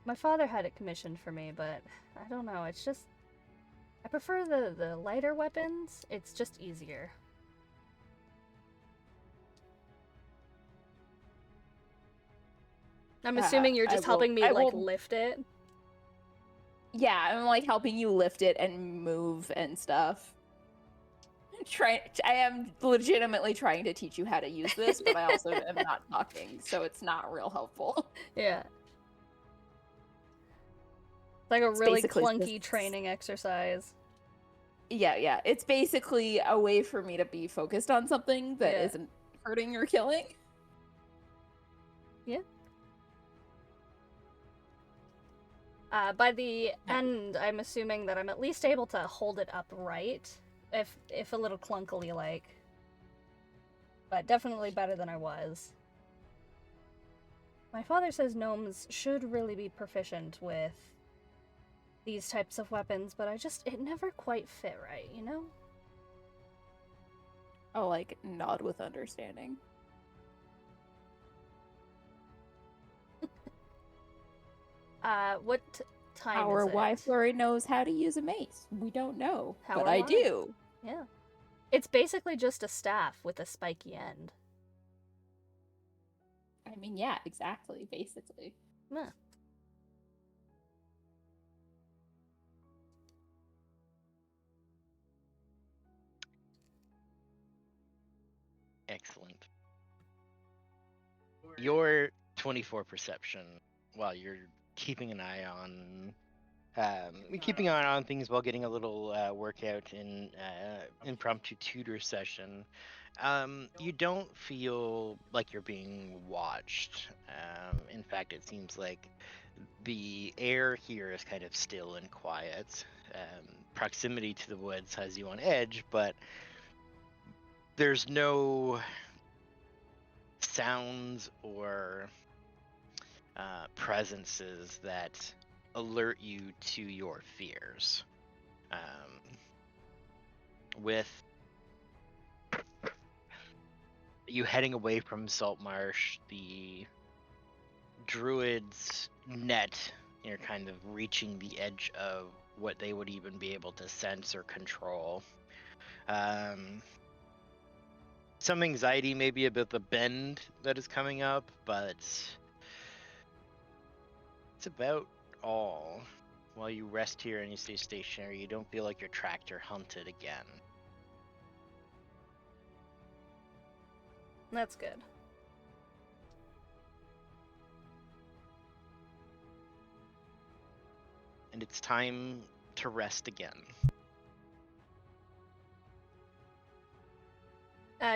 My father had it commissioned for me, but I don't know, it's just I prefer the lighter weapons. It's just easier. I'm assuming you're just helping me lift it. Yeah, I'm like helping you lift it and move and stuff. I am legitimately trying to teach you how to use this, but I also am not talking, so it's not real helpful. Yeah. It's like a really clunky training exercise. Yeah. It's basically a way for me to be focused on something that isn't hurting or killing. Yeah. By the end, I'm assuming that I'm at least able to hold it upright, if a little clunkily like. But definitely better than I was. My father says gnomes should really be proficient with these types of weapons, but it never quite fit right, you know? I'll like nod with understanding. What time How or is it? why Flurry knows how to use a mace? We don't know, How but or I why? do. Yeah. It's basically just a staff with a spiky end. I mean, yeah, exactly, basically. Yeah. Excellent. Your 24 perception, while you're keeping an eye on things while getting a little workout in impromptu tutor session, you don't feel like you're being watched. In fact, it seems like the air here is kind of still and quiet. Proximity to the woods has you on edge, but there's no sounds or presences that alert you to your fears. With you heading away from Salt Marsh, the druids' net, you're kind of reaching the edge of what they would even be able to sense or control. Some anxiety maybe about the bend that is coming up, but it's about all. While you rest here and you stay stationary, you don't feel like you're tracked or hunted again. That's good. And it's time to rest again.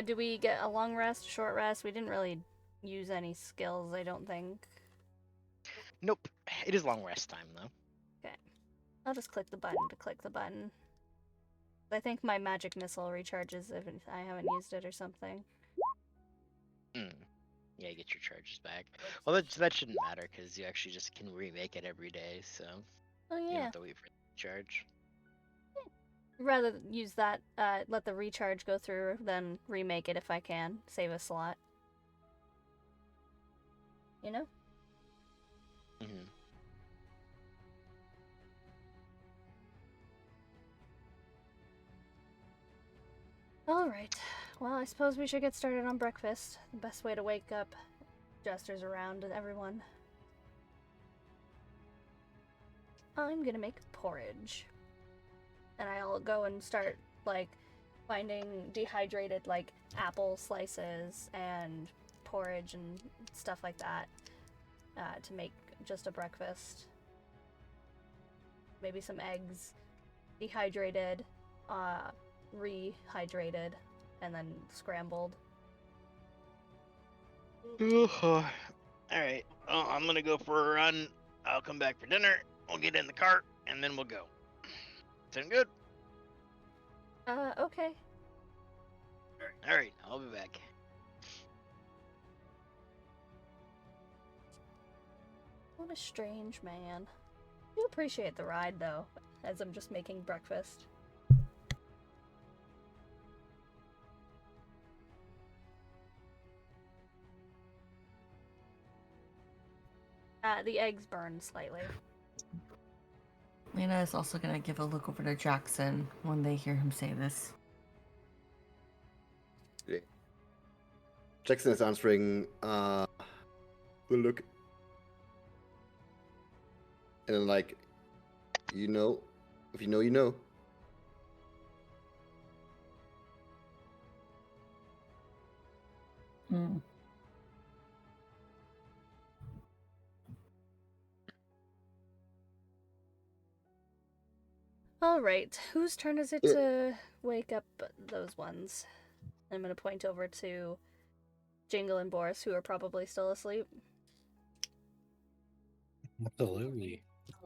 Do we get a long rest, short rest? We didn't really use any skills, I don't think. Nope. It is long rest time, though. Okay. I'll just click the button to click the button. I think my magic missile recharges if I haven't used it or something. Yeah, get your charges back. Well, that shouldn't matter, because you actually just can remake it every day, so Oh, you don't yeah. have to wait for the charge. Rather use that, let the recharge go through, than remake it if I can. Save a slot. You know? Mm-hmm. Alright. Well, I suppose we should get started on breakfast. The best way to wake up jesters around everyone. I'm gonna make porridge. And I'll go and start, like, finding dehydrated, like, apple slices and porridge and stuff like that to make just a breakfast. Maybe some eggs, dehydrated, rehydrated, and then scrambled. Alright, well, I'm gonna go for a run. I'll come back for dinner. We'll get in the cart, and then we'll go. Sound good? Okay. Alright, I'll be back. What a strange man. I do appreciate the ride, though, as I'm just making breakfast. The eggs burn slightly. Lena is also going to give a look over to Jackson when they hear him say this. Jackson is answering the look. And then, like, you know, if you know, you know. Hmm. Alright, whose turn is it to wake up those ones? I'm gonna point over to Jingle and Boris, who are probably still asleep. Absolutely.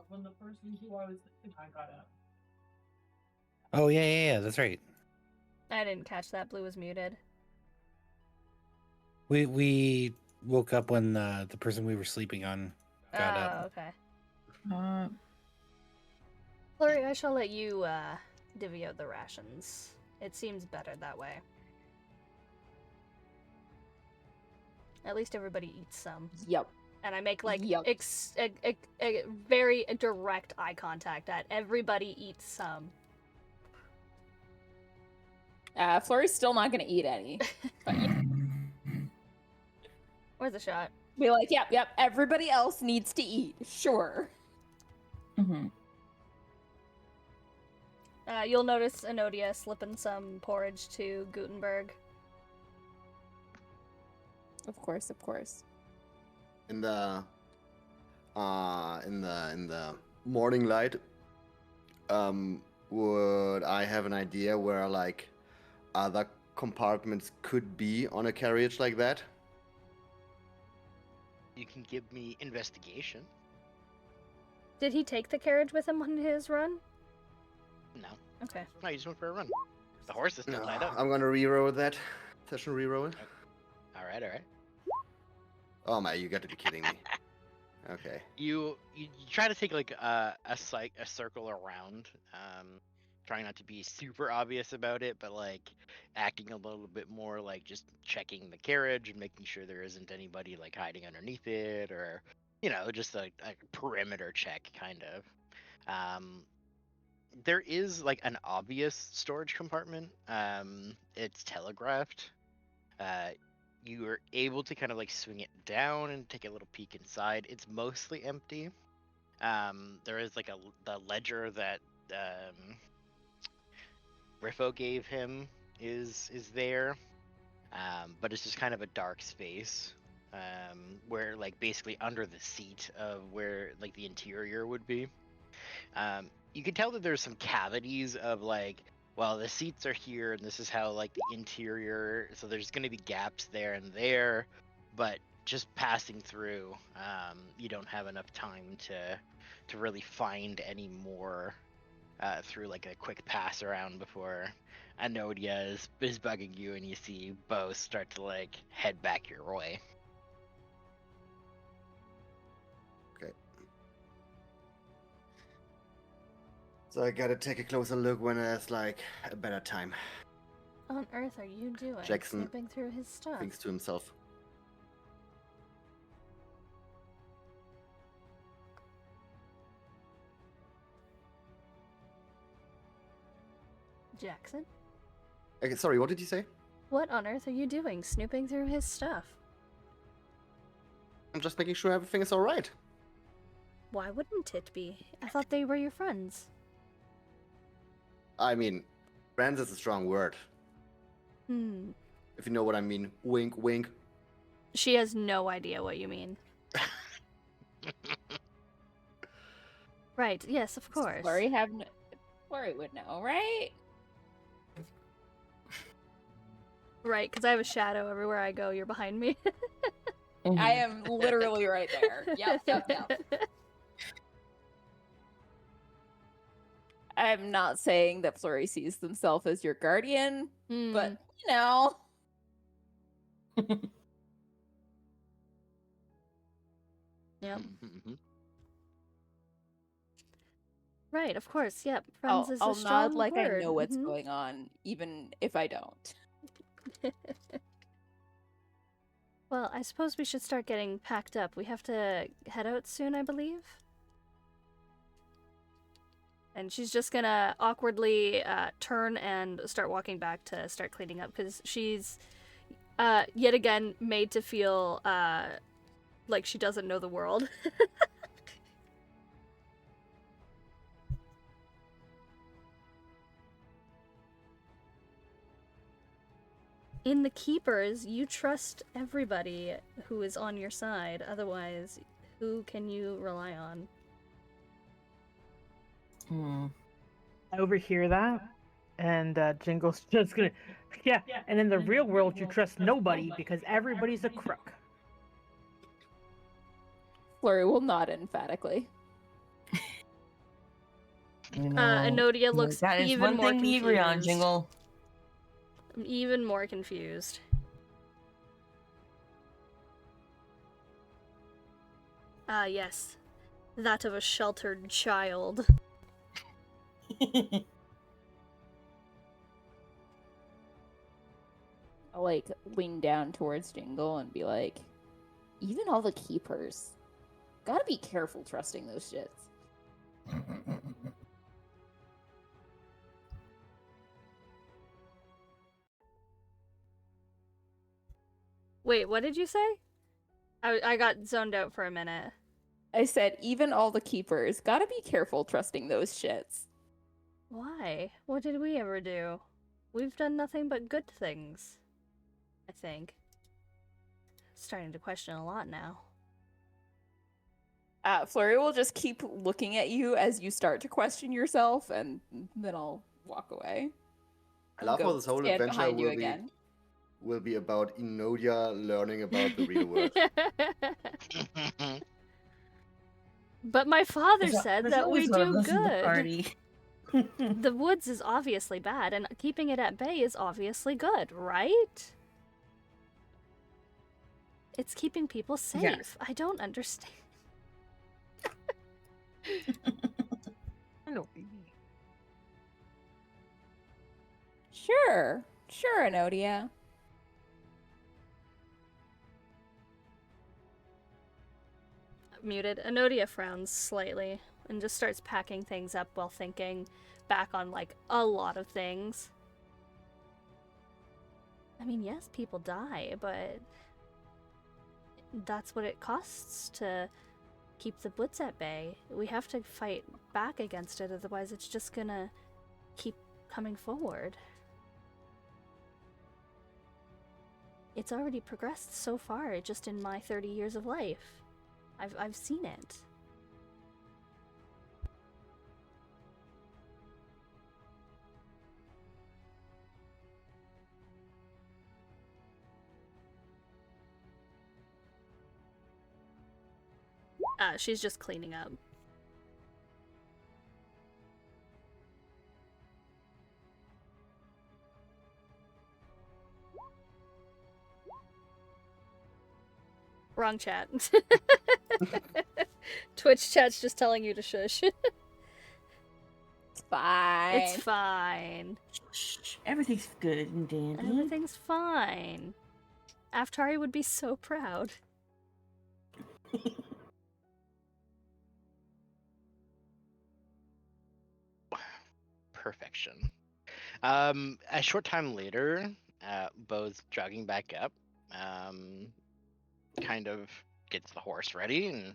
When the person who I was thinking I got up. Oh yeah, that's right. I didn't catch that. Blue was muted. We woke up when the person we were sleeping on got Oh, up. okay. Flurry, I shall let you divvy out the rations. It seems better that way. At least everybody eats some. Yep. And I make, like, Yep. a very direct eye contact at everybody eats some. Flurry's still not gonna eat any. But yeah. Where's the shot? Be like, yep, everybody else needs to eat. Sure. Mm-hmm. You'll notice Enodia slipping some porridge to Gutenberg. Of course, of course. In the in the morning light, would I have an idea where like other compartments could be on a carriage like that? You can give me investigation. Did he take the carriage with him on his run? No. Okay. No, you just went for a run. The horse is still No, tied up. I'm gonna reroll that. Session reroll. All right, all right. Oh my, you got to be kidding me. Okay. You try to take like a circle around, trying not to be super obvious about it, but like acting a little bit more like just checking the carriage and making sure there isn't anybody like hiding underneath it, or just a perimeter check kind of. There is like an obvious storage compartment. It's telegraphed. You are able to kind of like swing it down and take a little peek inside. It's mostly empty. There is like the ledger that Riffo gave him is there, but it's just kind of a dark space, where like basically under the seat of where like the interior would be. You can tell that there's some cavities of like, well, the seats are here and this is how like the interior, so there's going to be gaps there and there, but just passing through, you don't have enough time to really find any more through like a quick pass around before Anodia is bugging you and you see Bo start to like head back your way. So I gotta take a closer look when there's like a better time. What on earth are you doing? Jackson Snooping through his stuff. Thinks to himself. Jackson? Okay, sorry, what did you say? What on earth are you doing? Snooping through his stuff. I'm just making sure everything is alright. Why wouldn't it be? I thought they were your friends. I mean, friends is a strong word. If you know what I mean. Wink, wink. She has no idea what you mean. Right, yes, of course. Flurry would know, right? Right, because I have a shadow everywhere I go. You're behind me. I am literally right there. Yep. I'm not saying that Flurry sees themselves as your guardian, but Yep. Right, of course. Yep. Friends is a I'll strong nod like word. I know what's going on, even if I don't. Well, I suppose we should start getting packed up. We have to head out soon, I believe. And she's just gonna awkwardly turn and start walking back to start cleaning up, because she's yet again made to feel like she doesn't know the world. In the Keepers, you trust everybody who is on your side. Otherwise, who can you rely on? I overhear that, and Jingle's just gonna, yeah. And in the real world, you trust nobody because everybody's a crook. Flurry will nod emphatically. Enodia looks that is even one more thing we confused. agree on, Jingle. I'm even more confused. Ah, yes. That of a sheltered child. I'll lean down towards Jingle and be like, even all the Keepers. Gotta be careful trusting those shits. Wait, what did you say? I got zoned out for a minute. I said, even all the Keepers. Gotta be careful trusting those shits. Why? What did we ever do? We've done nothing but good things, I think. starting to question a lot now. Flurry will just keep looking at you as you start to question yourself, and then I'll walk away. I love how this whole stand adventure behind you again. will be about Enodia learning about the real world. But my father There's said there's that we always one of do those in the good. party. The woods is obviously bad, and keeping it at bay is obviously good, right? It's keeping people safe. Yes. I don't understand. Hello. Sure, Enodia. Muted. Enodia frowns slightly and just starts packing things up while thinking back on, like, a lot of things. I mean, yes, people die, but that's what it costs to keep the woods at bay. We have to fight back against it, otherwise it's just gonna keep coming forward. It's already progressed so far just in my 30 years of life. I've seen it. She's just cleaning up. Wrong chat. Twitch chat's just telling you to shush. It's fine. It's fine. Shh, everything's good and dandy. Everything's fine. Aftari would be so proud. Perfection. A short time later, Bo's jogging back up. Kind of gets the horse ready and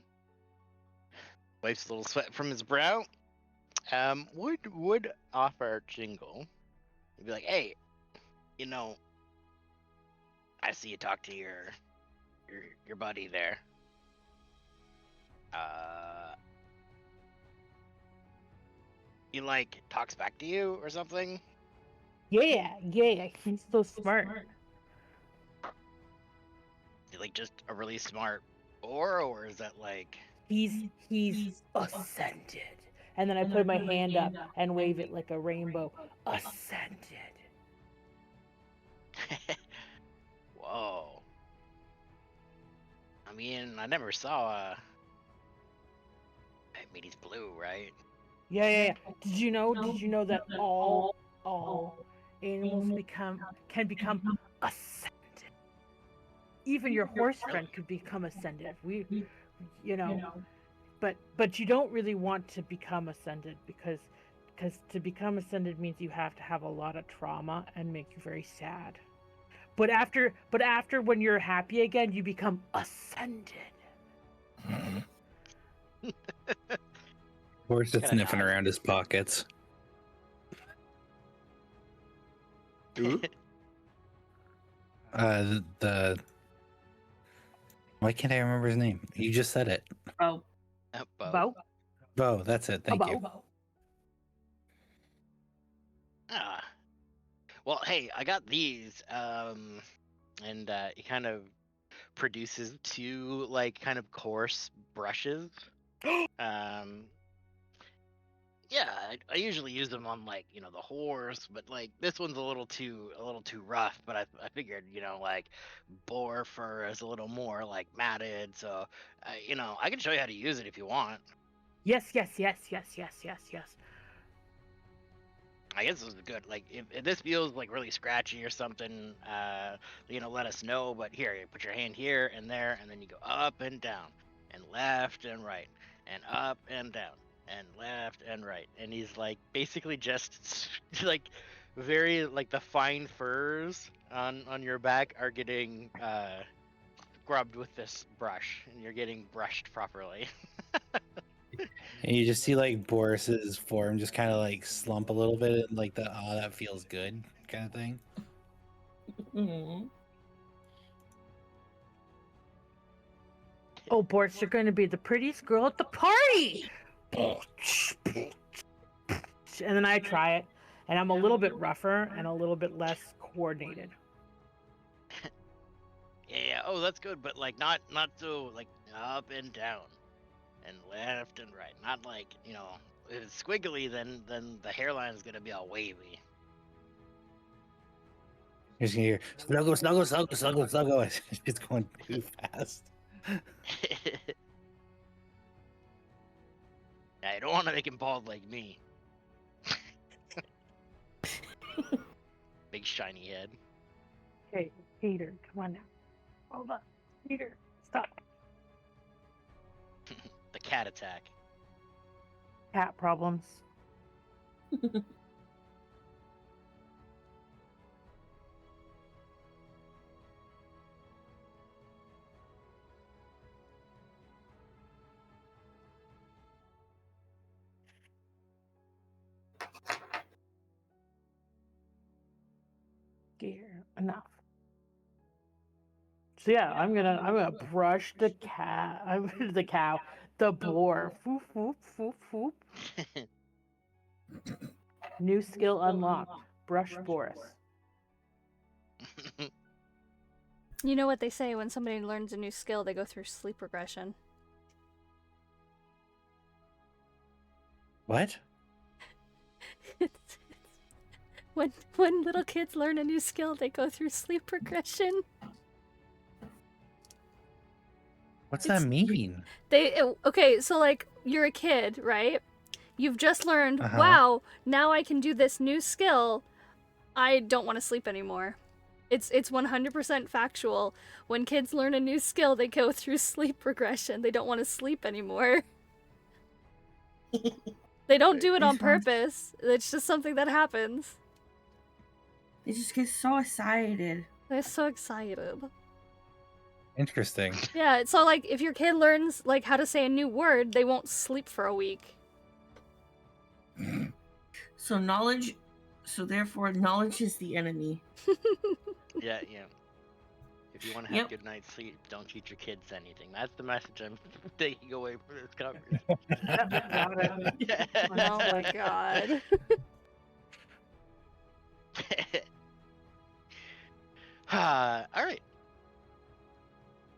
wipes a little sweat from his brow. Would offer Jingle. He'd be like, "Hey, you know, I see you talk to your buddy there. He like talks back to you or something?" Yeah, he's so smart. Is he like just a really smart boar, or is that like He's ascended. And then I put my hand up and wave it like a rainbow. Ascended. Whoa. I mean, I never saw I mean, he's blue, right? Yeah. Did you know that all animals can become ascended? Even your horse friend could become ascended. But you don't really want to become ascended because to become ascended means you have to have a lot of trauma and make you very sad. But after when you're happy again, you become ascended. Horse is sniffing around his pockets. Who? The why can't I remember his name? You just said it. Oh. Bo? Bo, that's it. Thank you. Well, hey, I got these. And he kind of produces two like kind of coarse brushes. Yeah, I usually use them on like the horse, but like this one's a little too rough. But I figured like boar fur is a little more like matted, so I can show you how to use it if you want. Yes. I guess this is good. Like if this feels like really scratchy or something, let us know. But here, you put your hand here and there, and then you go up and down, and left and right, and up and down, and left and right. And he's like basically just like very like the fine furs on your back are getting scrubbed with this brush, and you're getting brushed properly. And you just see like Boris's form just kind of like slump a little bit, like the that feels good kind of thing. Mm-hmm. Oh, Bortz, you're going to be the prettiest girl at the party! And then I try it, and I'm a little bit rougher and a little bit less coordinated. Yeah, oh, that's good, but like not so like up and down and left and right. Not like, if it's squiggly, then the hairline is gonna be all wavy. You're just gonna hear snuggle, snuggle, snuggle, snuggle, snuggle. It's going too fast. I don't want to make him bald like me. Big shiny head. Okay, Peter, come on now. Hold on. Peter, stop. The cat attack. Cat problems. Dear, enough. So yeah, I'm gonna brush the cat. The cow, the boar. Foop, foop, foop, foop. New skill unlocked. Brush Boris. You know what they say, when somebody learns a new skill, they go through sleep regression. What? When little kids learn a new skill, they go through sleep regression. What's that mean? Okay, so like you're a kid, right? You've just learned, Uh-huh. wow, now I can do this new skill. I don't want to sleep anymore. It's 100% factual. When kids learn a new skill, they go through sleep regression. They don't want to sleep anymore. They don't do it on purpose. It's just something that happens. They just get so excited. They're so excited. Interesting. Yeah, so like if your kid learns like how to say a new word, they won't sleep for a week. So therefore knowledge is the enemy. Yeah. If you want to have good night's sleep, don't teach your kids anything. That's the message I'm taking away from this conversation. Oh my god. All right.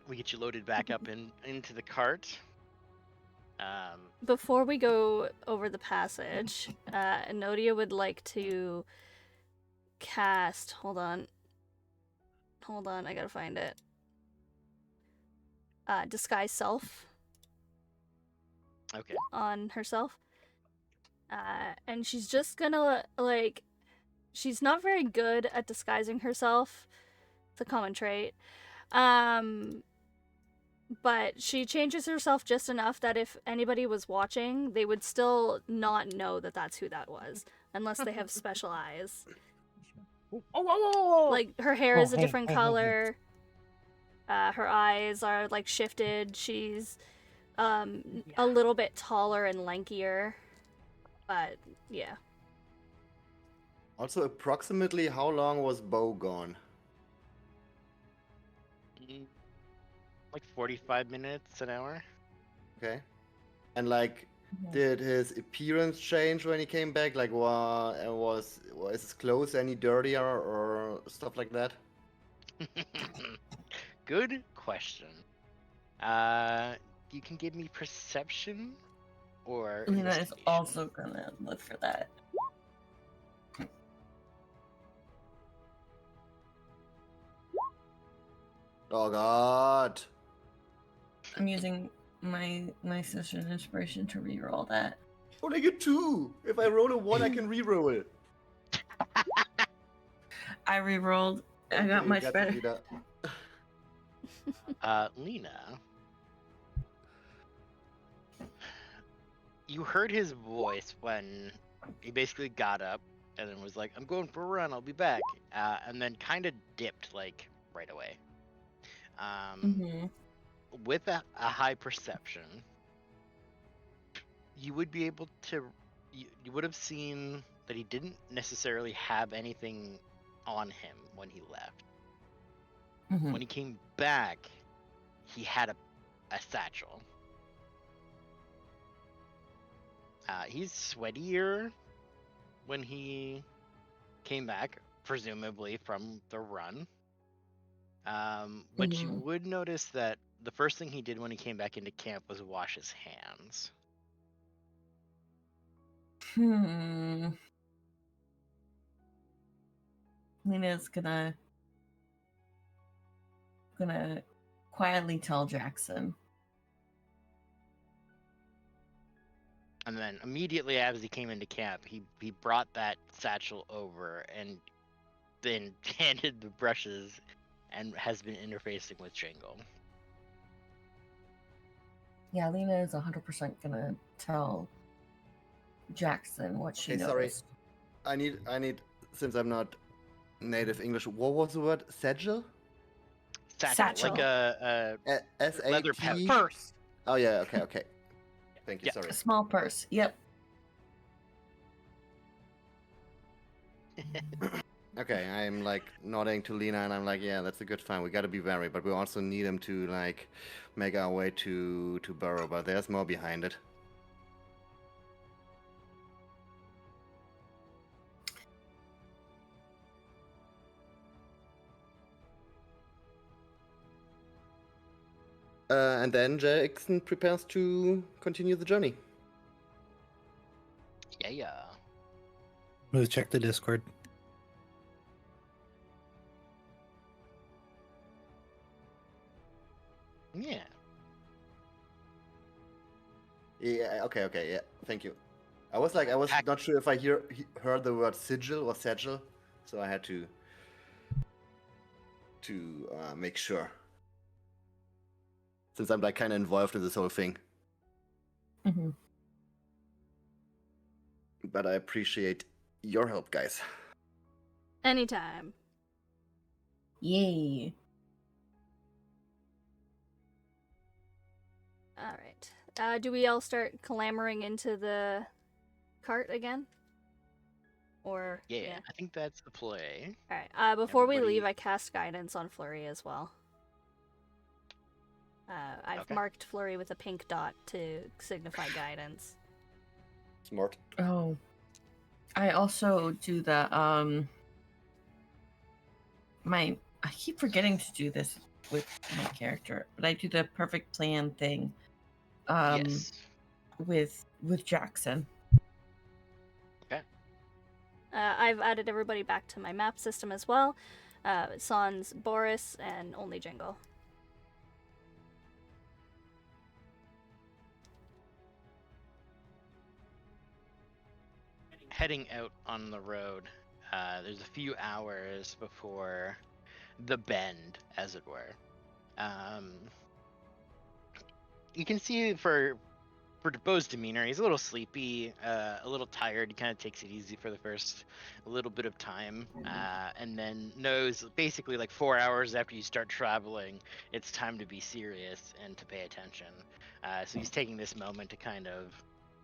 We get you loaded back up into the cart. Before we go over the passage, Enodia would like to cast. Hold on, I gotta find it. Disguise self. Okay. On herself. And she's just gonna, like, she's not very good at disguising herself. It's a common trait. But she changes herself just enough that if anybody was watching, they would still not know that that's who that was, unless they have special eyes. Like, her hair is a different color. Her eyes are, like, shifted. She's a little bit taller and lankier. But, yeah. Also, approximately how long was Bo gone? Like 45 minutes, an hour. Okay. And like, did his appearance change when he came back? Like, was his clothes any dirtier or stuff like that? Good question. You can give me perception or Lena is also gonna look for that. Oh god. I'm using my session inspiration to reroll that. Oh, I get 2. If I roll a 1, I can reroll it. I rerolled. I got much better. Lena. You heard his voice when he basically got up and then was like, I'm going for a run, I'll be back. And then kind of dipped, like, right away. With a high perception, you would be able to, you would have seen that he didn't necessarily have anything on him when he left. When he came back, he had a a satchel. He's sweatier when he came back, presumably from the run. But you would notice that the first thing he did when he came back into camp was wash his hands. Lena's gonna quietly tell Jackson. And then immediately as he came into camp, he brought that satchel over and then handed the brushes and has been interfacing with Jingle. Yeah, Lena is 100% gonna tell Jackson what she Okay, sorry. noticed. I need, since I'm not native English, what was the word? Satchel? Satchel. Like a leather pouch. Purse. Oh yeah, okay. Thank you, Yeah. sorry. A small purse. Yep. Okay, I'm like nodding to Lena and I'm like, yeah, that's a good find. We gotta be wary, but we also need him to like make our way to Burrow, but there's more behind it. And then Jackson prepares to continue the journey. Yeah. Let's check the Discord. Yeah. Yeah, okay, yeah, thank you. I was not sure if I heard the word sigil or sagil, so I had to make sure. Since I'm like kind of involved in this whole thing. Mm-hmm. But I appreciate your help, guys. Anytime. Yay. Alright. Do we all start clamoring into the cart again? Or Yeah, I think that's the play. Alright. Before we Everybody- leave, I cast guidance on Flurry as well. I've marked Flurry with a pink dot to signify guidance. Smart. Oh. I also do the I keep forgetting to do this with my character, but I do the perfect plan thing. Yes. With Jackson. Okay. I've added everybody back to my map system as well. Sans, Boris, and only Jingle. Heading out on the road, there's a few hours before the bend, as it were. You can see for Bo's demeanor, he's a little sleepy, a little tired. He kind of takes it easy for the first little bit of time, and then knows basically like 4 hours after you start traveling, it's time to be serious and to pay attention. So he's taking this moment to kind of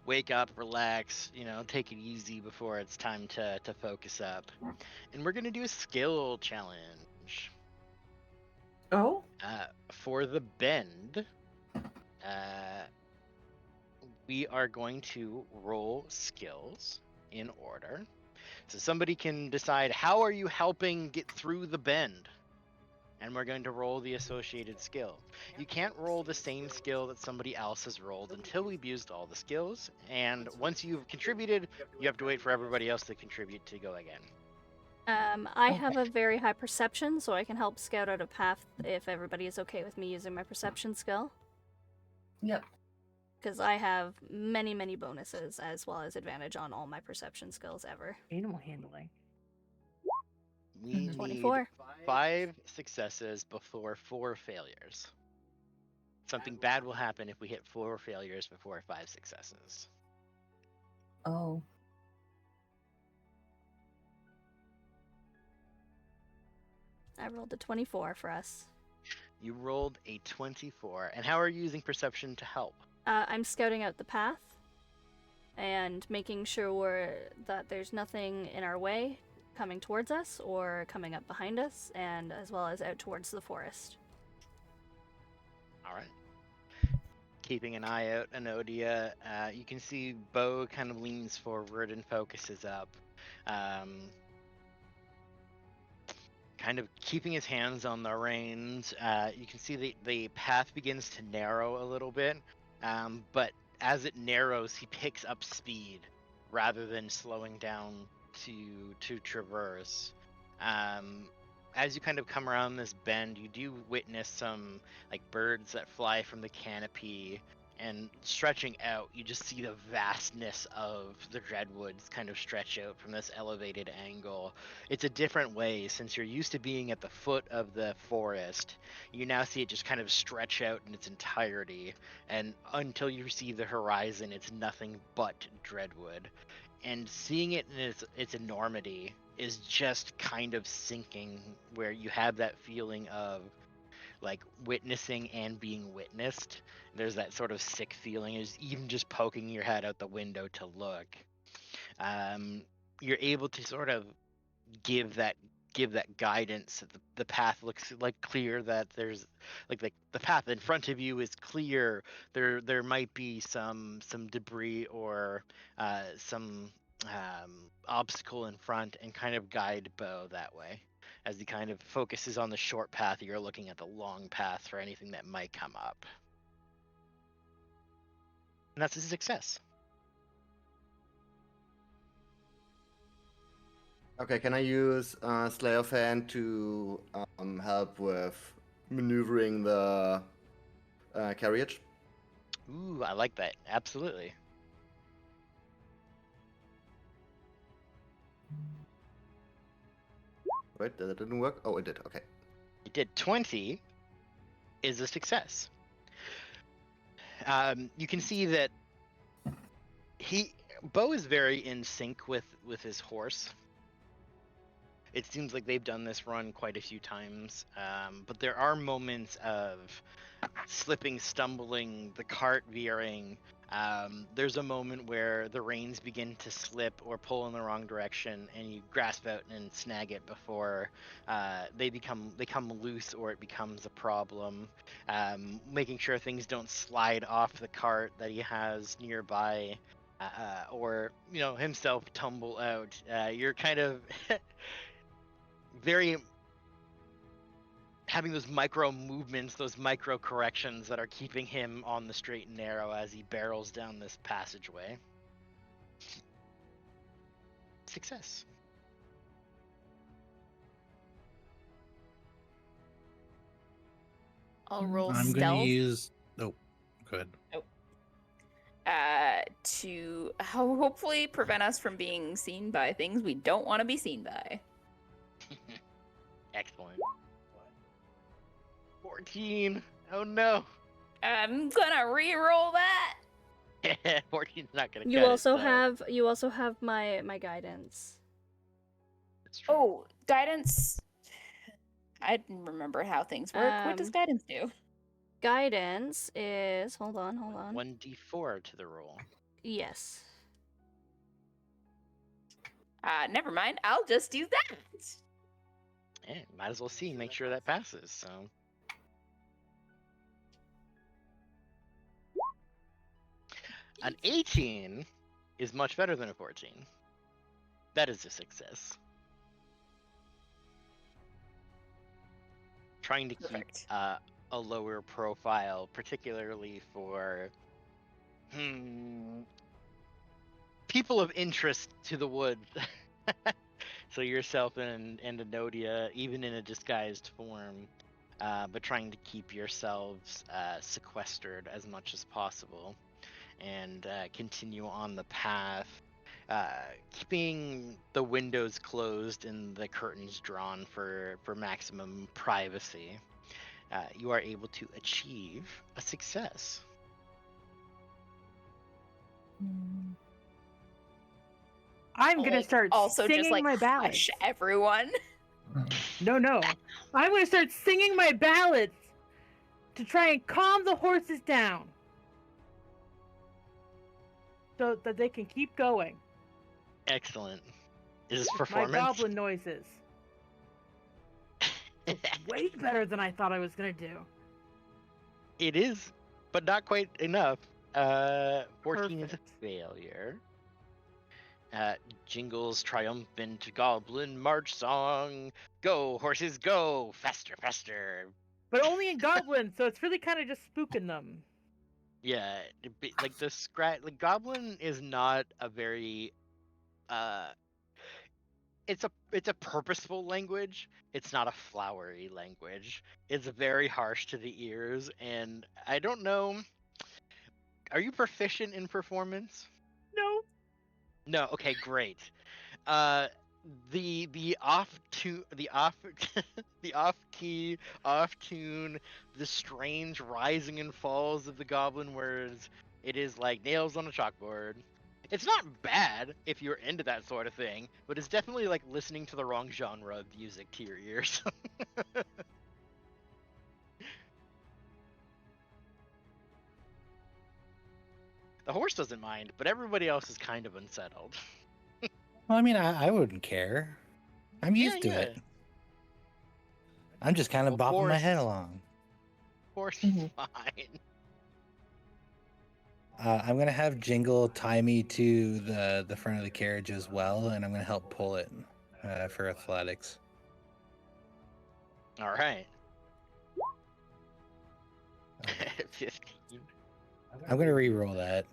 wake up, relax, take it easy before it's time to focus up. And we're going to do a skill challenge. Oh? For the bend, we are going to roll skills in order. So somebody can decide, how are you helping get through the bend? And we're going to roll the associated skill. You can't roll the same skill that somebody else has rolled until we've used all the skills. And once you've contributed, you have to wait for everybody else to contribute to go again. I have a very high perception, so I can help scout out a path if everybody is okay with me using my perception skill. Yep. Because I have many, many bonuses, as well as advantage on all my perception skills ever. Animal handling. We 24. need 5 successes before 4 failures. Something bad will happen if we hit 4 failures before 5 successes. Oh. I rolled a 24 for us. You rolled a 24. And how are you using perception to help? I'm scouting out the path and making sure that there's nothing in our way coming towards us or coming up behind us, and as well as out towards the forest. All right. keeping an eye out, Enodia. You can see Bo kind of leans forward and focuses up. Kind of keeping his hands on the reins. You can see the path begins to narrow a little bit, but as it narrows, he picks up speed rather than slowing down to traverse. As you kind of come around this bend, you do witness some like birds that fly from the canopy, and stretching out, you just see the vastness of the Dreadwoods kind of stretch out from this elevated angle. It's a different way since you're used to being at the foot of the forest. You now see it just kind of stretch out in its entirety, and until you see the horizon, it's nothing but Dreadwood. And seeing it in its enormity is just kind of sinking, where you have that feeling of like witnessing and being witnessed. There's that sort of sick feeling, is even just poking your head out the window to look. You're able to sort of give that guidance. The path looks like clear, that there's like the path in front of you is clear. There might be some debris or some obstacle in front, and kind of guide Bo that way as he kind of focuses on the short path. You're looking at the long path for anything that might come up, and that's a success. Okay, can I use Slayer of Hand to help with maneuvering the carriage? Ooh, I like that. Absolutely. Wait, that didn't work? Oh, it did. Okay. It did. 20 is a success. You can see that Bo is very in sync with his horse. It seems like they've done this run quite a few times, but there are moments of slipping, stumbling, the cart veering. There's a moment where the reins begin to slip or pull in the wrong direction, and you grasp out and snag it before they become loose or it becomes a problem. Making sure things don't slide off the cart that he has nearby, or himself tumble out. You're kind of very having those micro movements, those micro corrections that are keeping him on the straight and narrow as he barrels down this passageway. Success. I'll roll I'm stealth. gonna use. Oh, good. To hopefully prevent us from being seen by things we don't want to be seen by. Excellent. 14. Oh no. I'm gonna re-roll that. 14's not gonna. You also have my guidance. Oh, guidance. I didn't remember how things work. What does guidance do? Guidance is hold on. 1d4 to the roll. Yes. Never mind. I'll just do that. Yeah, might as well see. Make sure that passes. So. An 18 is much better than a 14. That is a success. Trying to keep a lower profile, particularly for people of interest to the wood. So yourself and Enodia, even in a disguised form, but trying to keep yourselves sequestered as much as possible, and continue on the path, keeping the windows closed and the curtains drawn for maximum privacy. You are able to achieve a success. I'm gonna start also singing just like my ballads. hush everyone. No. I'm gonna start singing my ballads to try and calm the horses down, so that they can keep going. Excellent. Is this My performance? goblin noises. It's way better than I thought I was gonna do. It is but not quite enough. 14 is a Perfect. failure. Jingle's triumphant goblin march song. Go, horses, go! Faster, faster! But only in goblins, so it's really kind of just spooking them. Yeah, like the like goblin is not a very it's a purposeful language. It's not a flowery language. It's very harsh to the ears, and I don't know. Are you proficient in performance? No. No. Okay, great. Uh, the off tune, the off the off key, off tune, the strange rising and falls of the goblin words. It is like nails on a chalkboard. It's not bad if you're into that sort of thing, but it's definitely like listening to the wrong genre of music to your ears. The horse doesn't mind, but everybody else is kind of unsettled. Well, I mean, I wouldn't care. I'm used to it. I'm just kind of bopping my head along. Horse is fine. I'm gonna have Jingle tie me to the front of the carriage as well, and I'm gonna help pull it for athletics. All right. 15. I'm gonna re-roll that.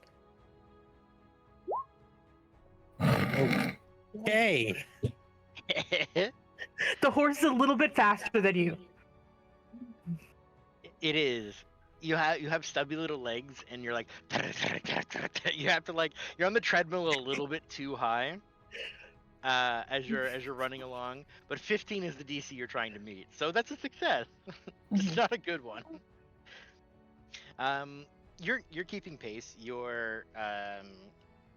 Okay. The horse is a little bit faster than you. It is. You have stubby little legs, and you're like, you have to like, you're on the treadmill a little bit too high, as you're running along. But 15 is the DC you're trying to meet, so that's a success. Just not a good one. You're keeping pace. You're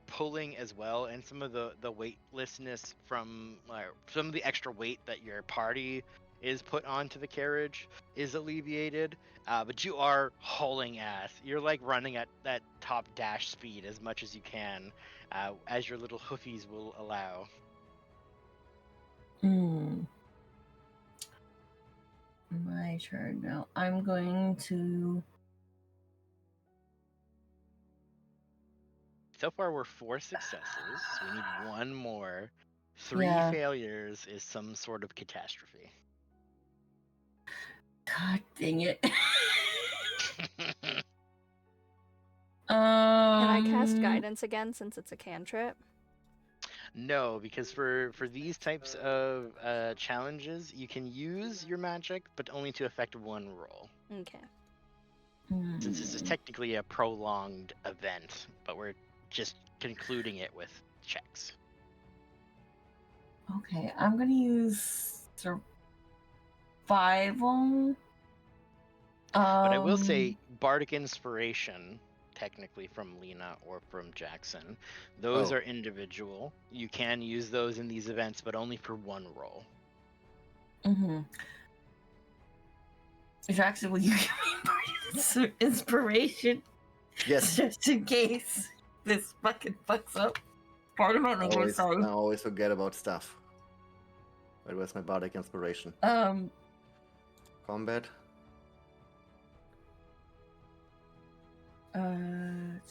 pulling as well, and some of the weightlessness from some of the extra weight that your party is put onto the carriage is alleviated, but you are hauling ass. You're like running at that top dash speed as much as you can, as your little hoofies will allow. My turn now. I'm going to... So far we're 4 successes, so we need 1 more. 3 Yeah. failures is some sort of catastrophe. God dang it. Can I cast guidance again since it's a cantrip? No, because for these types of challenges, you can use your magic, but only to affect 1 roll. Okay. Since this is technically a prolonged event, but we're just concluding it with checks. Okay, I'm gonna use survival. But I will say, Bardic Inspiration, technically from Lena or from Jackson, those are individual. You can use those in these events, but only for 1 roll. Jackson, will you give me Bardic Inspiration? Yes. Just in case this fucking fucks up. Pardon my language, sorry. I always forget about stuff. Wait, where's my Bardic Inspiration? Combat. I'm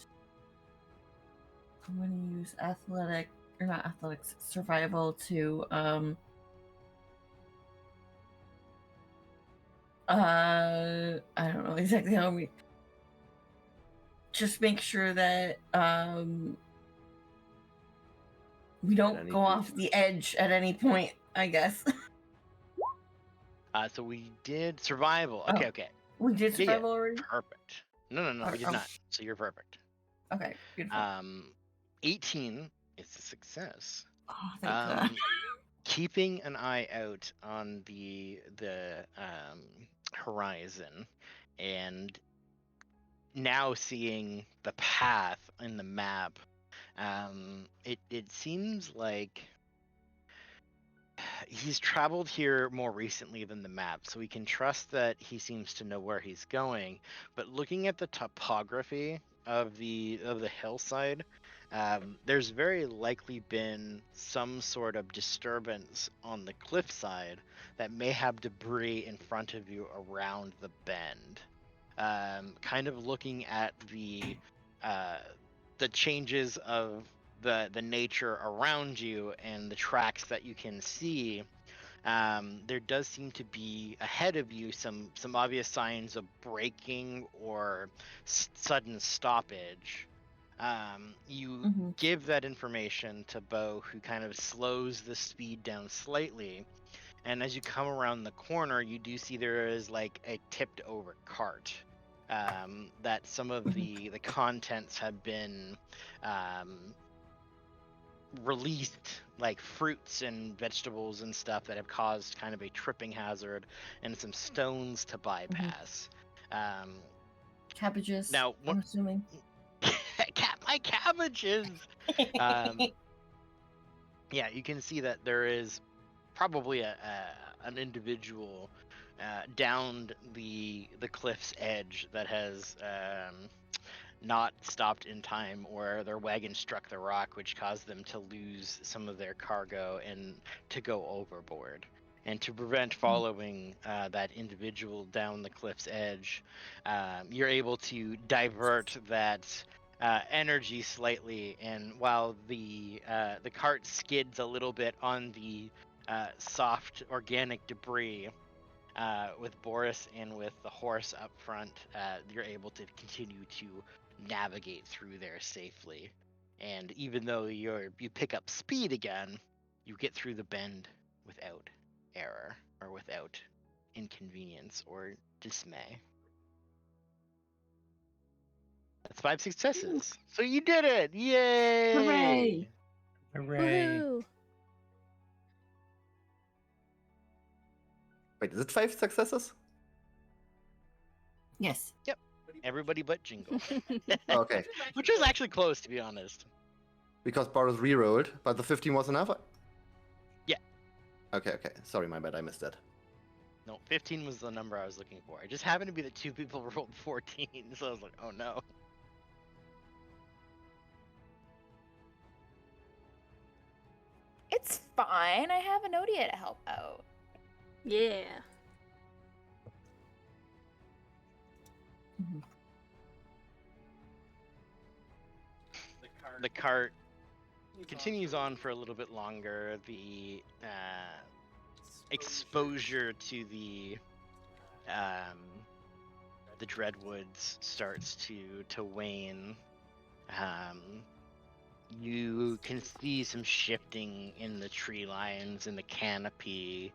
gonna use survival to I don't know exactly how we just make sure that we don't go off the edge at any point, I guess. So we did survival. Okay, okay. We did survival already? Perfect. No, we did not. So you're perfect. Okay, beautiful. 18 is a success. Oh, thank God. Keeping an eye out on the horizon, and now seeing the path in the map, it seems like he's traveled here more recently than the map, so we can trust that he seems to know where he's going. But looking at the topography of the hillside, there's very likely been some sort of disturbance on the cliffside that may have debris in front of you around the bend. kind of looking at the changes of the nature around you and the tracks that you can see. There does seem to be ahead of you some obvious signs of braking or sudden stoppage. You give that information to Bo, who kind of slows the speed down slightly. And as you come around the corner, you do see there is like a tipped over cart. That some of the contents have been released, like fruits and vegetables and stuff that have caused kind of a tripping hazard, and some stones to bypass. Cabbages. Now, I'm assuming. my cabbages. Yeah, you can see that there is probably an individual down the cliff's edge that has not stopped in time, or their wagon struck the rock, which caused them to lose some of their cargo and to go overboard. And to prevent following that individual down the cliff's edge, you're able to divert that energy slightly. And while the cart skids a little bit on the soft organic debris, with Boris and with the horse up front, you're able to continue to navigate through there safely. And even though you pick up speed again, you get through the bend without error or without inconvenience or dismay. That's 5 successes. So you did it! Yay! Hooray! Hooray! Woohoo! Wait, is it 5 successes? Yes. Yep. Everybody but Jingle. Okay. Which was actually close, to be honest. Because Boris rerolled, but the 15 was enough? Yeah. Okay. Sorry, my bad. I missed that. No, 15 was the number I was looking for. It just happened to be that 2 people rolled 14, so I was like, oh no. It's fine. I have an Odia to help out. Yeah. The cart continues on for a little bit longer. The exposure to the Dreadwoods starts to wane. You can see some shifting in the tree lines and the canopy,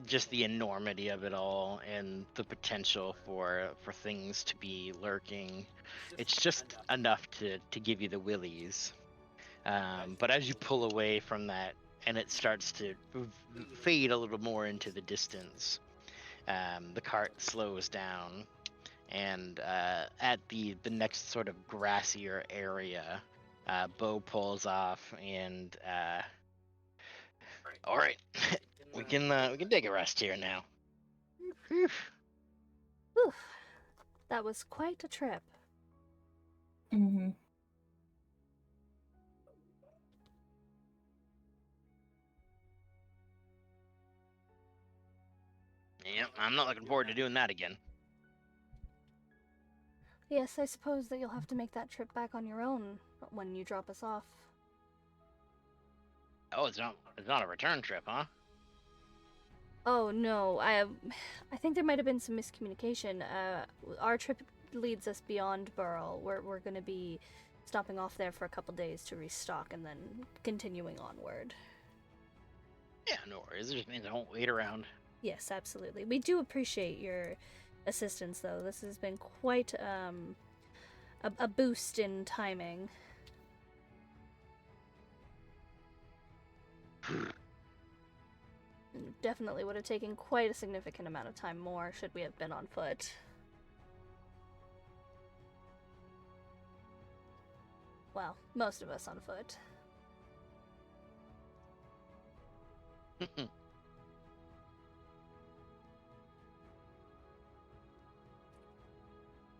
just the enormity of it all and the potential for things to be lurking. It's just enough to give you the willies. But as you pull away from that and it starts to fade a little more into the distance, the cart slows down, and at the next sort of grassier area, Bo pulls off, and all right, we can take a rest here now. Whew. That was quite a trip. Mm-hmm. Yeah, I'm not looking forward to doing that again. Yes, I suppose that you'll have to make that trip back on your own when you drop us off. Oh, it's not a return trip, huh? Oh no, I think there might have been some miscommunication. Our trip leads us beyond Burl. We're gonna be stopping off there for a couple days to restock and then continuing onward. Yeah, no worries. It just means I won't wait around. Yes, absolutely. We do appreciate your assistance, though. This has been quite a boost in timing. Definitely would have taken quite a significant amount of time more should we have been on foot. Well, most of us on foot.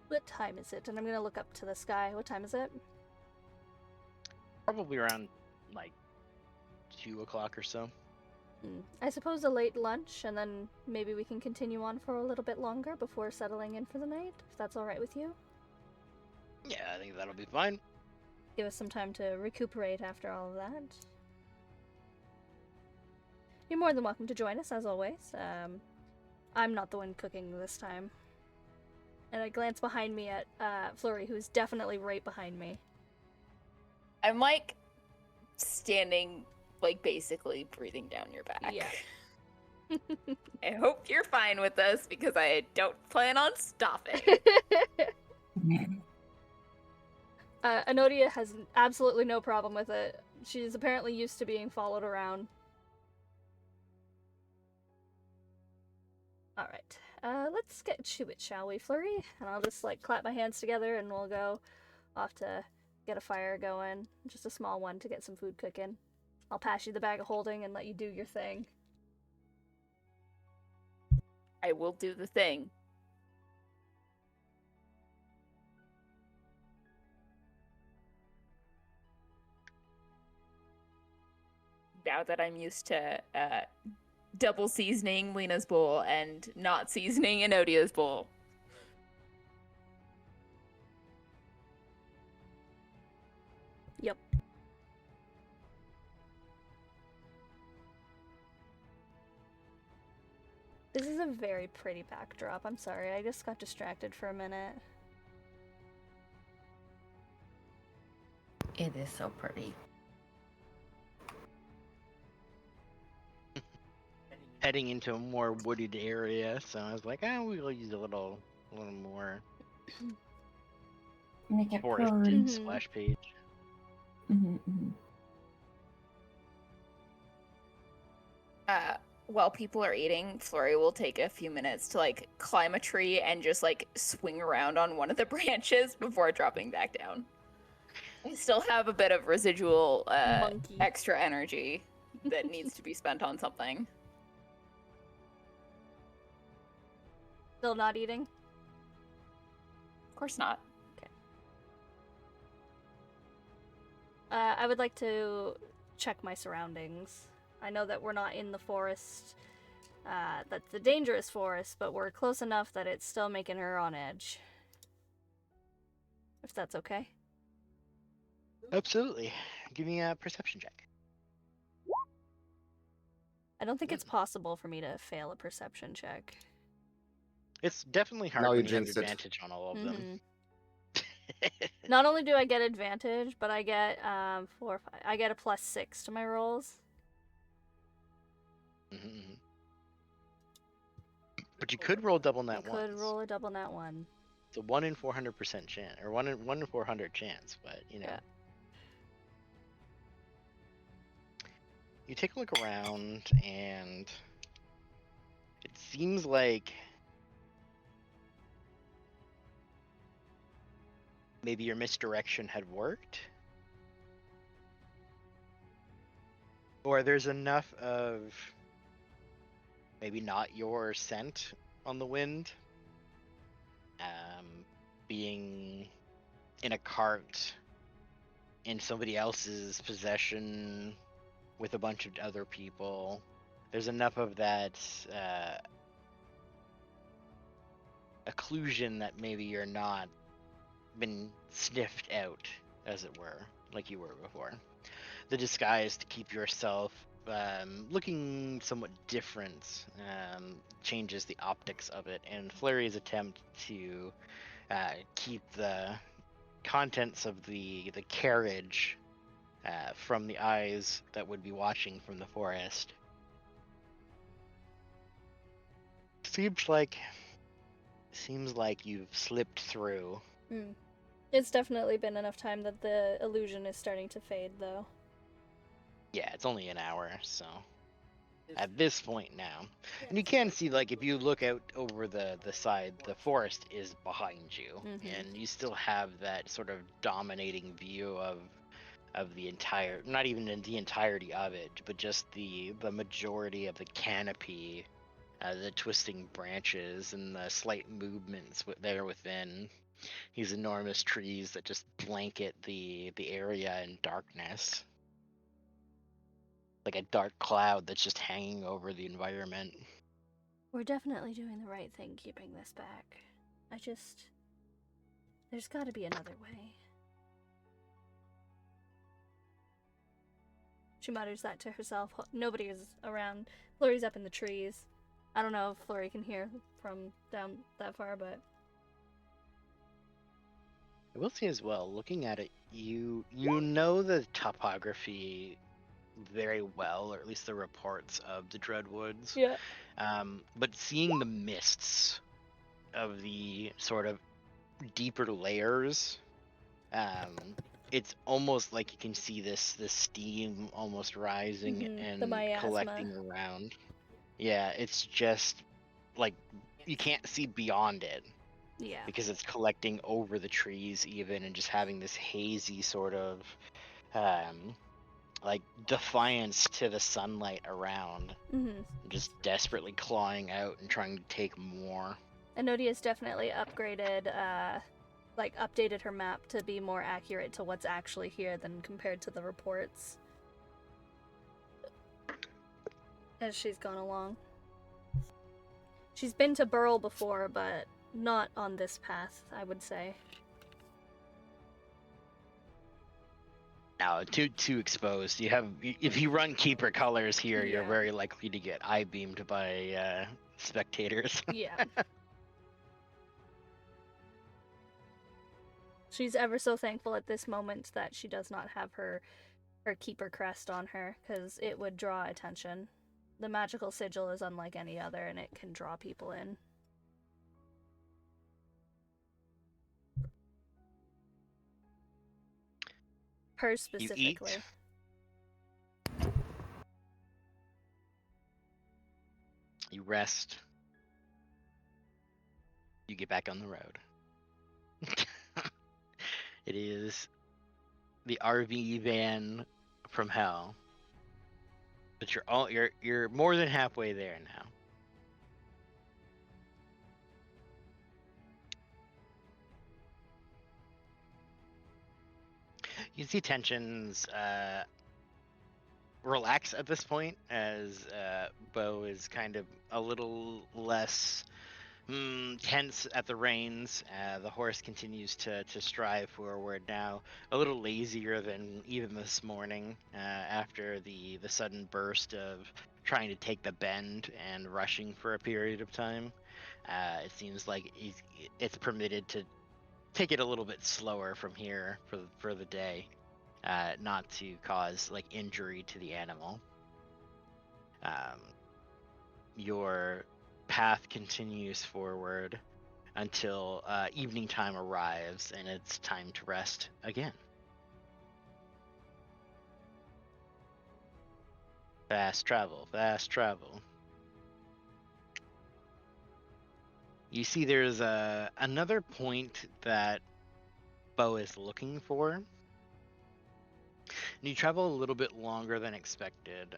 What time is it? And I'm gonna look up to the sky. What time is it? Probably around like 2 o'clock or so. I suppose a late lunch, and then maybe we can continue on for a little bit longer before settling in for the night, if that's alright with you. Yeah, I think that'll be fine. Give us some time to recuperate after all of that. You're more than welcome to join us, as always. I'm not the one cooking this time. And I glance behind me at Flurry, who's definitely right behind me. I'm like standing, like basically breathing down your back. Yeah. I hope you're fine with this because I don't plan on stopping. Anodia has absolutely no problem with it. She's apparently used to being followed around. Alright, let's get to it, shall we, Flurry? And I'll just, like, clap my hands together and we'll go off to get a fire going. Just a small one to get some food cooking. I'll pass you the bag of holding and let you do your thing. I will do the thing. Now that I'm used to double seasoning Lena's bowl and not seasoning Enodia's bowl. Yep. This is a very pretty backdrop. I'm sorry, I just got distracted for a minute. It is so pretty. Heading into a more wooded area, so I was like, we'll use a little more Make it forested pretty. splash page. While people are eating, Flurry will take a few minutes to like climb a tree and just like swing around on one of the branches before dropping back down. I still have a bit of residual extra energy that needs to be spent on something. Still not eating? Of course not. Okay. I would like to check my surroundings. I know that we're not in the forest, that's a dangerous forest, but we're close enough that it's still making her on edge. If that's okay. Absolutely. Give me a perception check. I don't think it's possible for me to fail a perception check. It's definitely hard Now you when you have jinxed it. advantage on all of them. Not only do I get advantage, but I get I get a +6 to my rolls. But you could roll double nat I once. could roll a double nat 1. It's a 1 in 400% chance, or 1 in 400 chance, but you know. Yeah. You take a look around, and it seems like maybe your misdirection had worked, or there's enough of maybe not your scent on the wind, being in a cart in somebody else's possession with a bunch of other people. There's enough of that occlusion that maybe you're not been sniffed out, as it were, like you were before. The disguise to keep yourself looking somewhat different changes the optics of it, and Flurry's attempt to keep the contents of the carriage from the eyes that would be watching from the forest seems like you've slipped through. It's definitely been enough time that the illusion is starting to fade, though. Yeah, it's only an hour, so at this point now. And you can see, like, if you look out over the side, the forest is behind you, and you still have that sort of dominating view of the entire, not even in the entirety of it, but just the majority of the canopy, the twisting branches and the slight movements there within. These enormous trees that just blanket the area in darkness. like a dark cloud that's just hanging over the environment. We're definitely doing the right thing keeping this back. There's gotta be another way. She mutters that to herself. Nobody is around. Flurry's up in the trees. I don't know if Flurry can hear from down that far, but... I will say as well, looking at it, you know the topography very well, or at least the reports of the Dreadwoods. Yeah. But seeing the mists of the sort of deeper layers, it's almost like you can see this steam almost rising the and miasma. collecting around. Yeah, it's just like you can't see beyond it. Yeah. Because it's collecting over the trees even, and just having this hazy sort of like defiance to the sunlight around. Just desperately clawing out and trying to take more. Anodia's definitely upgraded, updated her map to be more accurate to what's actually here than compared to the reports as she's gone along. She's been to Burl before, but not on this path, I would say. Now, too exposed. If you run Keeper colors here, you're very likely to get eye beamed by spectators. Yeah. She's ever so thankful at this moment that she does not have her Keeper crest on her, because it would draw attention. The magical sigil is unlike any other, and it can draw people in. Her specifically. You eat. You rest. You get back on the road. It is the RV van from hell. But you're more than halfway there now. You see tensions relax at this point as Bo is kind of a little less tense at the reins. The horse continues to strive forward now, a little lazier than even this morning after the sudden burst of trying to take the bend and rushing for a period of time. It seems like it's permitted to take it a little bit slower from here for the day, not to cause like injury to the animal. Your path continues forward until evening time arrives and it's time to rest again. Fast travel, fast travel. You see there's another point that Bo is looking for. And you travel a little bit longer than expected.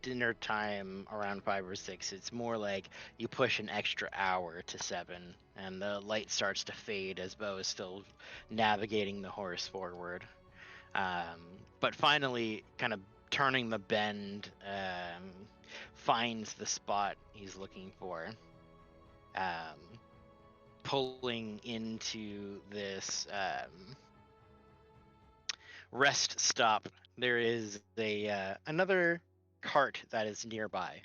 Dinner time around 5 or 6. It's more like you push an extra hour to 7, and the light starts to fade as Bo is still navigating the horse forward. But finally, kind of turning the bend, finds the spot he's looking for. Pulling into this rest stop, there is another cart that is nearby.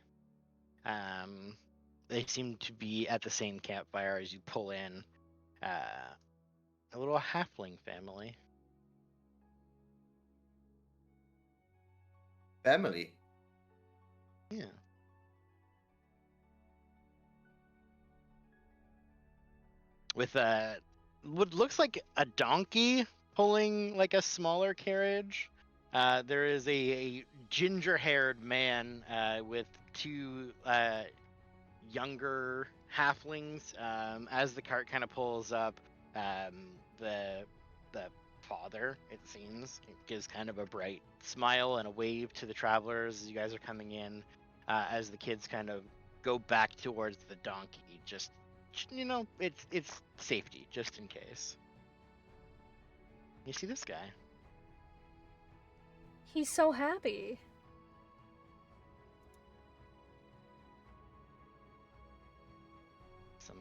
They seem to be at the same campfire as you pull in. A little halfling family. Family? Yeah. With what looks like a donkey pulling like a smaller carriage. There is a ginger-haired man with two younger halflings. As the cart kind of pulls up, the father, it seems, gives kind of a bright smile and a wave to the travelers as you guys are coming in. As the kids kind of go back towards the donkey, just it's safety just in case. You see this guy? He's so happy. Some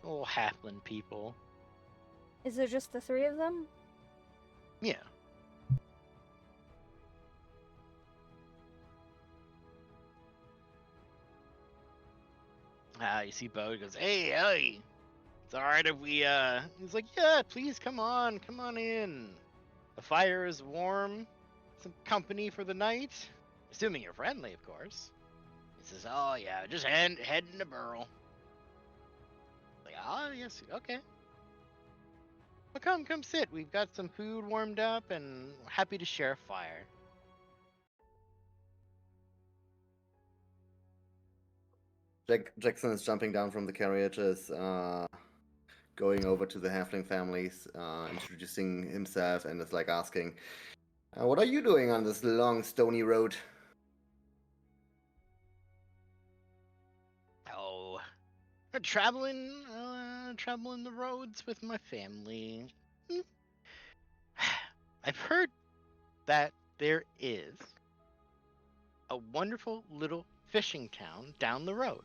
little halfling people. Is there just the three of them? Yeah. You see Bo, he goes, hey, it's alright if we, he's like, yeah, please, come on in. The fire is warm, some company for the night. Assuming you're friendly, of course. He says, oh yeah, just heading to Burl. Like, yes, okay. Well, come sit. We've got some food warmed up, and we're happy to share a fire. Jackson is jumping down from the carriages, going over to the halfling families, introducing himself, and is like asking, "What are you doing on this long stony road?" Oh, traveling the roads with my family. I've heard that there is a wonderful little fishing town down the road.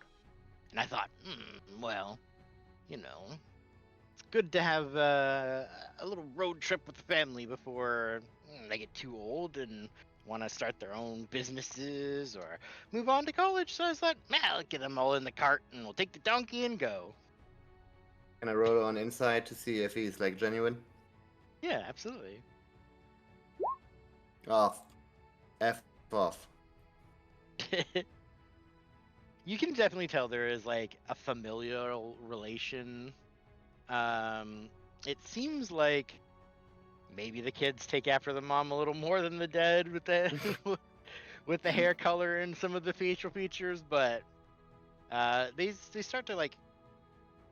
And I thought, well, it's good to have a little road trip with the family before they get too old and want to start their own businesses or move on to college. So I thought, I'll get them all in the cart and we'll take the donkey and go. Can I roll on insight to see if he's like genuine? Yeah, absolutely. Off. F off. You can definitely tell there is like a familial relation. It seems like maybe the kids take after the mom a little more than the dad with the with the hair color and some of the facial features, but they start to like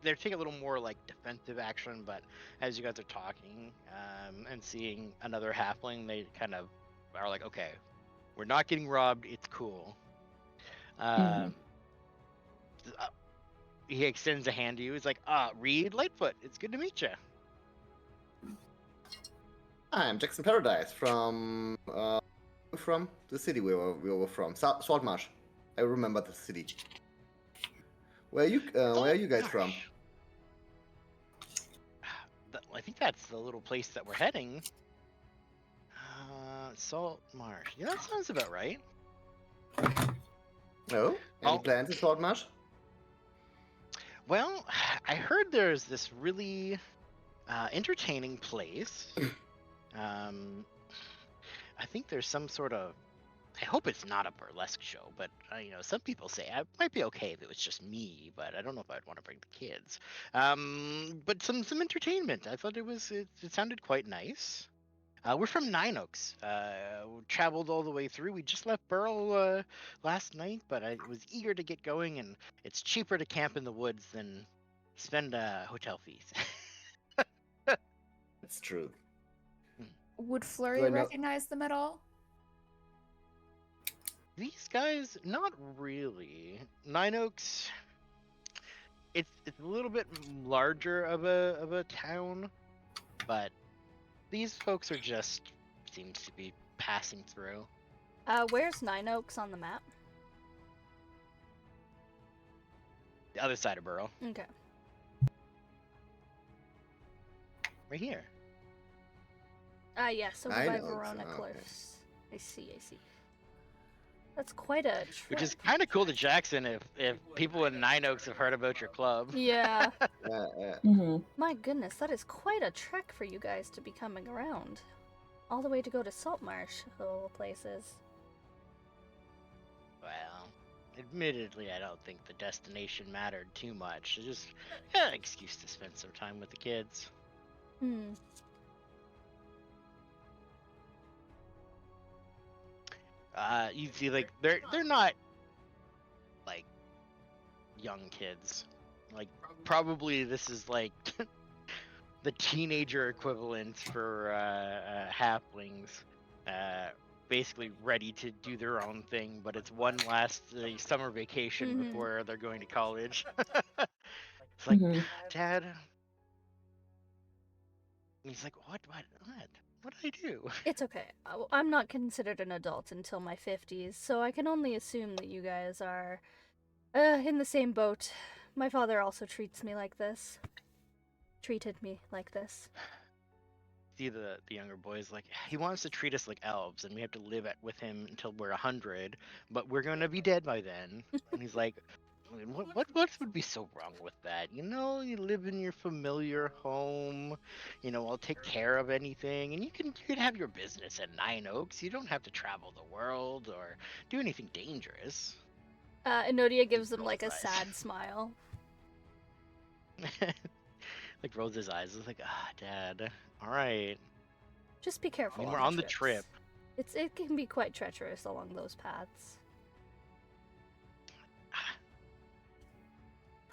they're taking a little more like defensive action. But as you guys are talking and seeing another halfling, they kind of are like, okay, we're not getting robbed. It's cool. He extends a hand to you. He's like, Reed Lightfoot, it's good to meet you. I'm Jackson Paradise from the city we were from, Saltmarsh. I remember the city. Where are you guys from? I think that's the little place that we're heading. Salt Marsh. Yeah, that sounds about right. No? Any plans in Saltmarsh? Well, I heard there's this really entertaining place. I think there's some sort of. I hope it's not a burlesque show, but some people say I might be okay if it was just me, but I don't know if I'd want to bring the kids. But some entertainment. I thought it sounded quite nice. We're from Nine Oaks. We traveled all the way through. We just left Burl last night, but I was eager to get going, and it's cheaper to camp in the woods than spend hotel fees. That's true. Would Flurry recognize them at all? These guys, not really. Nine Oaks, it's a little bit larger of a town, but these folks are just seems to be passing through. Where's Nine Oaks on the map? The other side of Burrow. Okay. Right here. Yes, over by Verona Cliffs. I see. That's quite a trek. Which is kind of cool to Jackson if people in Nine Oaks have heard about your club. Yeah. Mm-hmm. My goodness, that is quite a trek for you guys to be coming around. All the way to go to Saltmarsh, of all places. Well, admittedly, I don't think the destination mattered too much. It's just an excuse to spend some time with the kids. You see, like they're not like young kids. Like probably this is like the teenager equivalent for halflings. Basically ready to do their own thing, but it's one last summer vacation before they're going to college. It's like, Dad. And he's like, what? What did I do? It's okay. I'm not considered an adult until my 50s, so I can only assume that you guys are in the same boat. My father also treats me like this. Treated me like this. See the younger boy's like, he wants to treat us like elves, and we have to live with him until we're 100, but we're gonna be dead by then. And he's like, what would be so wrong with that? You know, you live in your familiar home. You know, I'll take care of anything, and you can have your business at Nine Oaks. You don't have to travel the world or do anything dangerous. Enodia gives him rolls like a his eyes. sad smile. Like rolls his eyes. It's like, Dad. All right. Just be careful. I mean, we're on the trip. It can be quite treacherous along those paths.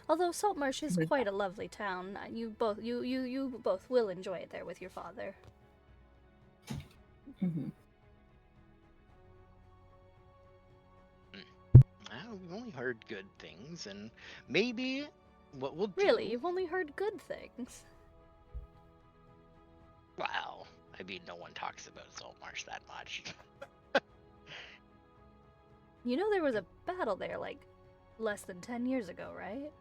Although Saltmarsh is quite a lovely town, you both will enjoy it there with your father. Mm-hmm. We've only heard good things, and maybe what we'll do... Really? You've only heard good things? Wow. I mean, no one talks about Saltmarsh that much. You know there was a battle there, like, less than 10 years ago, right?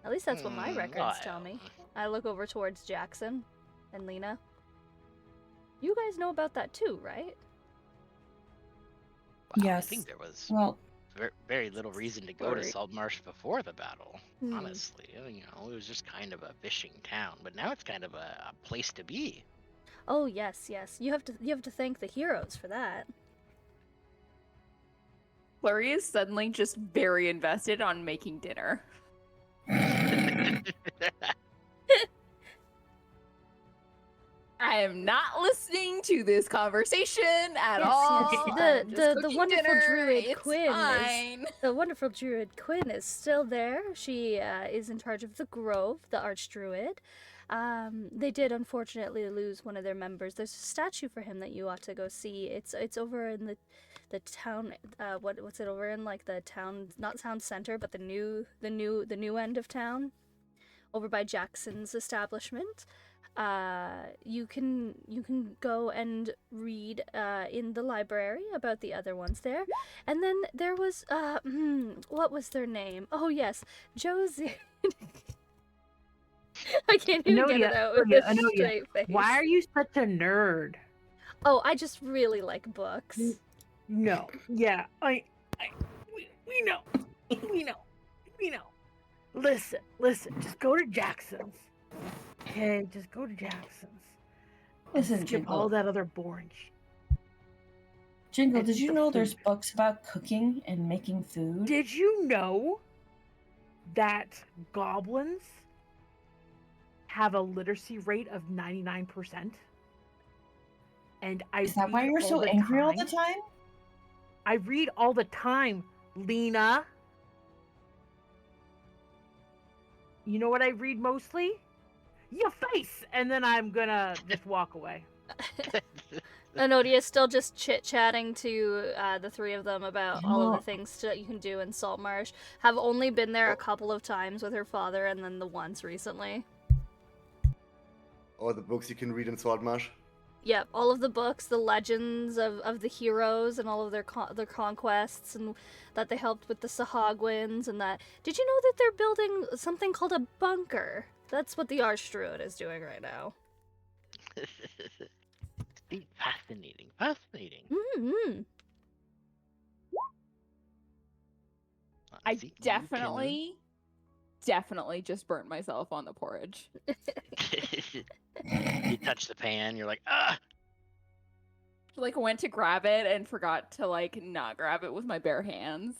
At least that's what my records tell me. I look over towards Jackson and Lena. You guys know about that too, right? Wow, Yes. I think there was very little reason to go to Saltmarsh before the battle, honestly. You know, it was just kind of a fishing town, but now it's kind of a place to be. Oh, yes. You have to thank the heroes for that. Flurry is suddenly just very invested on making dinner. I am not listening to this conversation at all. Yes. I'm just The cooking wonderful dinner. druid It's Quinn fine. the wonderful druid Quinn is still there. She is in charge of the grove, the archdruid. They did unfortunately lose one of their members. There's a statue for him that you ought to go see. It's over in the town. What's it over in? Like the town, not town center, but the new end of town, over by Jackson's establishment. You can go and read in the library about the other ones there. And then there was what was their name? Oh yes, Josie. I can't even get it out with this straight face. Why are you such a nerd? Oh, I just really like books. No. Yeah, we know. We know. Listen. Just go to Jackson's. Okay, just go to Jackson's. Listen, skip Jingle. all that other boring shit. Jingle, did you know there's books about cooking and making food? Did you know that goblins have a literacy rate of 99%? And Is that why you're so angry all the time? I read all the time, Lena. You know what I read mostly? Your face! And then I'm gonna just walk away. Enodia is still just chit-chatting to the three of them about all of the things that you can do in Saltmarsh. Have only been there a couple of times with her father, and then the once recently. Or the books you can read in Saltmarsh. Yep, all of the books, the legends of the heroes and all of their conquests, and that they helped with the Sahagwins, and that... Did you know that they're building something called a bunker? That's what the Archdruid is doing right now. Fascinating. Mm-hmm. I definitely just burnt myself on the porridge. You touch the pan, you're like, ah! Like, went to grab it and forgot to, like, not grab it with my bare hands.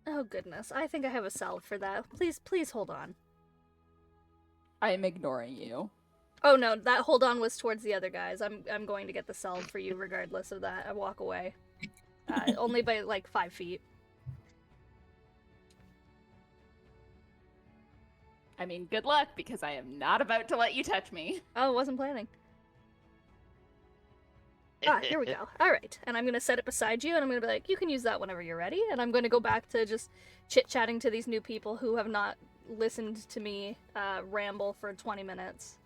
Oh, goodness. I think I have a salve for that. Please hold on. I am ignoring you. Oh, no, that hold on was towards the other guys. I'm going to get the salve for you regardless of that. I walk away. Only by, like, 5 feet. I mean, good luck, because I am not about to let you touch me. Oh, wasn't planning. Here we go. Alright, and I'm gonna set it beside you, and I'm gonna be like, you can use that whenever you're ready, and I'm gonna go back to just chit-chatting to these new people who have not listened to me ramble for 20 minutes.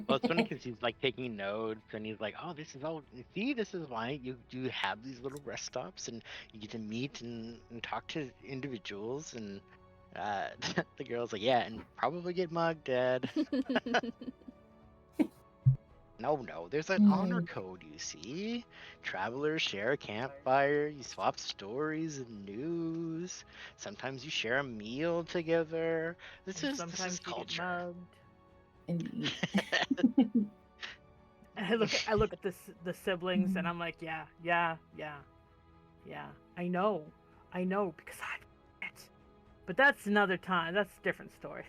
Well, it's funny because he's like taking notes, and he's like, "Oh, this is all. See, this is why you have these little rest stops, and you get to meet and talk to individuals." And the girl's like, "Yeah, and probably get mugged, Dad." No, there's an honor code, you see. Travelers share a campfire, you swap stories and news. Sometimes you share a meal together. This And is sometimes you get culture. mugged. Indeed. I look at the siblings and I'm like, yeah. I know because I it. But that's another time. That's a different story.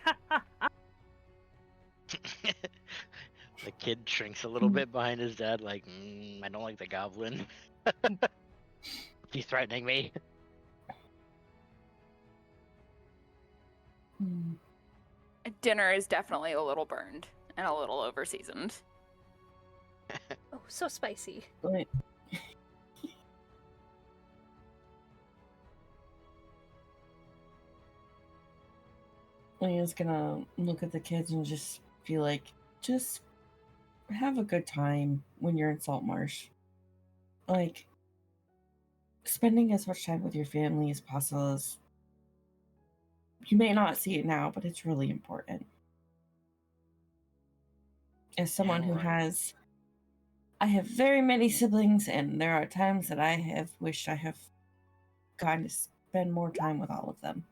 The kid shrinks a little bit behind his dad, like, I don't like the goblin. He's threatening me. Dinner is definitely a little burned and a little overseasoned. Oh, so spicy. But Leah's gonna look at the kids and just feel like, just have a good time when you're in Saltmarsh. Like, spending as much time with your family as possible is, you may not see it now, but it's really important. As someone who has, I have very many siblings, and there are times that I have wished I have gotten to spend more time with all of them.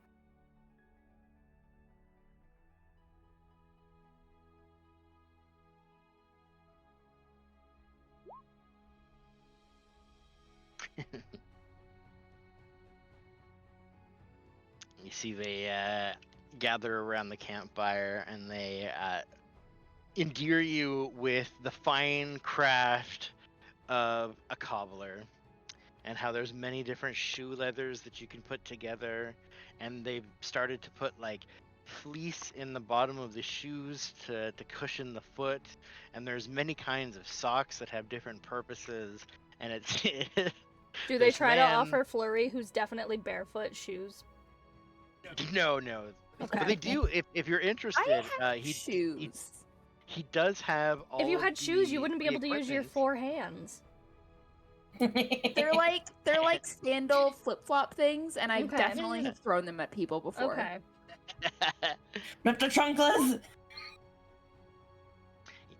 You see they gather around the campfire and they endear you with the fine craft of a cobbler and how there's many different shoe leathers that you can put together, and they've started to put like fleece in the bottom of the shoes to cushion the foot, and there's many kinds of socks that have different purposes, and it's Do they this try to man- offer Flurry, who's definitely barefoot, shoes? No. Okay. But they do, if you're interested. Shoes. He does have all If you of had shoes, you the- wouldn't be the able to use your equipment. 4 hands. They're like sandal flip-flop things, and I've Okay. definitely have thrown them at people before. Okay. Not the trunkless!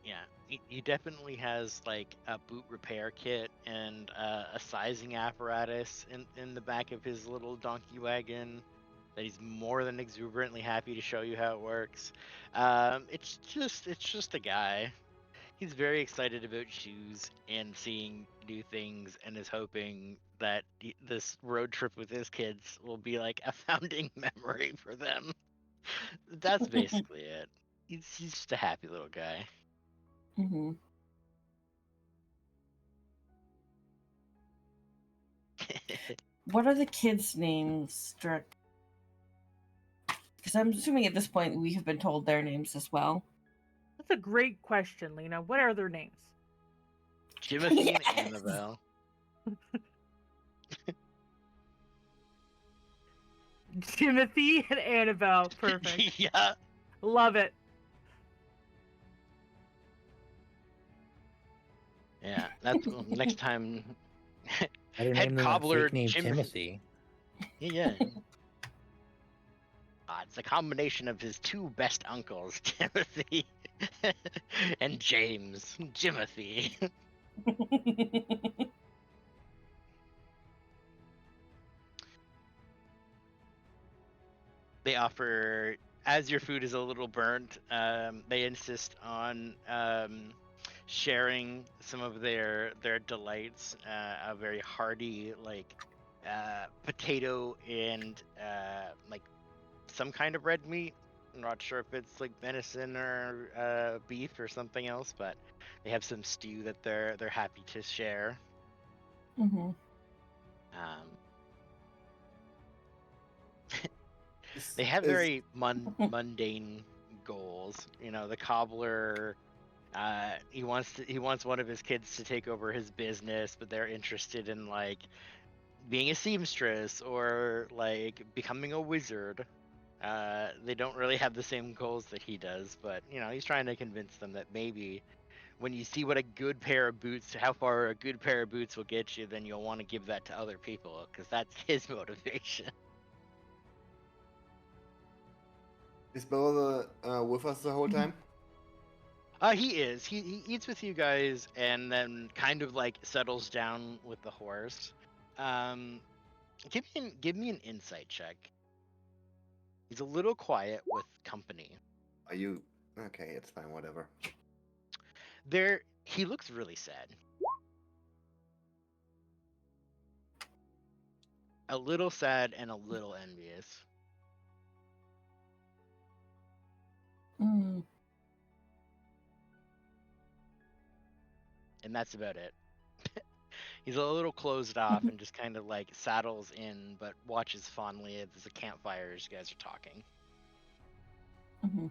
Yeah, he definitely has like a boot repair kit and a sizing apparatus in the back of his little donkey wagon that he's more than exuberantly happy to show you how it works. It's just a guy. He's very excited about shoes and seeing new things, and is hoping that this road trip with his kids will be like a founding memory for them. That's basically it. He's just a happy little guy. Mm-hmm. What are the kids' names, Dirk? Because I'm assuming at this point we have been told their names as well. That's a great question, Lena. What are their names? Timothy Yes! and Annabelle. Timothy and Annabelle. Perfect. Yeah. Love it. Yeah, that's next time. Better Head name than that cobbler fake name Jim- Timothy. Yeah. It's a combination of his two best uncles, Timothy and James. Jimothy. They offer, as your food is a little burnt, they insist on sharing some of their delights. A very hearty potato and like some kind of red meat. I'm not sure if it's like venison or beef or something else, but they have some stew that they're happy to share. Mm-hmm. They have very mundane goals. You know, the cobbler, he wants one of his kids to take over his business, but they're interested in like being a seamstress or like becoming a wizard. They don't really have the same goals that he does, but he's trying to convince them that maybe when you see what a good pair of boots, how far a good pair of boots will get you, then you'll want to give that to other people, because that's his motivation. Is Bo with us the whole time? He is. He eats with you guys and then kind of like settles down with the horse. Give me an insight check. He's a little quiet with company. Are you okay? It's fine. Whatever. He looks really sad. A little sad and a little envious. Mm. And that's about it. He's a little closed off and just kind of like saddles in, but watches fondly as the campfire as you guys are talking. Mm-hmm.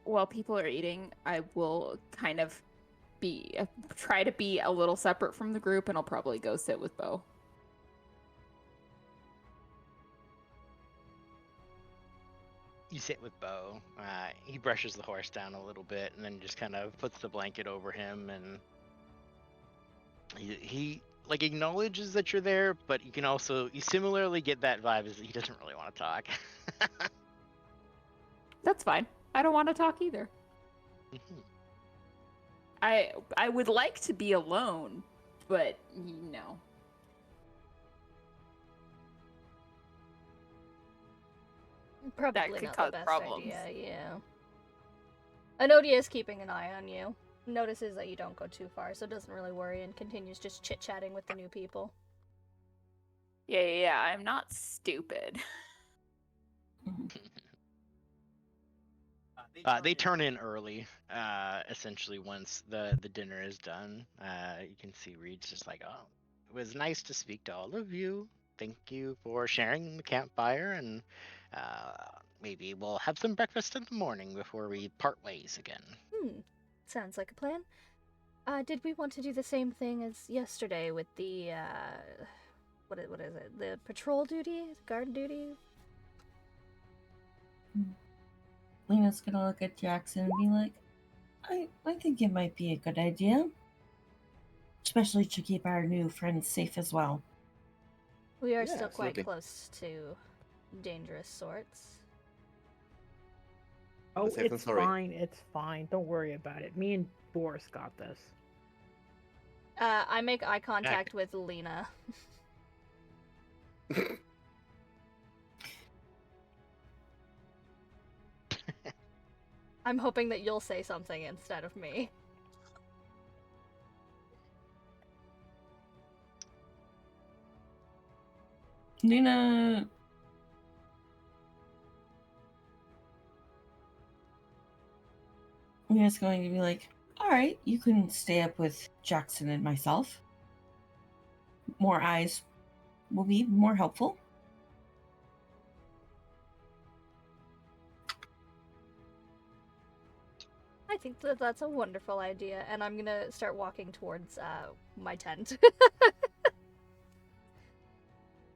While people are eating, I will kind of try to be a little separate from the group, and I'll probably go sit with Bo. You sit with Bo. He brushes the horse down a little bit and then just kind of puts the blanket over him, and he like acknowledges that you're there, but you similarly get that vibe is that he doesn't really want to talk. That's fine. I don't want to talk either. Mhm. I would like to be alone, but no. Probably could not cause the best problems. idea, yeah. Anodia is keeping an eye on you. Notices that you don't go too far, so doesn't really worry and continues just chit-chatting with the new people. Yeah, I'm not stupid. They turn in early, essentially once the dinner is done. You can see Reed's just like, oh, it was nice to speak to all of you. Thank you for sharing the campfire, and maybe we'll have some breakfast in the morning before we part ways again. Sounds like a plan. Did we want to do the same thing as yesterday with the, what is it? The patrol duty? Guard duty? Lena's gonna look at Jackson and be like, I think it might be a good idea. Especially to keep our new friends safe as well. We are Yeah, still quite absolutely. close to dangerous sorts. Oh, safe than it's sorry. fine. It's fine. Don't worry about it. Me and Boris got this. I make eye contact with Lena. I'm hoping that you'll say something instead of me. Lena's going to be like, alright, you can stay up with Jackson and myself. More eyes will be more helpful. I think that that's a wonderful idea, and I'm gonna start walking towards my tent.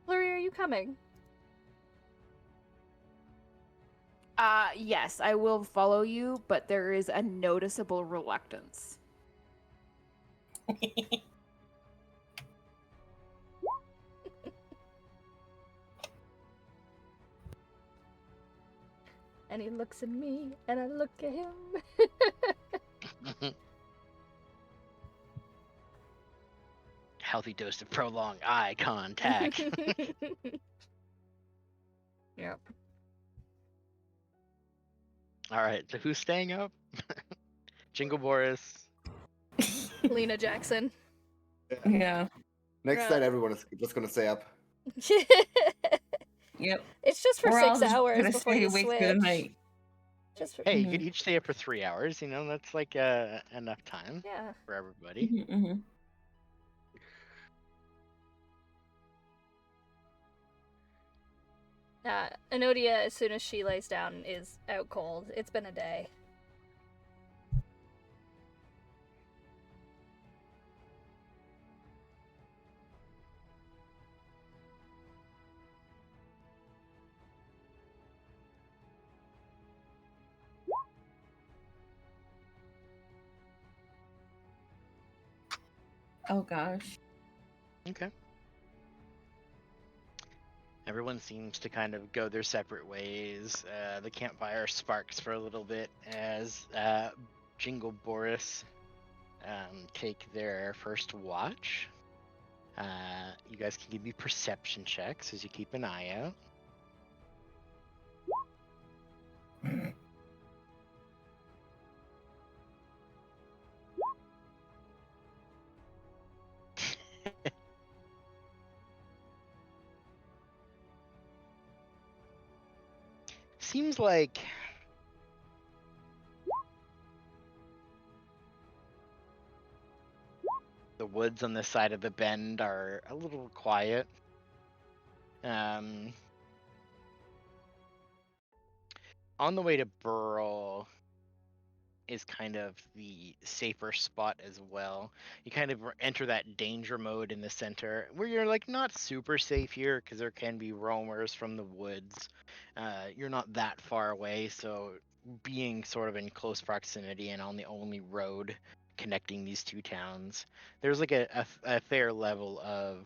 Flurry, are you coming? Yes, I will follow you, but there is a noticeable reluctance. And he looks at me, and I look at him. Healthy dose of prolonged eye contact. Yep. All right, so who's staying up? Jingle Boris. Lena Jackson. Yeah. Next Yeah. night, everyone is just gonna stay up. Yep. It's just for We're all 6 just hours gonna before stay you awake switch. through the night. Just for... Hey, you could each stay up for 3 hours. That's like enough time Yeah. for everybody. Mm-hmm. Enodia, as soon as she lays down, is out cold. It's been a day. Oh gosh. Okay. Everyone seems to kind of go their separate ways. The campfire sparks for a little bit as Jingle Boris take their first watch. You guys can give me perception checks as you keep an eye out. Seems like the woods on this side of the bend are a little quiet. On the way to Burl is kind of the safer spot as well. You kind of enter that danger mode in the center where you're like not super safe here because there can be roamers from the woods. You're not that far away, so being sort of in close proximity and on the only road connecting these two towns, there's like a fair level of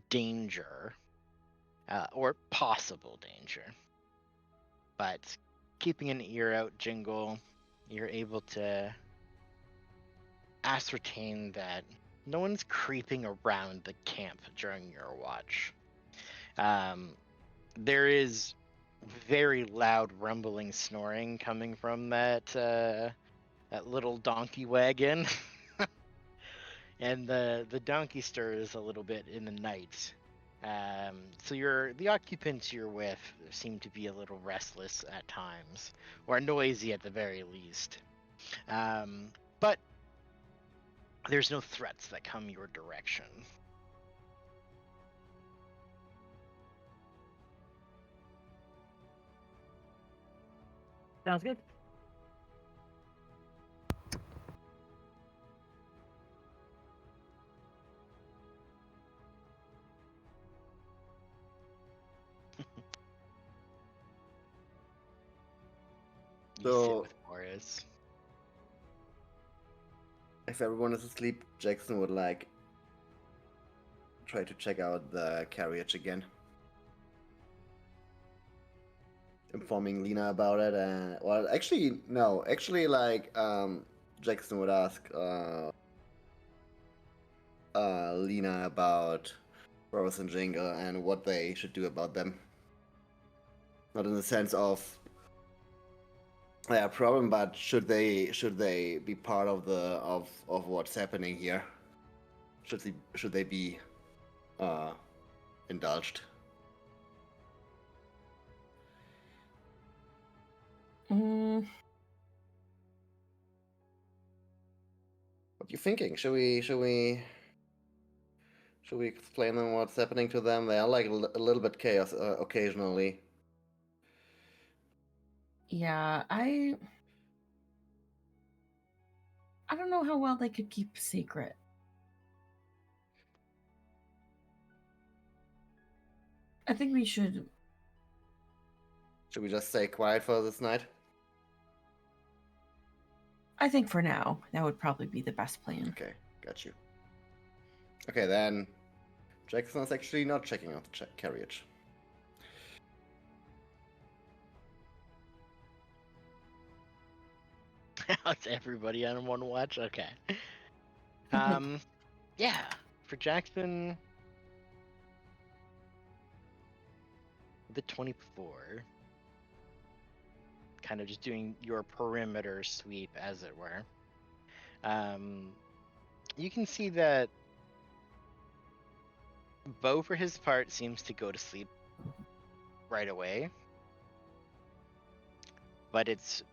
danger or possible danger. But keeping an ear out, Jingle, you're able to ascertain that no one's creeping around the camp during your watch. There is very loud rumbling snoring coming from that little donkey wagon. And the donkey stirs a little bit in the night. So the occupants you're with seem to be a little restless at times, or noisy at the very least. But there's no threats that come your direction. Sounds good. You sit So, with Boris. if everyone is asleep, Jackson would like try to check out the carriage again. Informing Lena about it, and well, actually, no, actually, like Jackson would ask Lena about Boris and Jingle and what they should do about them. Not in the sense of a problem, but should they be part of the of what's happening here? Should they be indulged? Mm, What are you thinking? Should we explain them what's happening to them? They are like a little bit chaos occasionally. yeah, I don't know how well they could keep a secret. I think we should. Should we just stay quiet for this night? I think for now, that would probably be the best plan. Okay, got you. Okay, then Jackson is actually not checking out the carriage. How's everybody on one watch? Okay. Yeah, for Jackson, the 24, kind of just doing your perimeter sweep, as it were. You can see that Bo, for his part, seems to go to sleep right away. But it's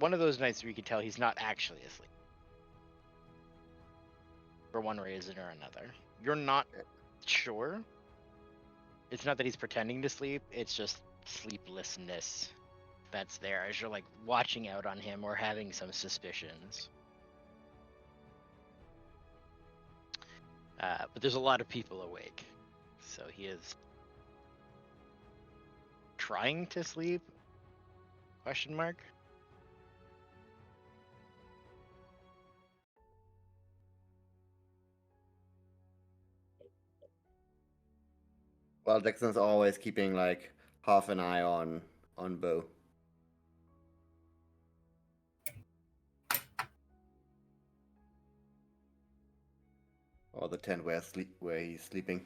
one of those nights where you can tell he's not actually asleep. For one reason or another. You're not sure. it's not that he's pretending to sleep, it's just sleeplessness that's there as you're like watching out on him or having some suspicions. But there's a lot of people awake, so he is trying to sleep? Question mark. Well, Jackson's always keeping like half an eye on Bo. Or the tent where he's sleeping.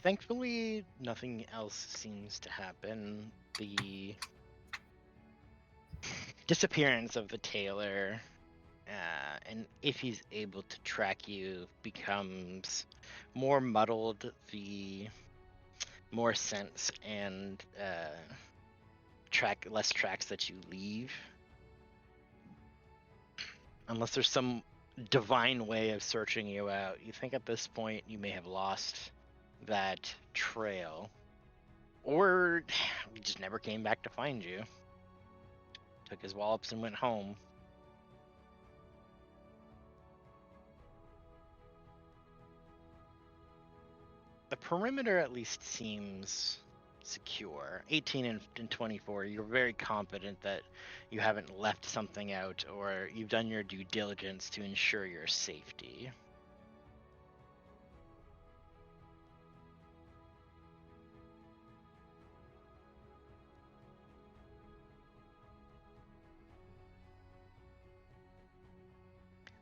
Thankfully, nothing else seems to happen. The disappearance of the tailor, and if he's able to track you, becomes more muddled. The more sense and less tracks that you leave, unless there's some divine way of searching you out. You think at this point you may have lost that trail, or he just never came back to find you. Took his wallops and went home. The perimeter at least seems secure. 18 and 24, you're very confident that you haven't left something out or you've done your due diligence to ensure your safety.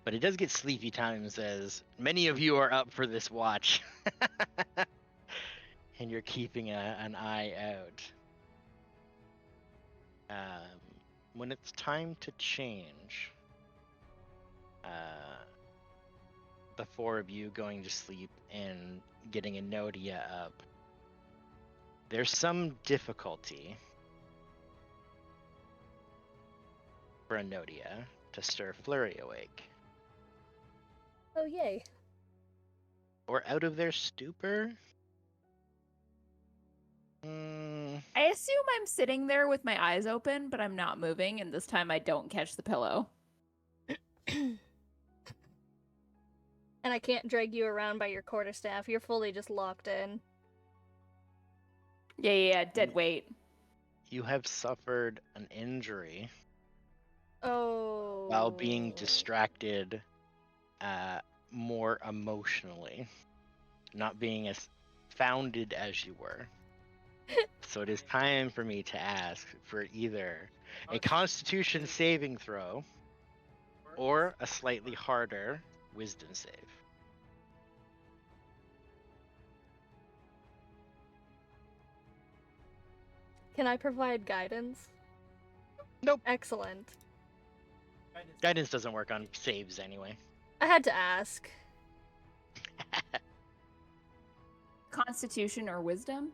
But it does get sleepy times, as many of you are up for this watch. And you're keeping an eye out. When it's time to change, the four of you going to sleep and getting Enodia up, there's some difficulty for Enodia to stir Flurry awake. Oh, yay. Or out of their stupor? I assume I'm sitting there with my eyes open, but I'm not moving, and this time I don't catch the pillow. And I can't drag you around by your quarterstaff. You're fully just locked in. Yeah, dead weight. You have suffered an injury. Oh. While being distracted more emotionally. Not being as founded as you were. So it is time for me to ask for either a Constitution saving throw or a slightly harder Wisdom save. Can I provide guidance? Nope. Excellent. Guidance doesn't work on saves anyway. I had to ask. Constitution or Wisdom?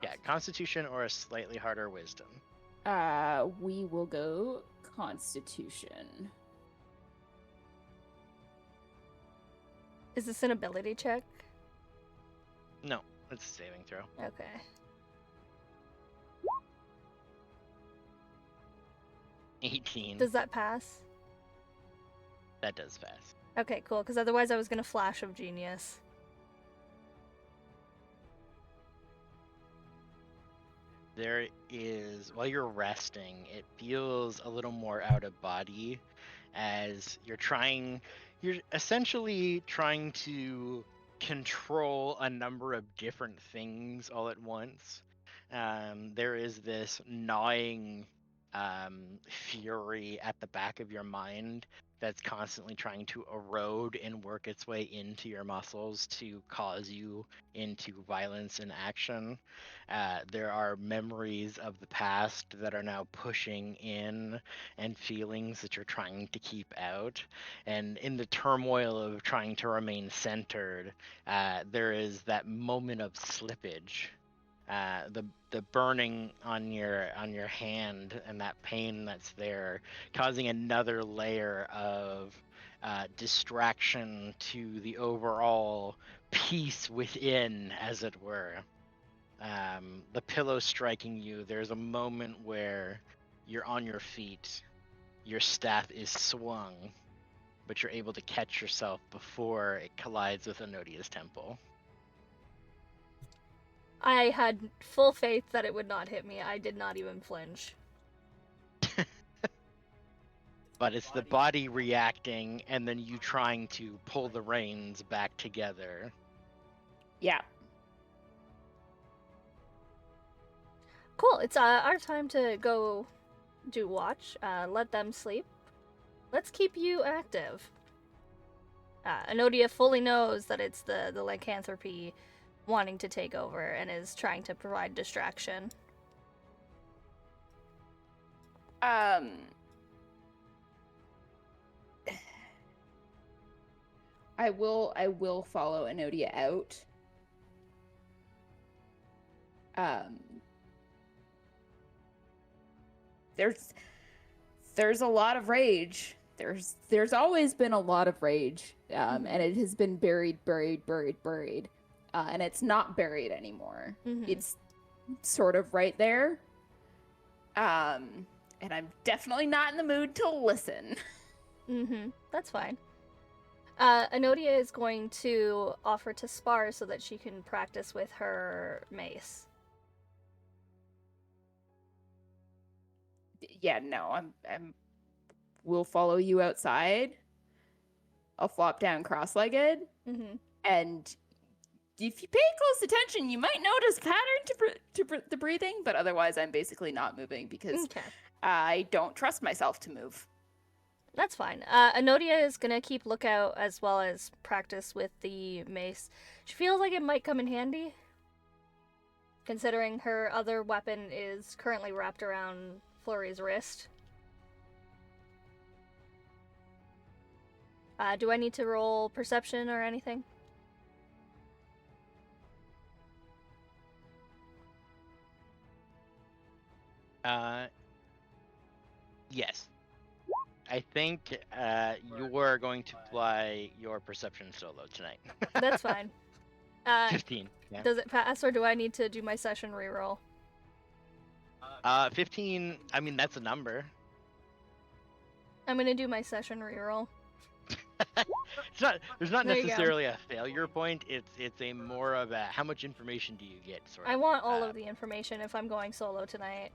Yeah, Constitution or a slightly harder Wisdom. We will go Constitution. Is this an ability check? No, it's a saving throw. Okay. Does that pass? That does pass. Okay, cool, because otherwise I was going to Flash of Genius. There is, while you're resting, it feels a little more out of body as you're essentially trying to control a number of different things all at once. There is this gnawing fury at the back of your mind that's constantly trying to erode and work its way into your muscles to cause you into violence and action. There are memories of the past that are now pushing in, and feelings that you're trying to keep out. And in the turmoil of trying to remain centered, there is that moment of slippage. The burning on your hand and that pain that's there, causing another layer of distraction to the overall peace within, as it were. The pillow striking you, there's a moment where you're on your feet, your staff is swung, but you're able to catch yourself before it collides with Enodia's temple. I had full faith that it would not hit me. I did not even flinch. But it's the body reacting and then you trying to pull the reins back together. Yeah. Cool. It's our time to go do watch. Let them sleep. Let's keep you active. Enodia fully knows that it's the lycanthropy wanting to take over and is trying to provide distraction. I will follow Enodia out. There's a lot of rage. There's always been a lot of rage. And it has been buried. And it's not buried anymore. It's sort of right there. And I'm definitely not in the mood to listen. That's fine. Enodia is going to offer to spar so that she can practice with her mace. Yeah, no, we'll follow you outside. I'll flop down cross-legged. And if you pay close attention, you might notice pattern to the breathing, but otherwise I'm basically not moving because I don't trust myself to move. That's fine. Enodia is gonna keep lookout as well as practice with the mace. She feels like it might come in handy, considering her other weapon is currently wrapped around Flurry's wrist. Do I need to roll perception or anything? Yes. I think you are going to apply your perception solo tonight. That's fine. 15. Yeah. Does it pass, or do I need to do my session reroll? 15. I mean, that's a number. I'm gonna do my session reroll. There's not There you go. necessarily a failure point. It's a more of a how much information do you get sort of. I want all of the information if I'm going solo tonight.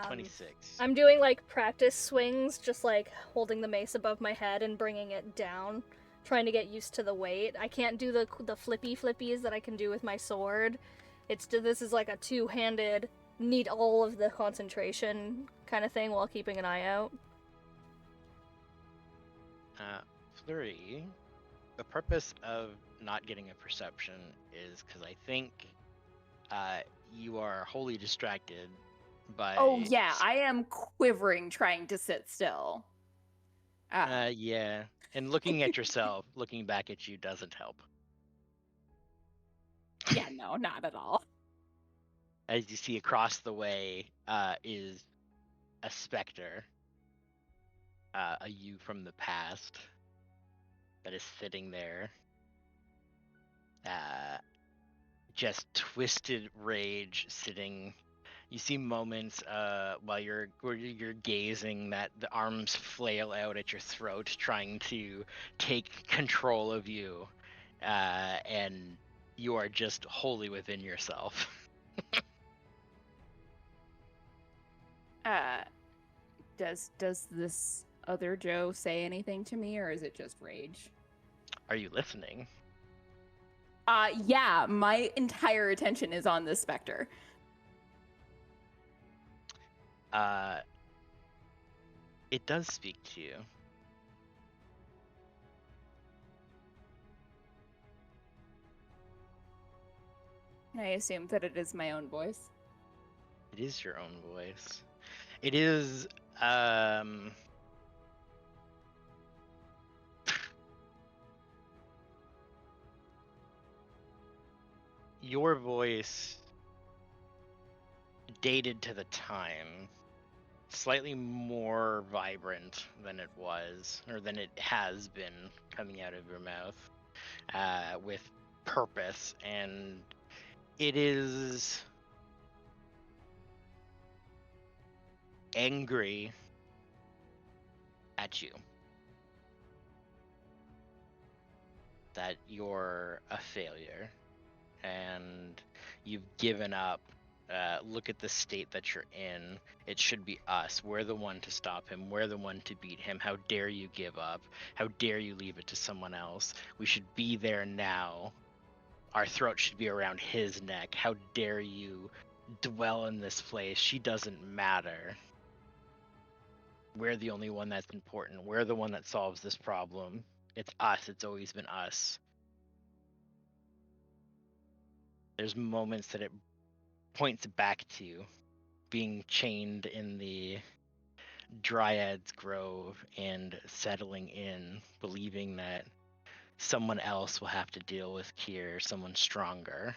26. I'm doing like practice swings, just like holding the mace above my head and bringing it down, trying to get used to the weight. I can't do the flippies that I can do with my sword. This is like a two-handed, need all of the concentration kind of thing while keeping an eye out. Flurry, the purpose of not getting a perception is because I think you are wholly distracted by... Oh yeah, I am quivering trying to sit still. Yeah, and looking at yourself, looking back at you doesn't help. Yeah, no, not at all. As you see across the way is a specter, a you from the past that is sitting there, just twisted rage sitting. You see moments while you're gazing that the arms flail out at your throat, trying to take control of you, and you are just wholly within yourself. Does this other Joe say anything to me, or is it just rage? Are you listening? Yeah, my entire attention is on this specter. It does speak to you. I assume that it is my own voice. It is your own voice. It is, your voice dated to the time, slightly more vibrant than it was, or than it has been coming out of your mouth, with purpose, and it is angry at you that you're a failure and you've given up. Look at the state that you're in. It should be us. We're the one to stop him. We're the one to beat him. How dare you give up? How dare you leave it to someone else? We should be there now. Our throat should be around his neck. How dare you dwell in this place? She doesn't matter. We're the only one that's important. We're the one that solves this problem. It's us. It's always been us. There's moments that it points back to being chained in the Dryad's Grove and settling in, believing that someone else will have to deal with Kier, someone stronger.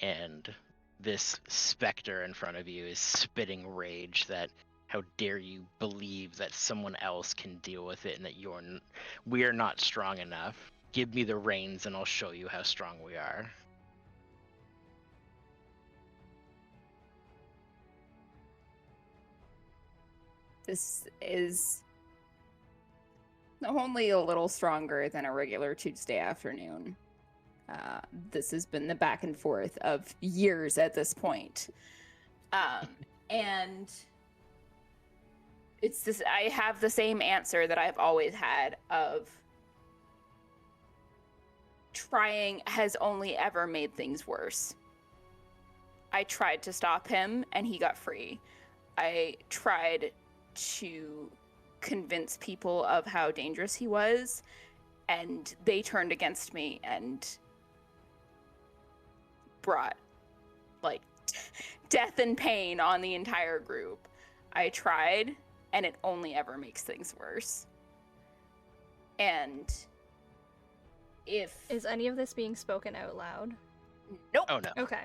And this specter in front of you is spitting rage that how dare you believe that someone else can deal with it and that we're not strong enough. Give me the reins and I'll show you how strong we are. This is only a little stronger than a regular Tuesday afternoon. This has been the back and forth of years at this point. And it's this, I have the same answer that I've always had of trying has only ever made things worse. I tried to stop him and he got free. I tried to convince people of how dangerous he was, and they turned against me and brought like death and pain on the entire group. I tried, and it only ever makes things worse. And is any of this being spoken out loud? Nope. Oh no. Okay.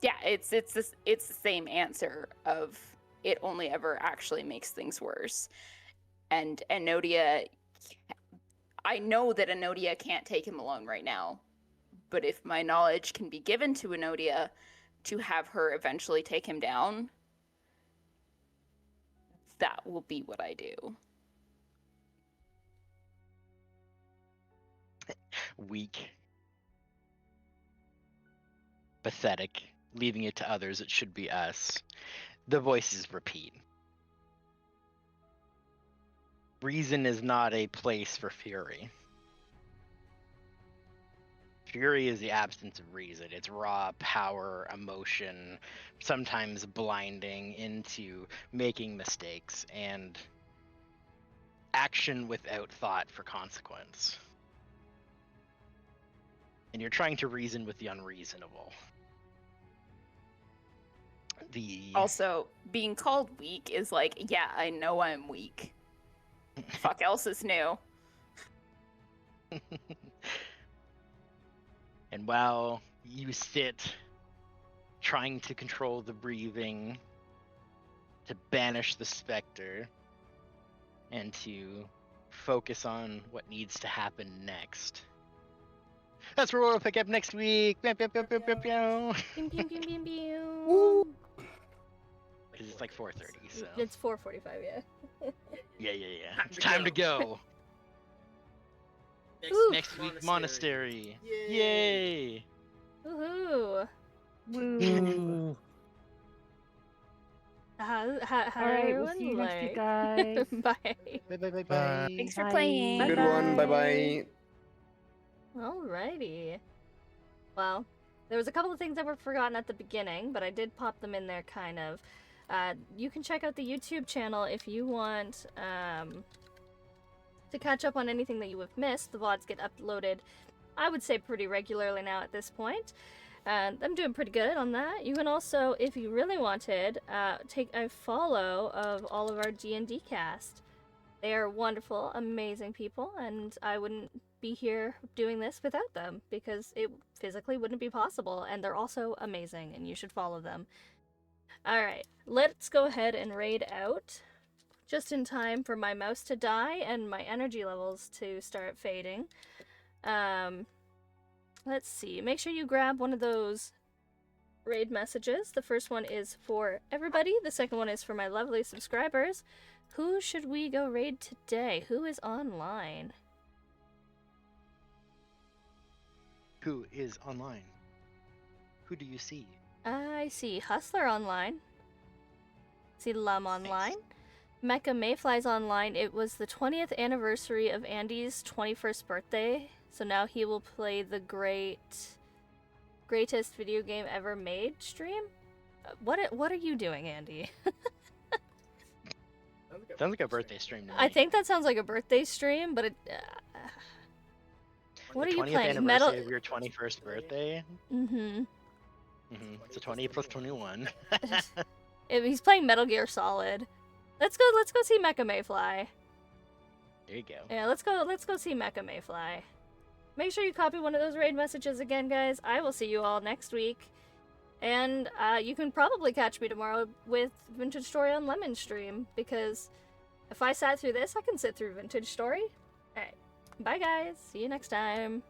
Yeah, it's the same answer of it only ever actually makes things worse. And Enodia, I know that Enodia can't take him alone right now, but if my knowledge can be given to Enodia to have her eventually take him down, that will be what I do. Weak. Pathetic. Leaving it to others, it should be us. The voices repeat. Reason is not a place for fury. Fury is the absence of reason. It's raw power, emotion, sometimes blinding into making mistakes and action without thought for consequence. And you're trying to reason with the unreasonable. Also, being called weak is like, yeah, I know I'm weak. Fuck else is new. And while you sit trying to control the breathing, to banish the specter, and to focus on what needs to happen next. That's where we'll pick up next week. Pew, pew, pew, pew, pew, pew. Pew, pew, pew, pew, pew. Because it's like 4:30, so. It's 4:45, yeah. Yeah. It's time to go. Next week, Monastery. Yay! Woohoo! Woo! How Alright, we'll see you next week, guys. Bye. Bye. Thanks for playing. Good one. Bye bye. Alrighty. Well, there was a couple of things that were forgotten at the beginning, but I did pop them in there kind of. You can check out the YouTube channel if you want to catch up on anything that you have missed. The VODs get uploaded, I would say, pretty regularly now at this point. And I'm doing pretty good on that. You can also, if you really wanted, take a follow of all of our D&D cast. They are wonderful, amazing people, and I wouldn't be here doing this without them, because it physically wouldn't be possible, and they're also amazing, and you should follow them. Alright, let's go ahead and raid out, just in time for my mouse to die and my energy levels to start fading. Let's see, make sure you grab one of those raid messages. The first one is for everybody, the second one is for my lovely subscribers. Who should we go raid today? Who is online? Who is online? Who do you see? I see Hustler online. See Lum online. Mecha Mayfly's online. It was the 20th anniversary of Andy's 21st birthday, so now he will play the greatest video game ever made stream. What are you doing, Andy? Sounds like a birthday stream to me. I think that sounds like a birthday stream, but it. What are you 20th playing? Metal. Anniversary of your 21st birthday. So 20 plus 21. He's playing Metal Gear Solid. Let's go see Mecha Mayfly. There you go. Yeah, let's go see Mecha Mayfly. Make sure you copy one of those raid messages again, guys. I will see you all next week. And you can probably catch me tomorrow with Vintage Story on Lemon stream, because if I sat through this, I can sit through Vintage Story. Alright, bye guys, see you next time.